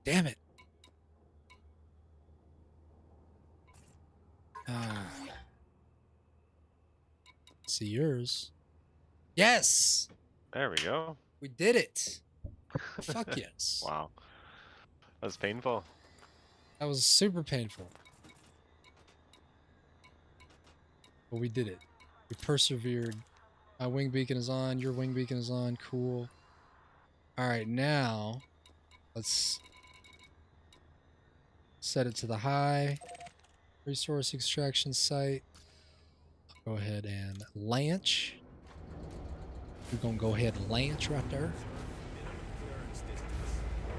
Damn it. See yours. Yes! There we go. We did it. Fuck yes. Wow. That was painful. That was super painful. But we did it. We persevered. My wing beacon is on. Your wing beacon is on. Cool. Alright, now let's set it to the high. Resource extraction site. Go ahead and launch. We're gonna go ahead and launch right there.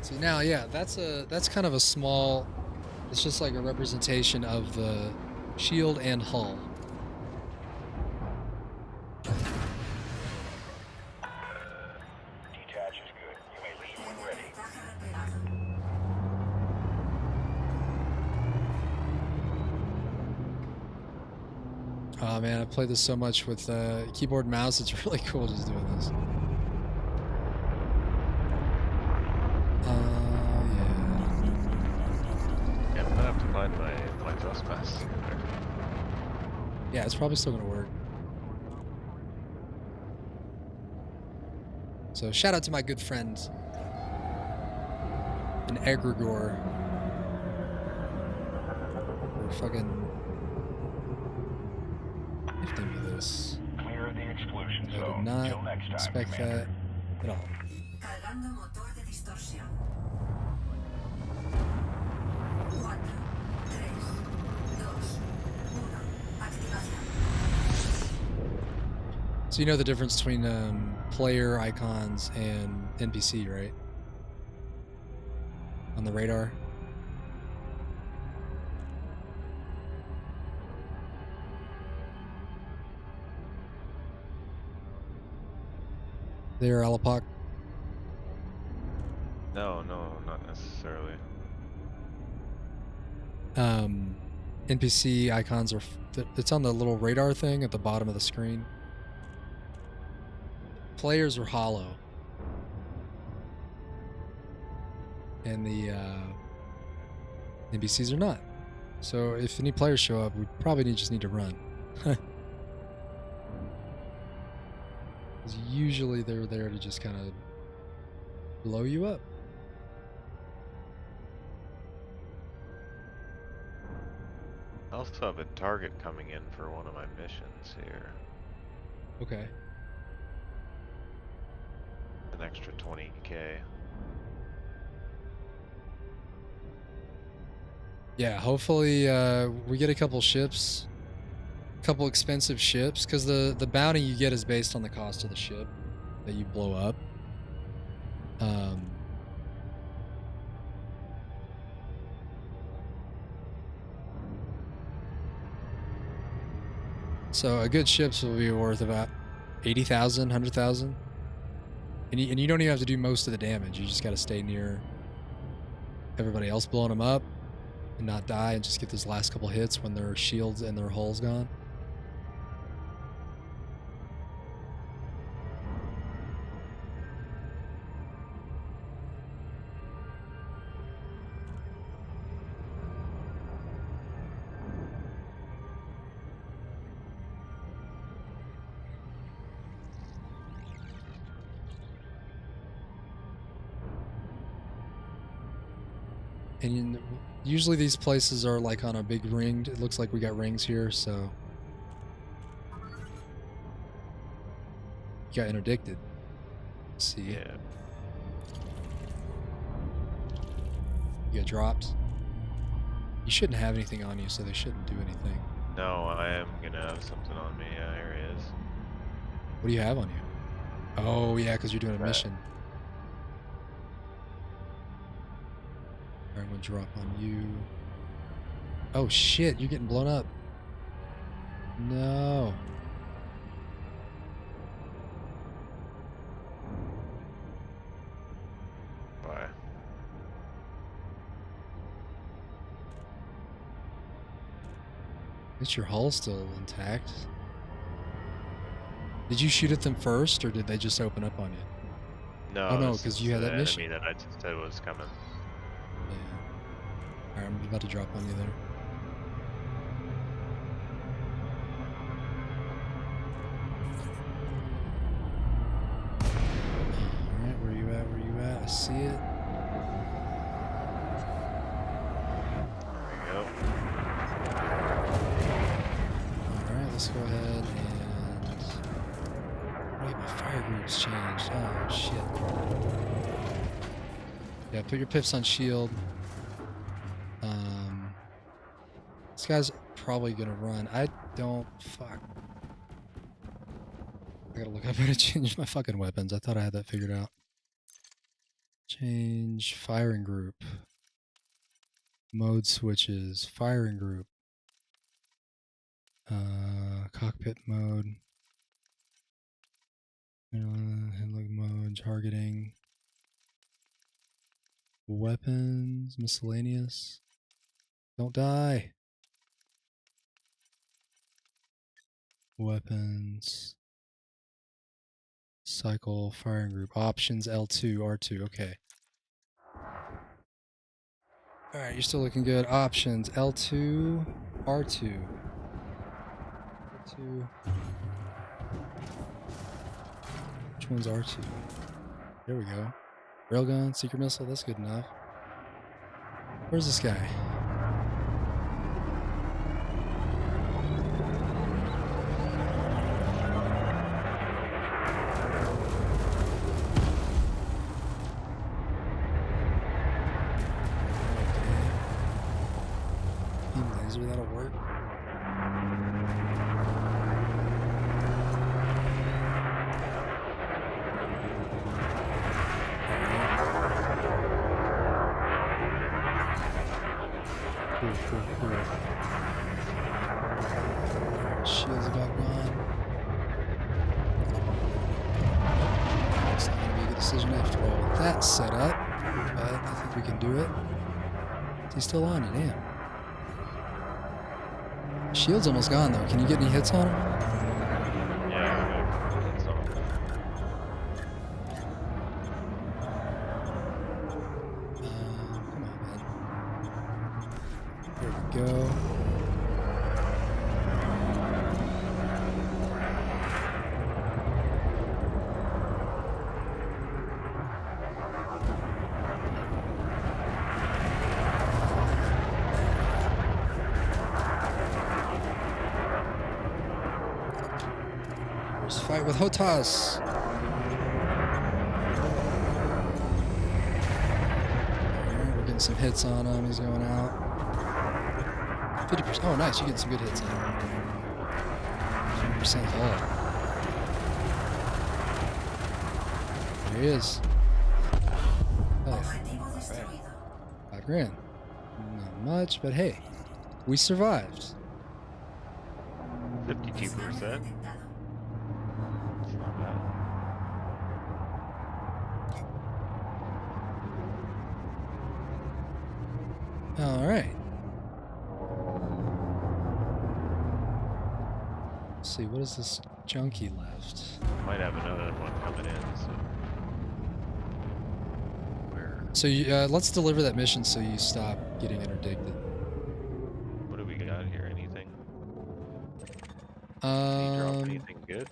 So now, yeah, that's kind of a small. It's just like a representation of the shield and hull. Detach is good. You may leave when ready. Oh man, I played this so much with keyboard and mouse. It's really cool just doing this. Yeah, I'm gonna have to find my trespass. Yeah, it's probably still gonna work. So shout out to my good friend, an egregore. For fucking gifting me this. Clear the exclusion I did zone. not Till next time, expect Commander. that at all. Cargando motor de distorsión. 4, 3, 2, 1. Activación. So you know the difference between player icons and NPC, right? On the radar. There, Alapak. No, not necessarily. NPC icons are. It's on the little radar thing at the bottom of the screen. Players are hollow. And the NPCs are not. So if any players show up, we probably just need to run. Because usually they're there to just kind of blow you up. I also have a target coming in for one of my missions here. Okay. An extra 20k. Yeah, hopefully we get a couple ships. A couple expensive ships. Because the bounty you get is based on the cost of the ship that you blow up. So a good ship's will be worth about 80,000, 100,000. And you don't even have to do most of the damage. You just got to stay near everybody else blowing them up and not die and just get those last couple hits when their shields and their hull's gone. And usually these places are like on a big ring. It looks like we got rings here, so you got interdicted. Let's see. Yeah. You got dropped. You shouldn't have anything on you, so they shouldn't do anything. No, I am gonna have something on me. Yeah, here he is. What do you have on you? Oh yeah, because you're doing a mission. I'm gonna drop on you. Oh shit, you're getting blown up. No. Bye. Is your hull still intact? Did you shoot at them first, or did they just open up on you? No. Oh no, this because is you had the that mission. enemy that I just said was coming. Yeah. Alright, I'm about to drop on you there. Alright, where you at? Where you at? I see it. There we go. Alright, let's go ahead and... Wait, my fire group's changed. Oh, shit. Yeah, put your pips on shield. This guy's probably gonna run. I don't... Fuck. I gotta look. I better change my fucking weapons. I thought I had that figured out. Change firing group. Mode switches. Firing group. Cockpit mode. Handling mode. Targeting. Weapons. Miscellaneous. Don't die. Weapons. Cycle. Firing group. Options. L2. R2. Okay. Alright, you're still looking good. Options. L2. R2. R2. Which one's R2? There we go. Railgun, secret missile, that's good enough. Where's this guy? Okay. Beam laser, that'll work. Cool. Shields about gone. It's not going to be a good decision after all with that set up, but I think we can do it. Is he still on you? Damn. Shield's almost gone though. Can you get any hits on him? Yeah, that's all. Come on, man. There we go. Let's fight with Hotas. Alright, we're getting some hits on him. He's going out. 50%. Oh, nice. You're getting some good hits on him. 50% hull. There he is. Oh, Objetivo destruido. 5 grand. Not much, but hey, we survived. 52%. detectado. It's not bad. All right. Let's see, what is this junkie left? Might have another one coming in, so. Where? So let's deliver that mission so you stop getting interdicted. What do we got here? Anything? Can you drop Um, anything good?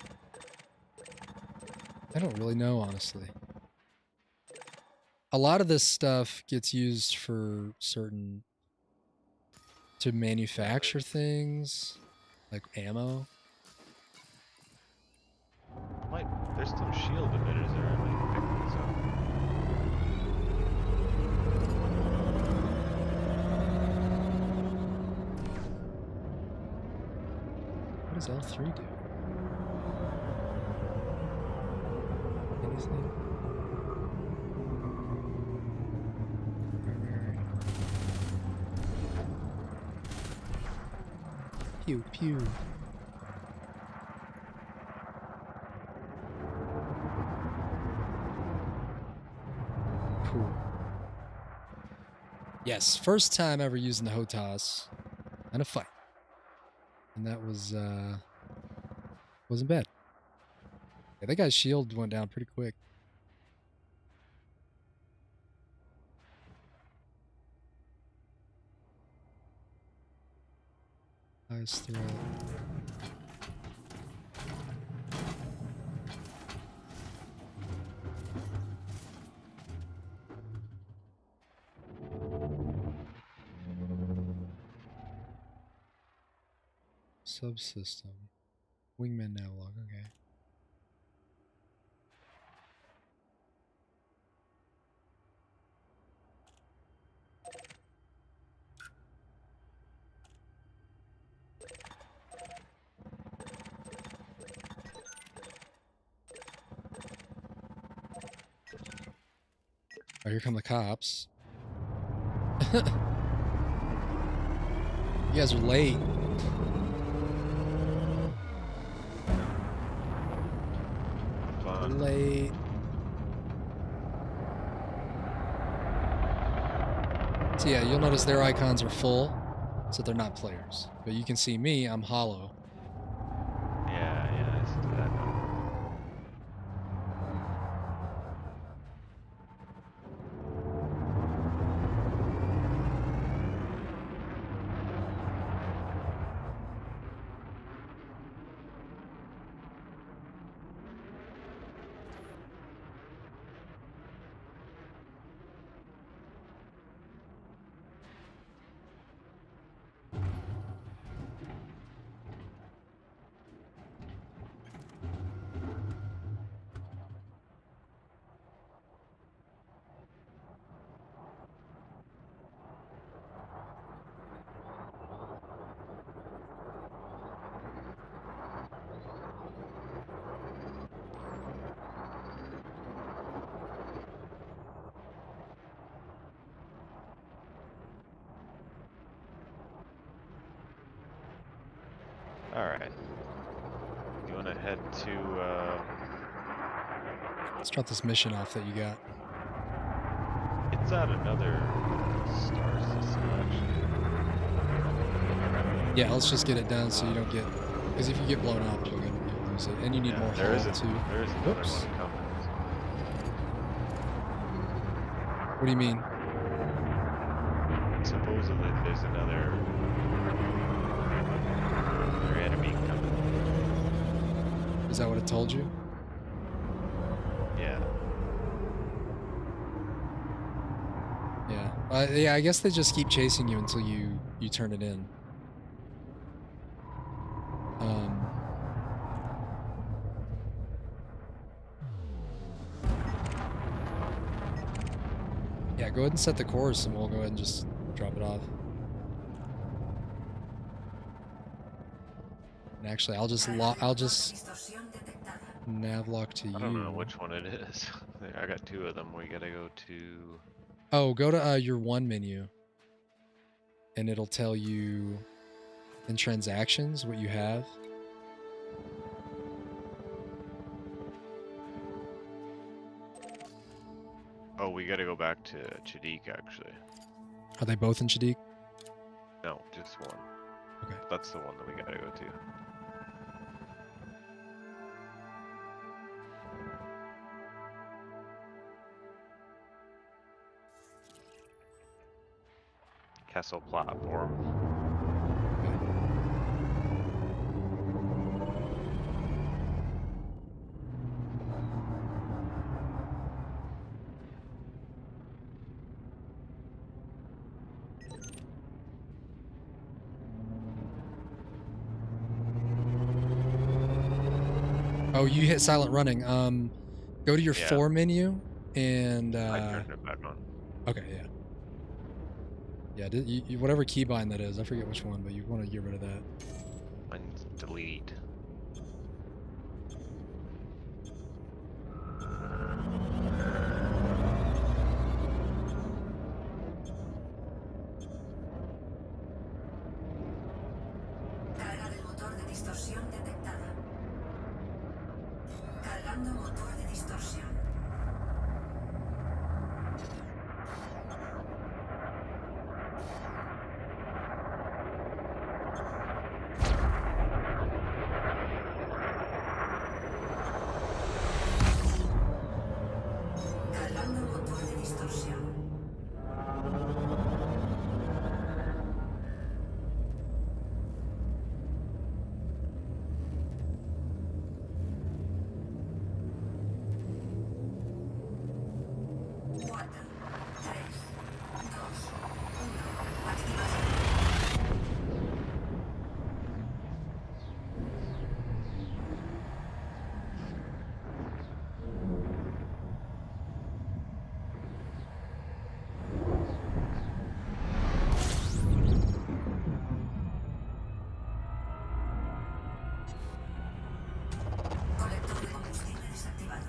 I don't really know, honestly. A lot of this stuff gets used for certain to manufacture things, like ammo. There's some shield emitters there. I might pick these up. What does L3 do? Anything? Primary. Pew pew. Cool. Yes, first time ever using the HOTAS in a fight. And that was, wasn't bad. Yeah, that guy's shield went down pretty quick. Highest threat. Subsystem. Wingman navlog, okay. Oh, here come the cops. You guys are late. Fun. Late. So yeah, you'll notice their icons are full, so they're not players. But you can see me, I'm hollow. Yeah, I see that now. Alright. You want to head to, Let's drop this mission off that you got. it's at another star system, actually. Yeah, let's just get it done so you don't get... Because if you get blown up, you'll lose it. And you need Yeah, more there hull, is too. There is another Whoops. one coming. What do you mean? Supposedly there's another enemy coming. Is that what it told you? Yeah. Yeah. Yeah, I guess they just keep chasing you until you turn it in. Yeah, go ahead and set the course and we'll go ahead and just drop it off. And actually, I'll just Distorsión detectada. navlock to you. I don't know which one it is. I got two of them. We gotta go to... Oh, go to your one menu. And it'll tell you in transactions what you have. Oh, we gotta go back to Chadiq actually. Are they both in Chadiq? No, just one. Okay. That's the one that we gotta go to. Kessel platform. Oh, you hit silent running. Go to your Yeah. 4 menu and I turned it back on. okay, yeah. Yeah, whatever keybind that is, I forget which one, but you want to get rid of that. Mine's delete. Carga del motor de distorsión detectada. Cargando motor de distorsión. Cargando motor de distorsión. Cuatro, tres, dos, uno. Activación. Colector de combustible desactivado.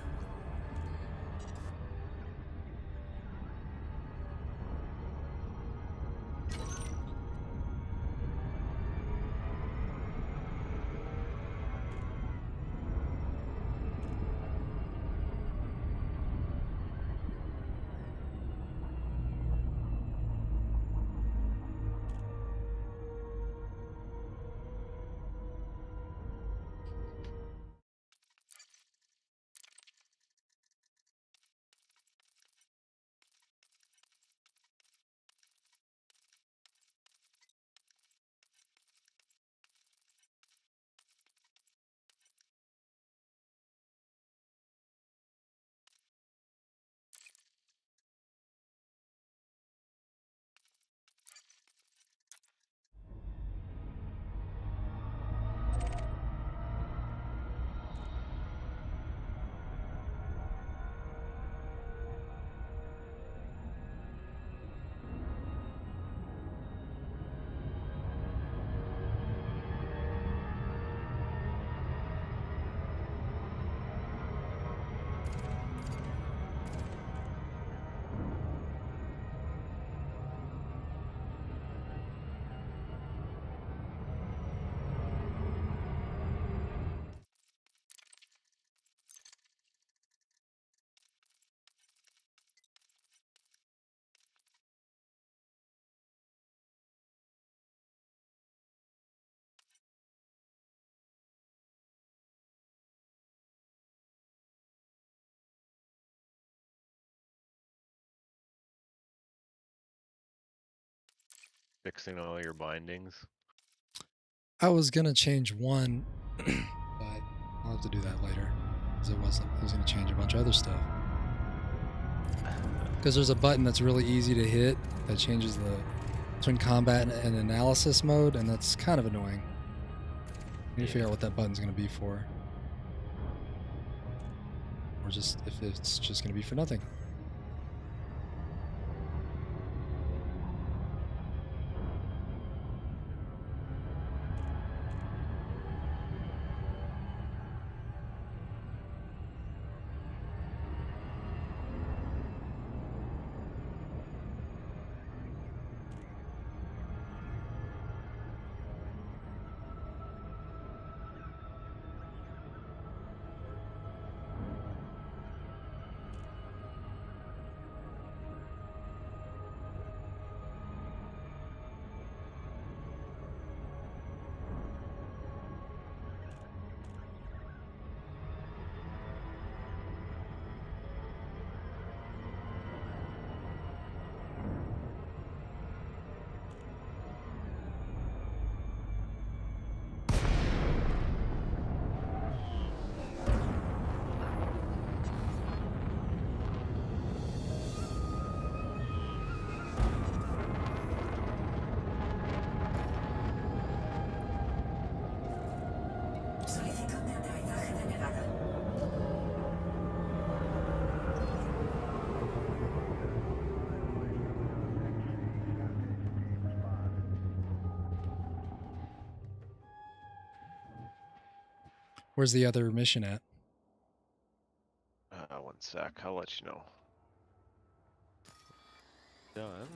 Fixing all your bindings. I was gonna change one, but I'll have to do that later. Because I was gonna change a bunch of other stuff. Because there's a button that's really easy to hit that changes the between combat and analysis mode, and that's kind of annoying. I need to figure out what that button's gonna be for. Or just if it's just gonna be for nothing. Where's the other mission at? 1 sec, I'll let you know. Done.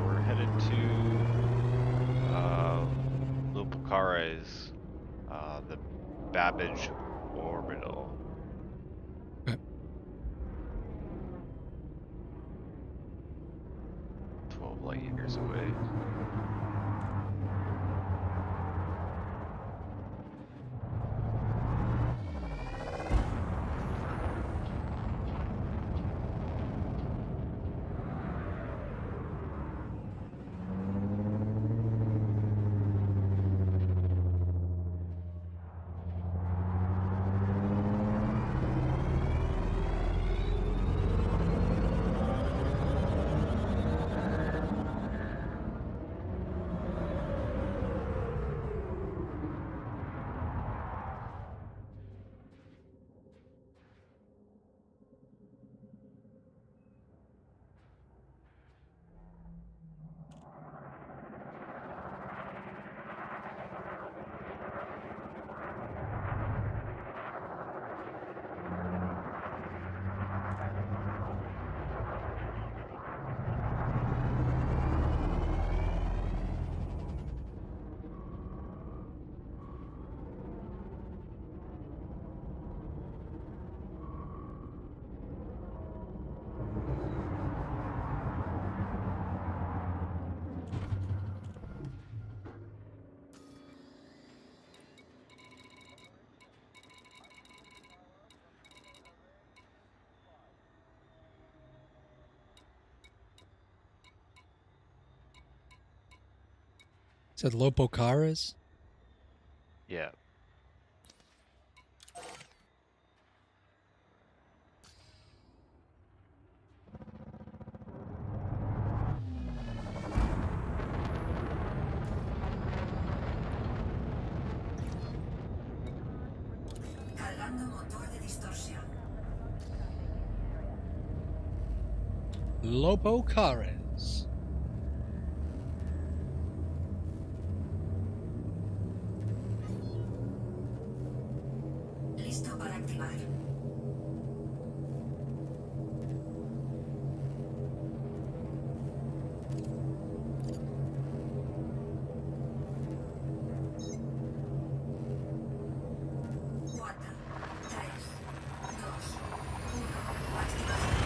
We're headed to Lupocares, the Babbage Orbital. Okay. 12 light years away. Said Lopocares? Yeah. Cargando motor de distorsión. Lopocares. Listo para activar. Cuatro, tres, dos, uno. Activación.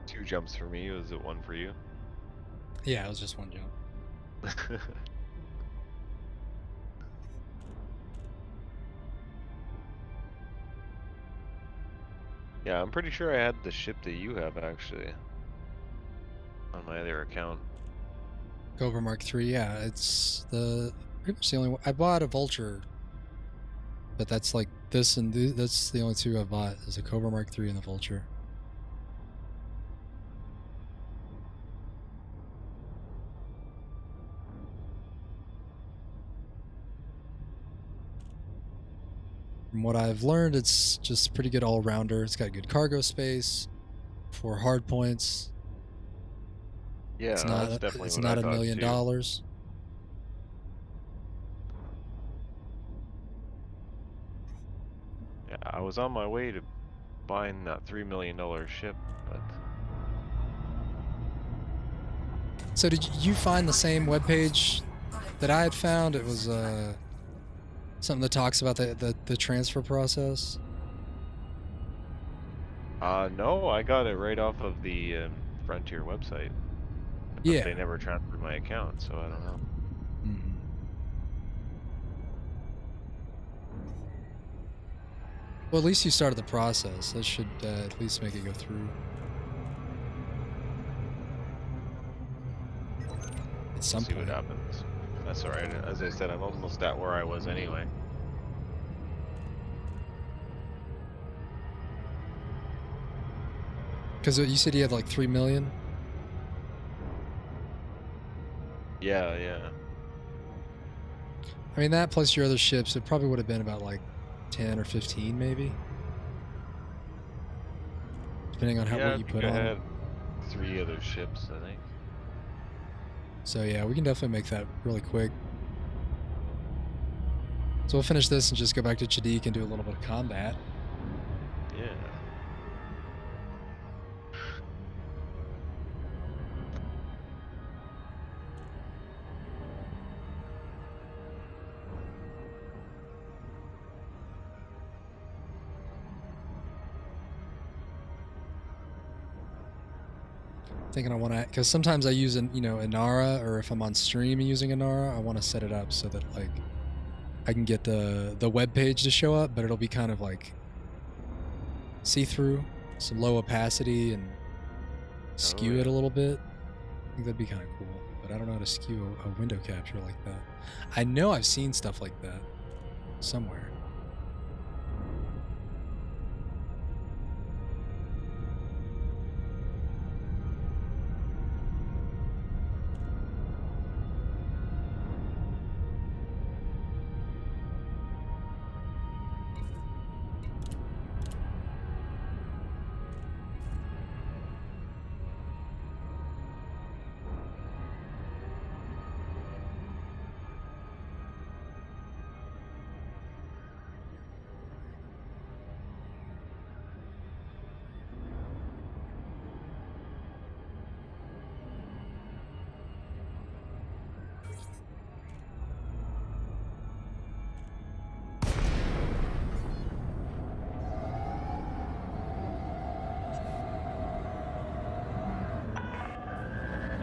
2 jumps for me. Was it 1 for you? Yeah, it was just 1 jump. Yeah, I'm pretty sure I had the ship that you have actually on my other account. Cobra Mark III, yeah, it's pretty much the only one. I bought a Vulture, but that's like this and that's the only 2 I've bought is a Cobra Mark III and the Vulture. From what I've learned, it's just pretty good all-rounder. It's got good cargo space for hard points. Yeah, It's that's not definitely it's what not I $1 thought million. too. Yeah, I was on my way to buying that $3 million ship, but So did you find the same webpage that I had found? It was something that talks about the transfer process. no, I got it right off of the Frontier website, but Yeah. they never transferred my account, so I don't know. Mm-hmm. Well, at least you started the process. That should at least make it go through. At some See point. what happens. That's alright. As I said, I'm almost at where I was anyway. Because you said you had like 3 million? Yeah, yeah. I mean, that plus your other ships, it probably would have been about like 10 or 15 maybe. Depending on Yeah, what I you think put I on had them. 3 other ships, I think. So yeah, we can definitely make that really quick. So we'll finish this and just go back to Chadiq and do a little bit of combat. Yeah. Thinking I want to, because sometimes I use Inara, or if I'm on stream using Inara, I want to set it up so that like I can get the web page to show up, but it'll be kind of like see-through, some low opacity, and skew it a little bit. I think that'd be kind of cool, but I don't know how to skew a window capture like that. I know I've seen stuff like that somewhere.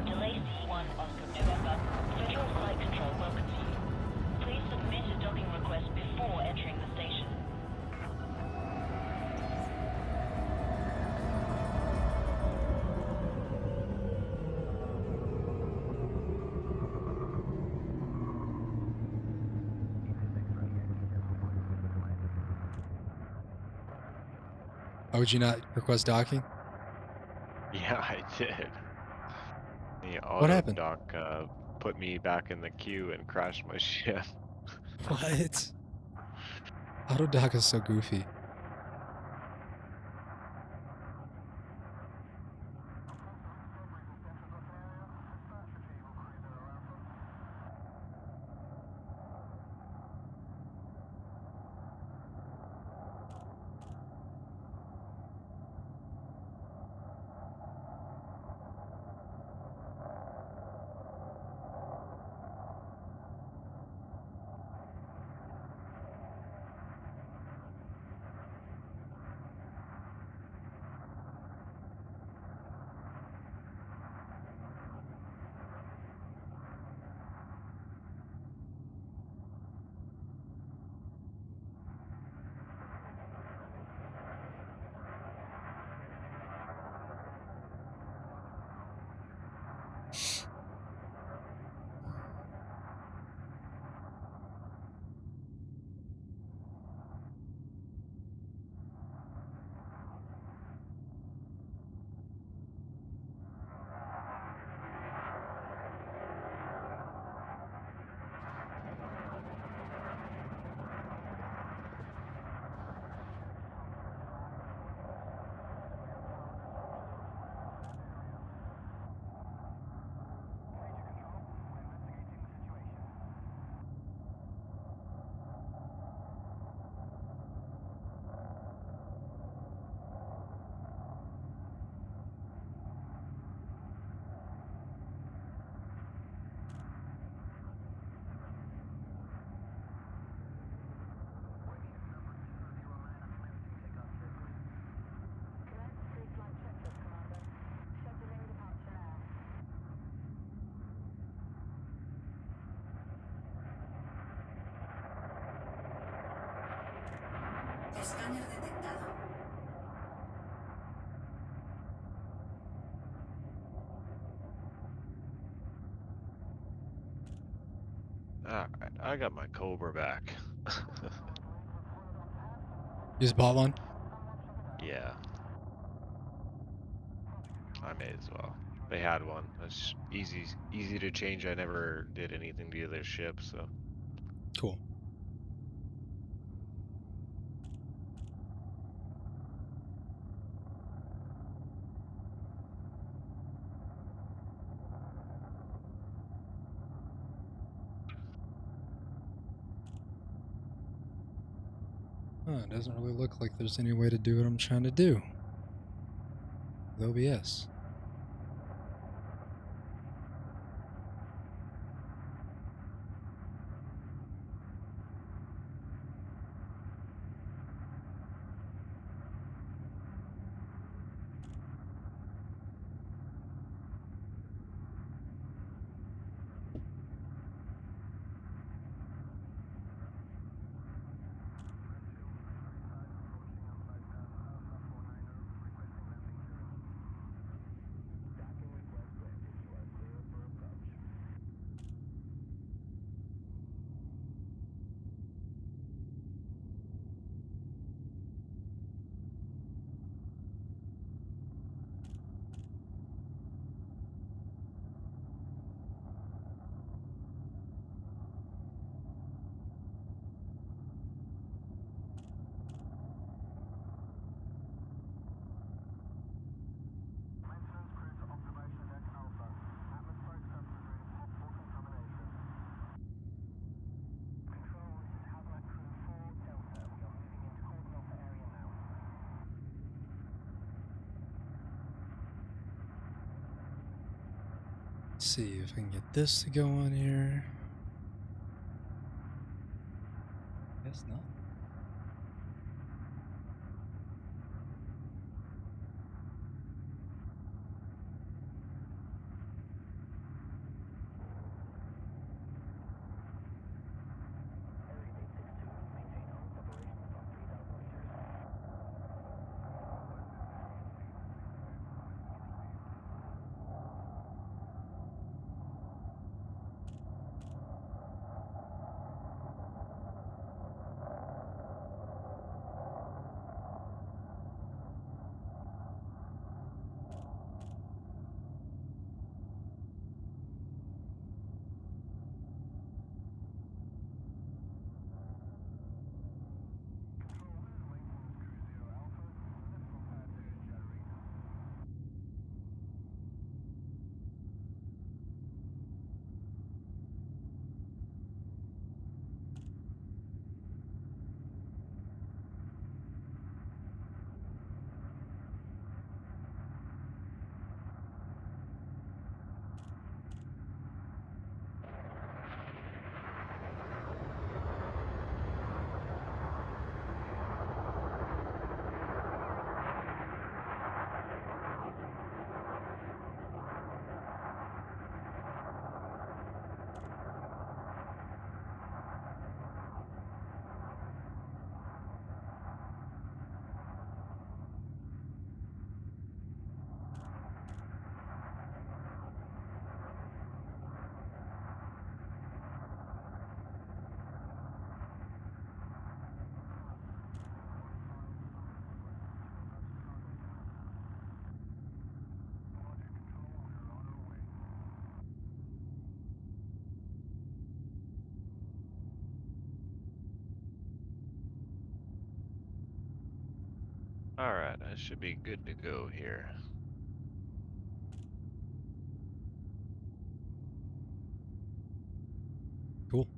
Delay C1 Oscar November. Federal Flight Control welcomes you. Please submit a docking request before entering the station. Oh, would you not request docking? Yeah, I did. The What auto happened? dock put me back in the queue and crashed my ship. What? Autodock is so goofy. Escáner detectado. Alright, I got my Cobra back. You just bought one? Yeah. I may as well. They had one. It's easy to change. I never did anything to their ship, so. Cool. Huh, it doesn't really look like there's any way to do what I'm trying to do with OBS. Let's see if I can get this to go on here. Guess not. Alright, I should be good to go here. Cool.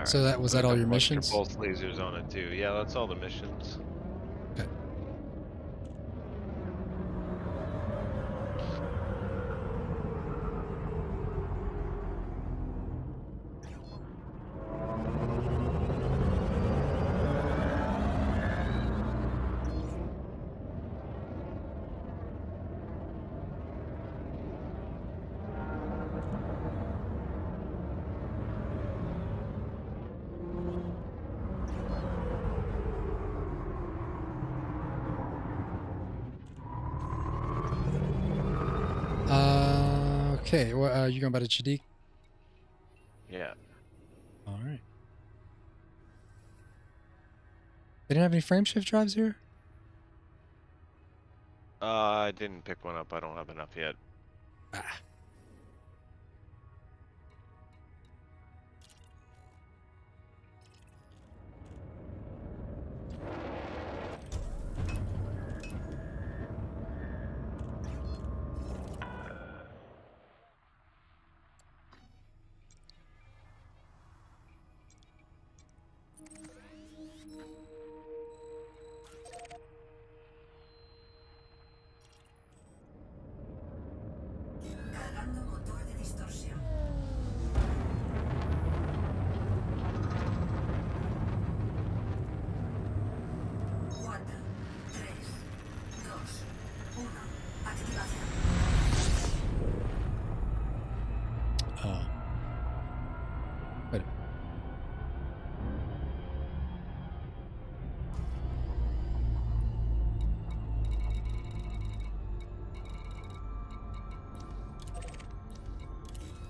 Alright. So that was Put that a all your couple extra missions? pulse lasers on it too. Yeah, that's all the missions. Okay. Okay. Well, you going about a Chadiq? Yeah. All right. They didn't have any frame shift drives here? I didn't pick one up. I don't have enough yet. Ah. Cargando motor de distorsión. Cuatro, tres, dos, uno. Activación. Oh. Wait.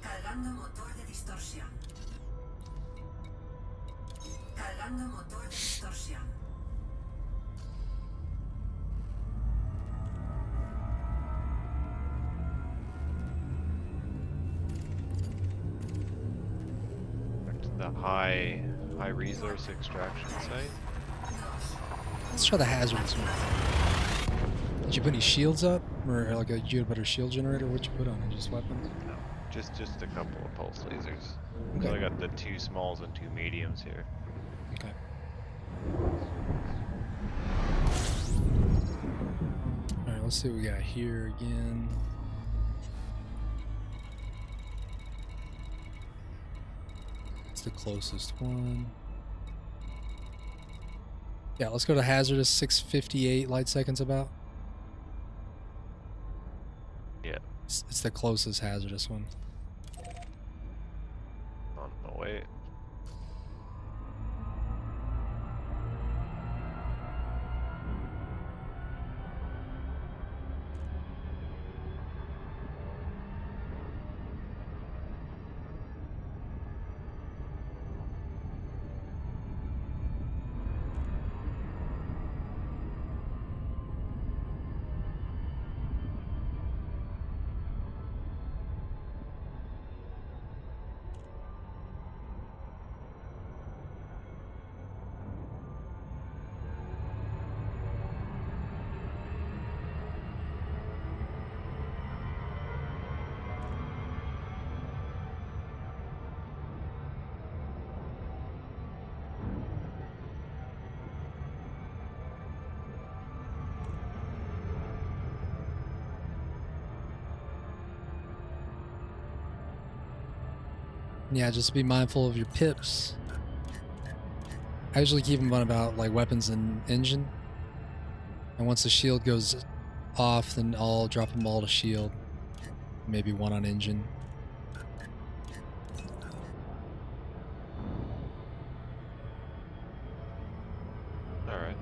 Cargando motor de distorsión. Cargando motor de distorsión. Back to the high resource extraction site. Let's try the hazardous one. Did you put any shields up? Or like did you put a shield generator? What'd you put on it? Just weapons? No, just a couple of pulse lasers. Okay. So I got the 2 smalls and 2 mediums here. Okay. Alright, let's see what we got here again. It's the closest one. Yeah, let's go to hazardous 658 light seconds about. Yeah, It's the closest hazardous one. on my way. Yeah, just be mindful of your pips. I usually keep them on about like weapons and engine. And once the shield goes off, then I'll drop them all to shield. Maybe one on engine. Alright.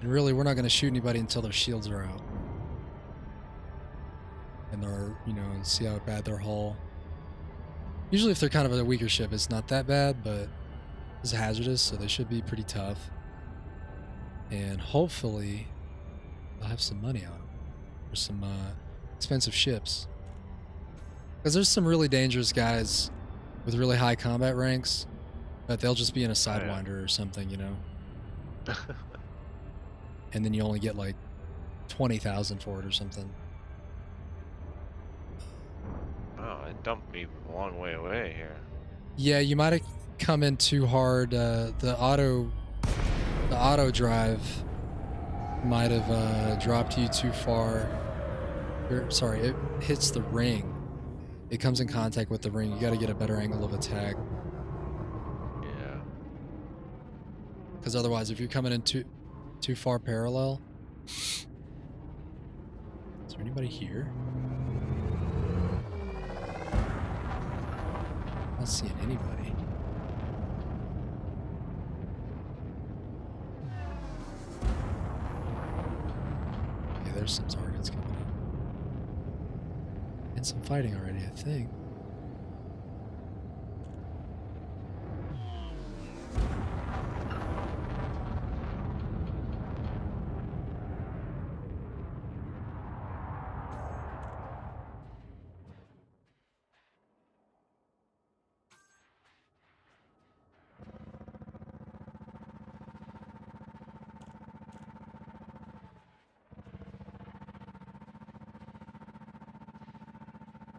And really, we're not going to shoot anybody until their shields are out. And they're, you know, and see how bad their hull. Usually if they're kind of a weaker ship, it's not that bad, but it's hazardous, so they should be pretty tough. And hopefully they'll have some money on them. Or some expensive ships. Because there's some really dangerous guys with really high combat ranks, but they'll just be in a Sidewinder or something, you know? And then you only get like 20,000 for it or something. Oh, it dumped me a long way away here. Yeah, you might have come in too hard. The auto drive might have dropped you too far. Sorry, it hits the ring. It comes in contact with the ring. You got to get a better angle of attack. Yeah. Because otherwise, if you're coming in too far parallel. Is there anybody here? I'm not seeing anybody. Okay, there's some targets coming up. And some fighting already, I think.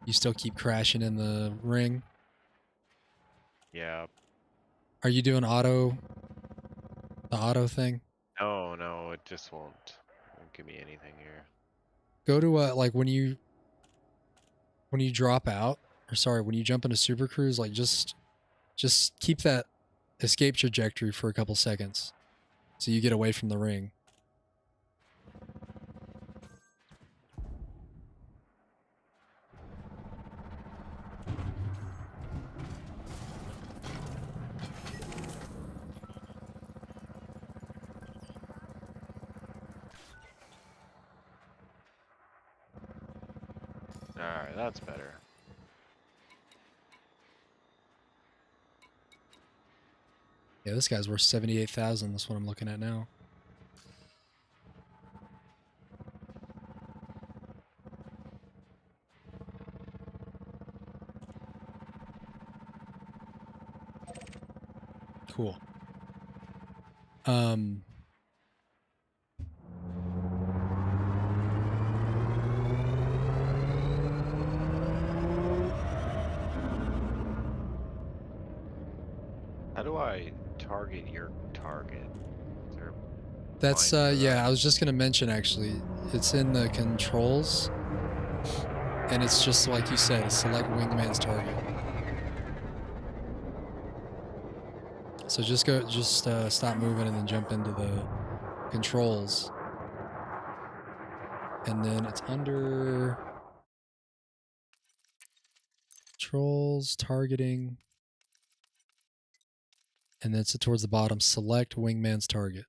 You still keep crashing in the ring? Yeah. Are you doing the auto thing? No, it just won't give me anything here. Go to like when you drop out, or sorry, when you jump into Super Cruise, like just keep that escape trajectory for a couple seconds, so you get away from the ring. Alright, that's better. Yeah, this guy's worth 78,000. That's what I'm looking at now. Cool. How do I target your target? Is there a That's line for yeah, that? I was just gonna mention actually, it's in the controls, and it's just like you said, select wingman's target. So just stop moving and then jump into the controls, and then it's under controls, targeting, and then it's towards the bottom. Select wingman's target.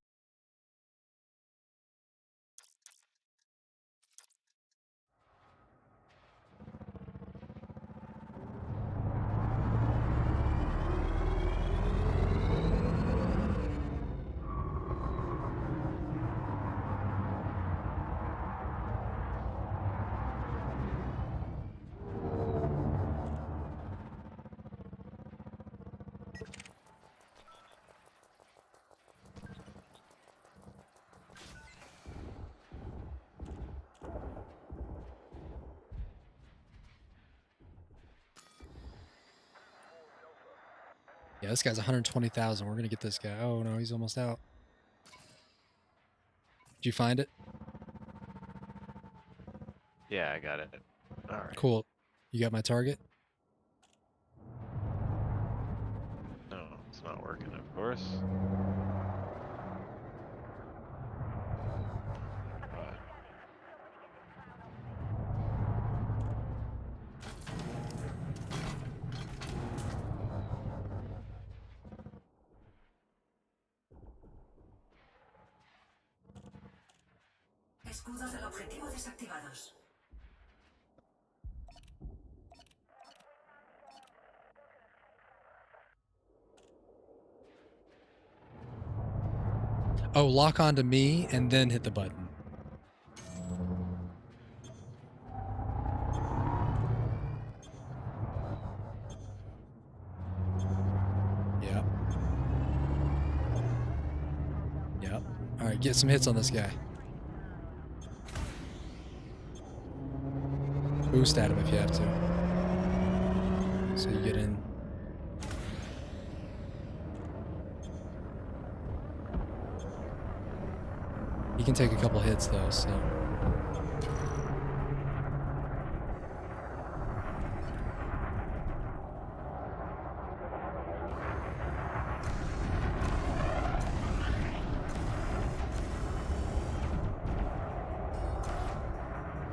Yeah, this guy's 120,000. We're gonna get this guy. Oh no, he's almost out. Did you find it? Yeah, I got it. Alright. Cool. You got my target? No, it's not working, of course. But Escudos del objetivo desactivados. Oh, lock onto me and then hit the button. Yep. Yep. Alright, get some hits on this guy. Boost at him if you have to. So you get in. He can take a couple hits though, so.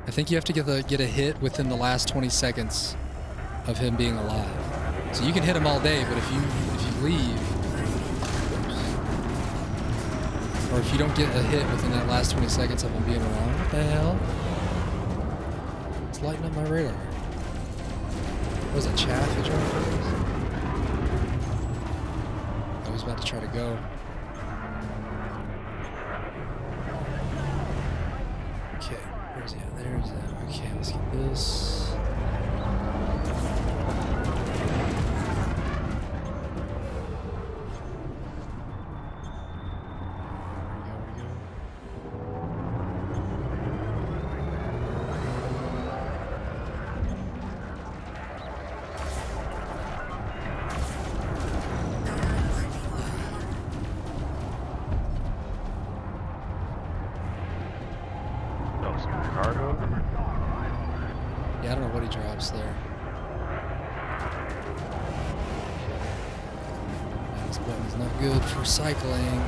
I think you have to get a hit within the last 20 seconds of him being alive. So you can hit him all day, but if you leave, or if you don't get a hit within that last 20 seconds of him being around, what the hell? It's lighting up my radar. What was that, chaff? I was about to try to go. Okay, where's he at? There's that. Okay, let's get this. Yeah, I don't know what he drops there. This button's not good for cycling.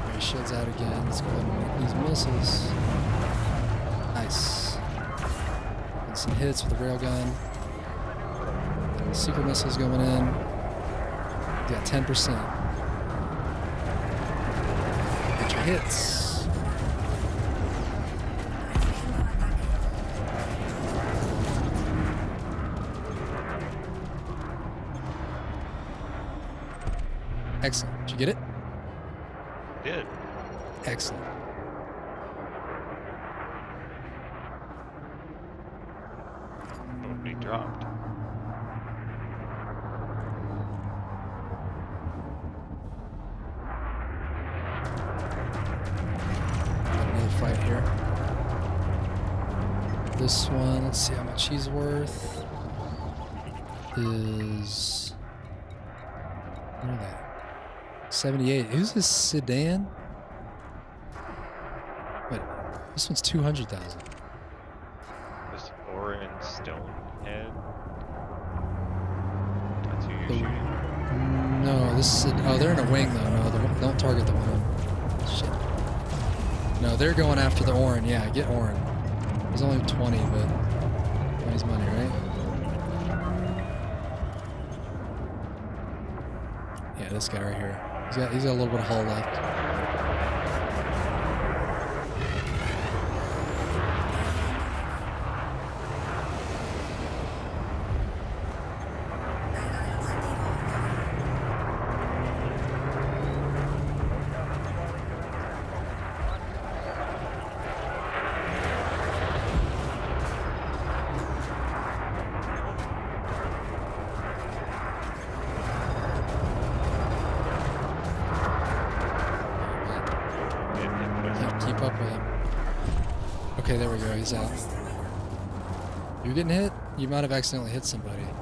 There he shields out again. Let's go ahead and make these missiles. Nice. And some hits with the railgun. And the secret missiles going in. He's got 10%. Get your hits. Excellent. Did you get it? Did. Excellent. Oh, he dropped. Got another fight here. This one, let's see how much he's worth. Is... What are they? 78. Who's this sedan? Wait, this one's 200,000. This orange stone head. That's who you're shooting. No, this is. Oh, they're in a wing though. No, don't target the one. Shit. No, they're going after the Orin. Yeah, get Orin. He's only 20, but money's money, right? Yeah, this guy right here. He's got a little bit of hull left. Keep up with him. Okay, there we go. He's out. You're getting hit? You might have accidentally hit somebody. It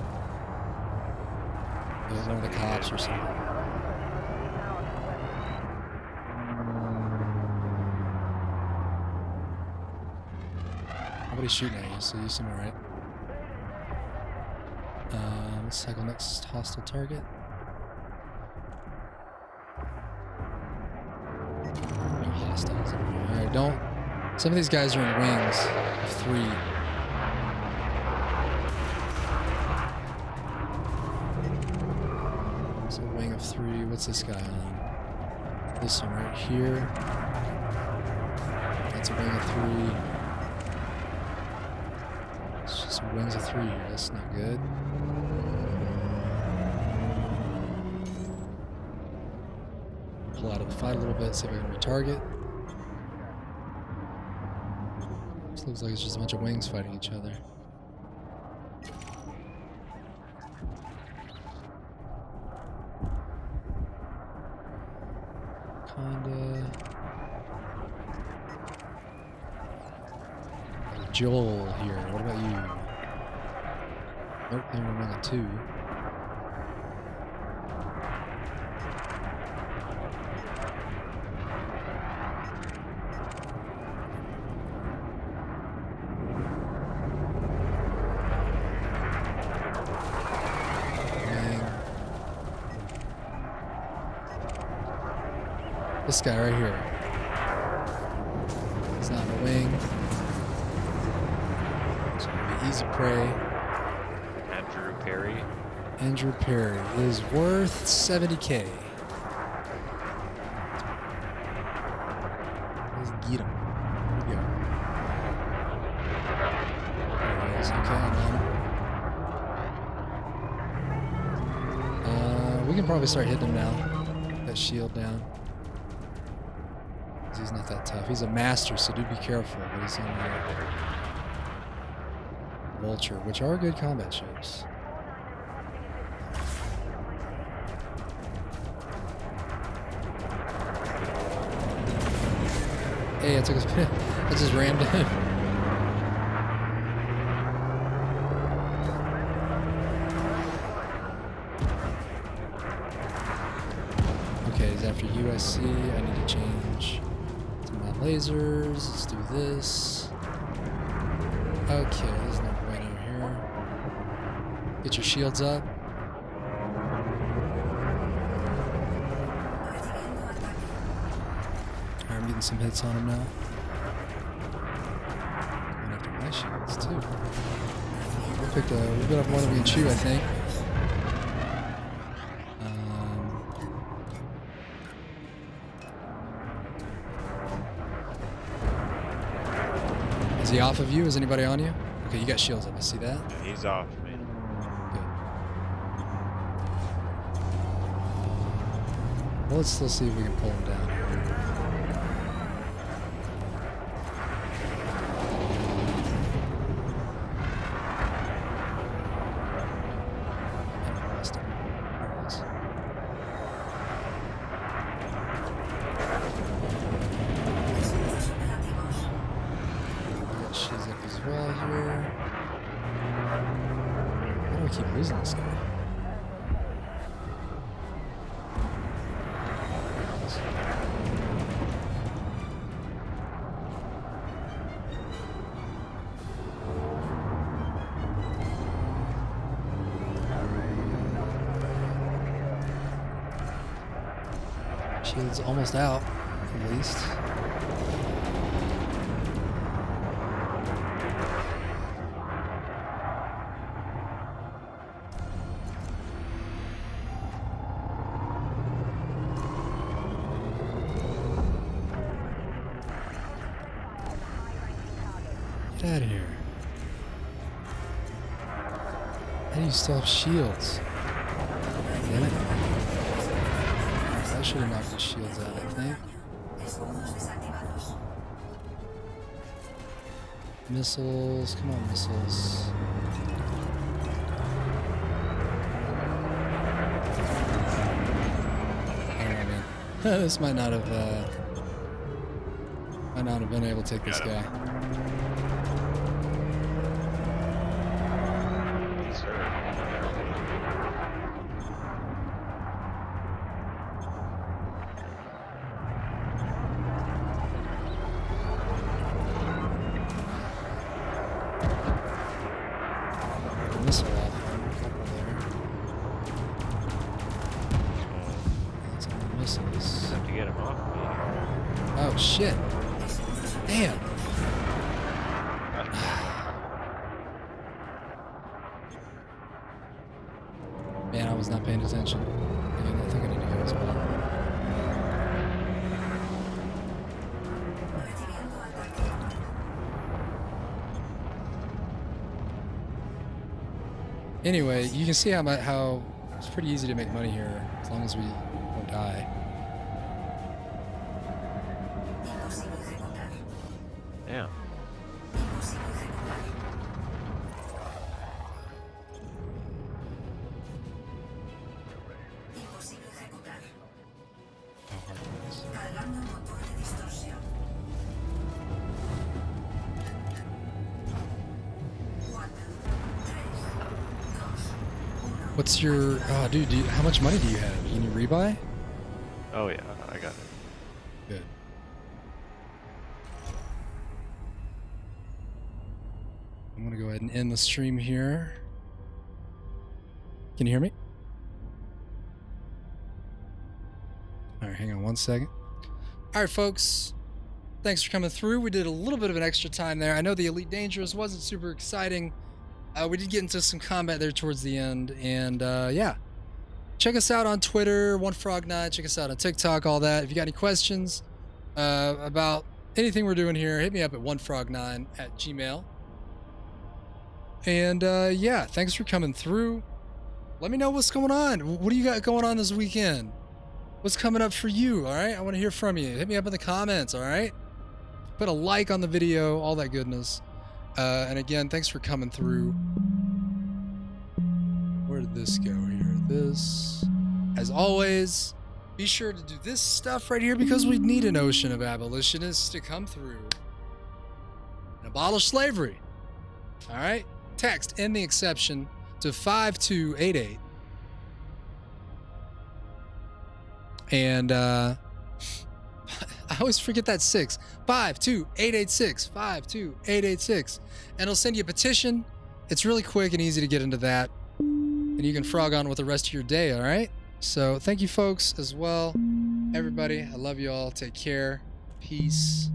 was one of the cops or something. Nobody's shooting at you, so you seem alright. Let's cycle next hostile target. No hostiles. Alright, don't. Some of these guys are in wings of 3. So wing of 3. What's this guy on? This one right here. It's a wing of 3. It's just wings of 3 here. That's not good. Pull out of the fight a little bit, see if I can retarget. This looks like it's just a bunch of wings fighting each other. Kinda. Joel here. What about you? Nope, they were wing of 2. This guy right here. He's not a wing. It's gonna be easy prey. Andrew Perry. Andrew Perry is worth 70K. Let's get him. Here we go. There he is. Okay, I'm on him. We can probably start hitting him now. That shield down. He's not that tough. He's a master, so do be careful. But he's on the Vulture, which are good combat ships. Hey, I took his pin. I just rammed him. Okay, he's after you, I see. I need to change lasers. Let's do this. Okay, there's no point over here. Get your shields up. Alright, I'm getting some hits on him now. Going after my shields too. We've got up more than we can chew, I think. Is he off of you? Is anybody on you? Okay, you got shields up. I see that. Yeah, he's off, man. Good. Well, let's still see if we can pull him down. I lost him. There it is. She's up as well here. Why do I keep losing this guy? Shield's almost out, at least. Get out of here. How do you still have shields? Damn it. I should have knocked the shields out, I think. Missiles. Come on, missiles. I don't know, man. This might not have been able to take this guy. Missile off. Couple there. That's on the missiles. Have to get him off me. Oh shit! Damn. Man, I was not paying attention. I think I need to go as well. Anyway, you can see how it's pretty easy to make money here as long as we don't die. Yeah. What's your... Oh, dude, how much money do you have? Can you rebuy? Oh yeah, I got it. Good. I'm going to go ahead and end the stream here. Can you hear me? All right, hang on one second. All right, folks. Thanks for coming through. We did a little bit of an extra time there. I know the Elite Dangerous wasn't super exciting. We did get into some combat there towards the end. And yeah, check us out on Twitter, OneFrog9. Check us out on TikTok, all that. If you got any questions about anything we're doing here, hit me up at onefrog9@gmail.com. And yeah, thanks for coming through. Let me know what's going on. What do you got going on this weekend? What's coming up for you, all right? I want to hear from you. Hit me up in the comments, all right? Put a like on the video, all that goodness. And again, thanks for coming through. Where did this go here? This. As always, be sure to do this stuff right here because we need an ocean of abolitionists to come through and abolish slavery. All right? Text "End the Exception" to 5288. And I always forget that 6. 52886. 52886. And it'll send you a petition. It's really quick and easy to get into that. And you can frog on with the rest of your day, all right? So thank you, folks, as well. Everybody, I love you all. Take care. Peace.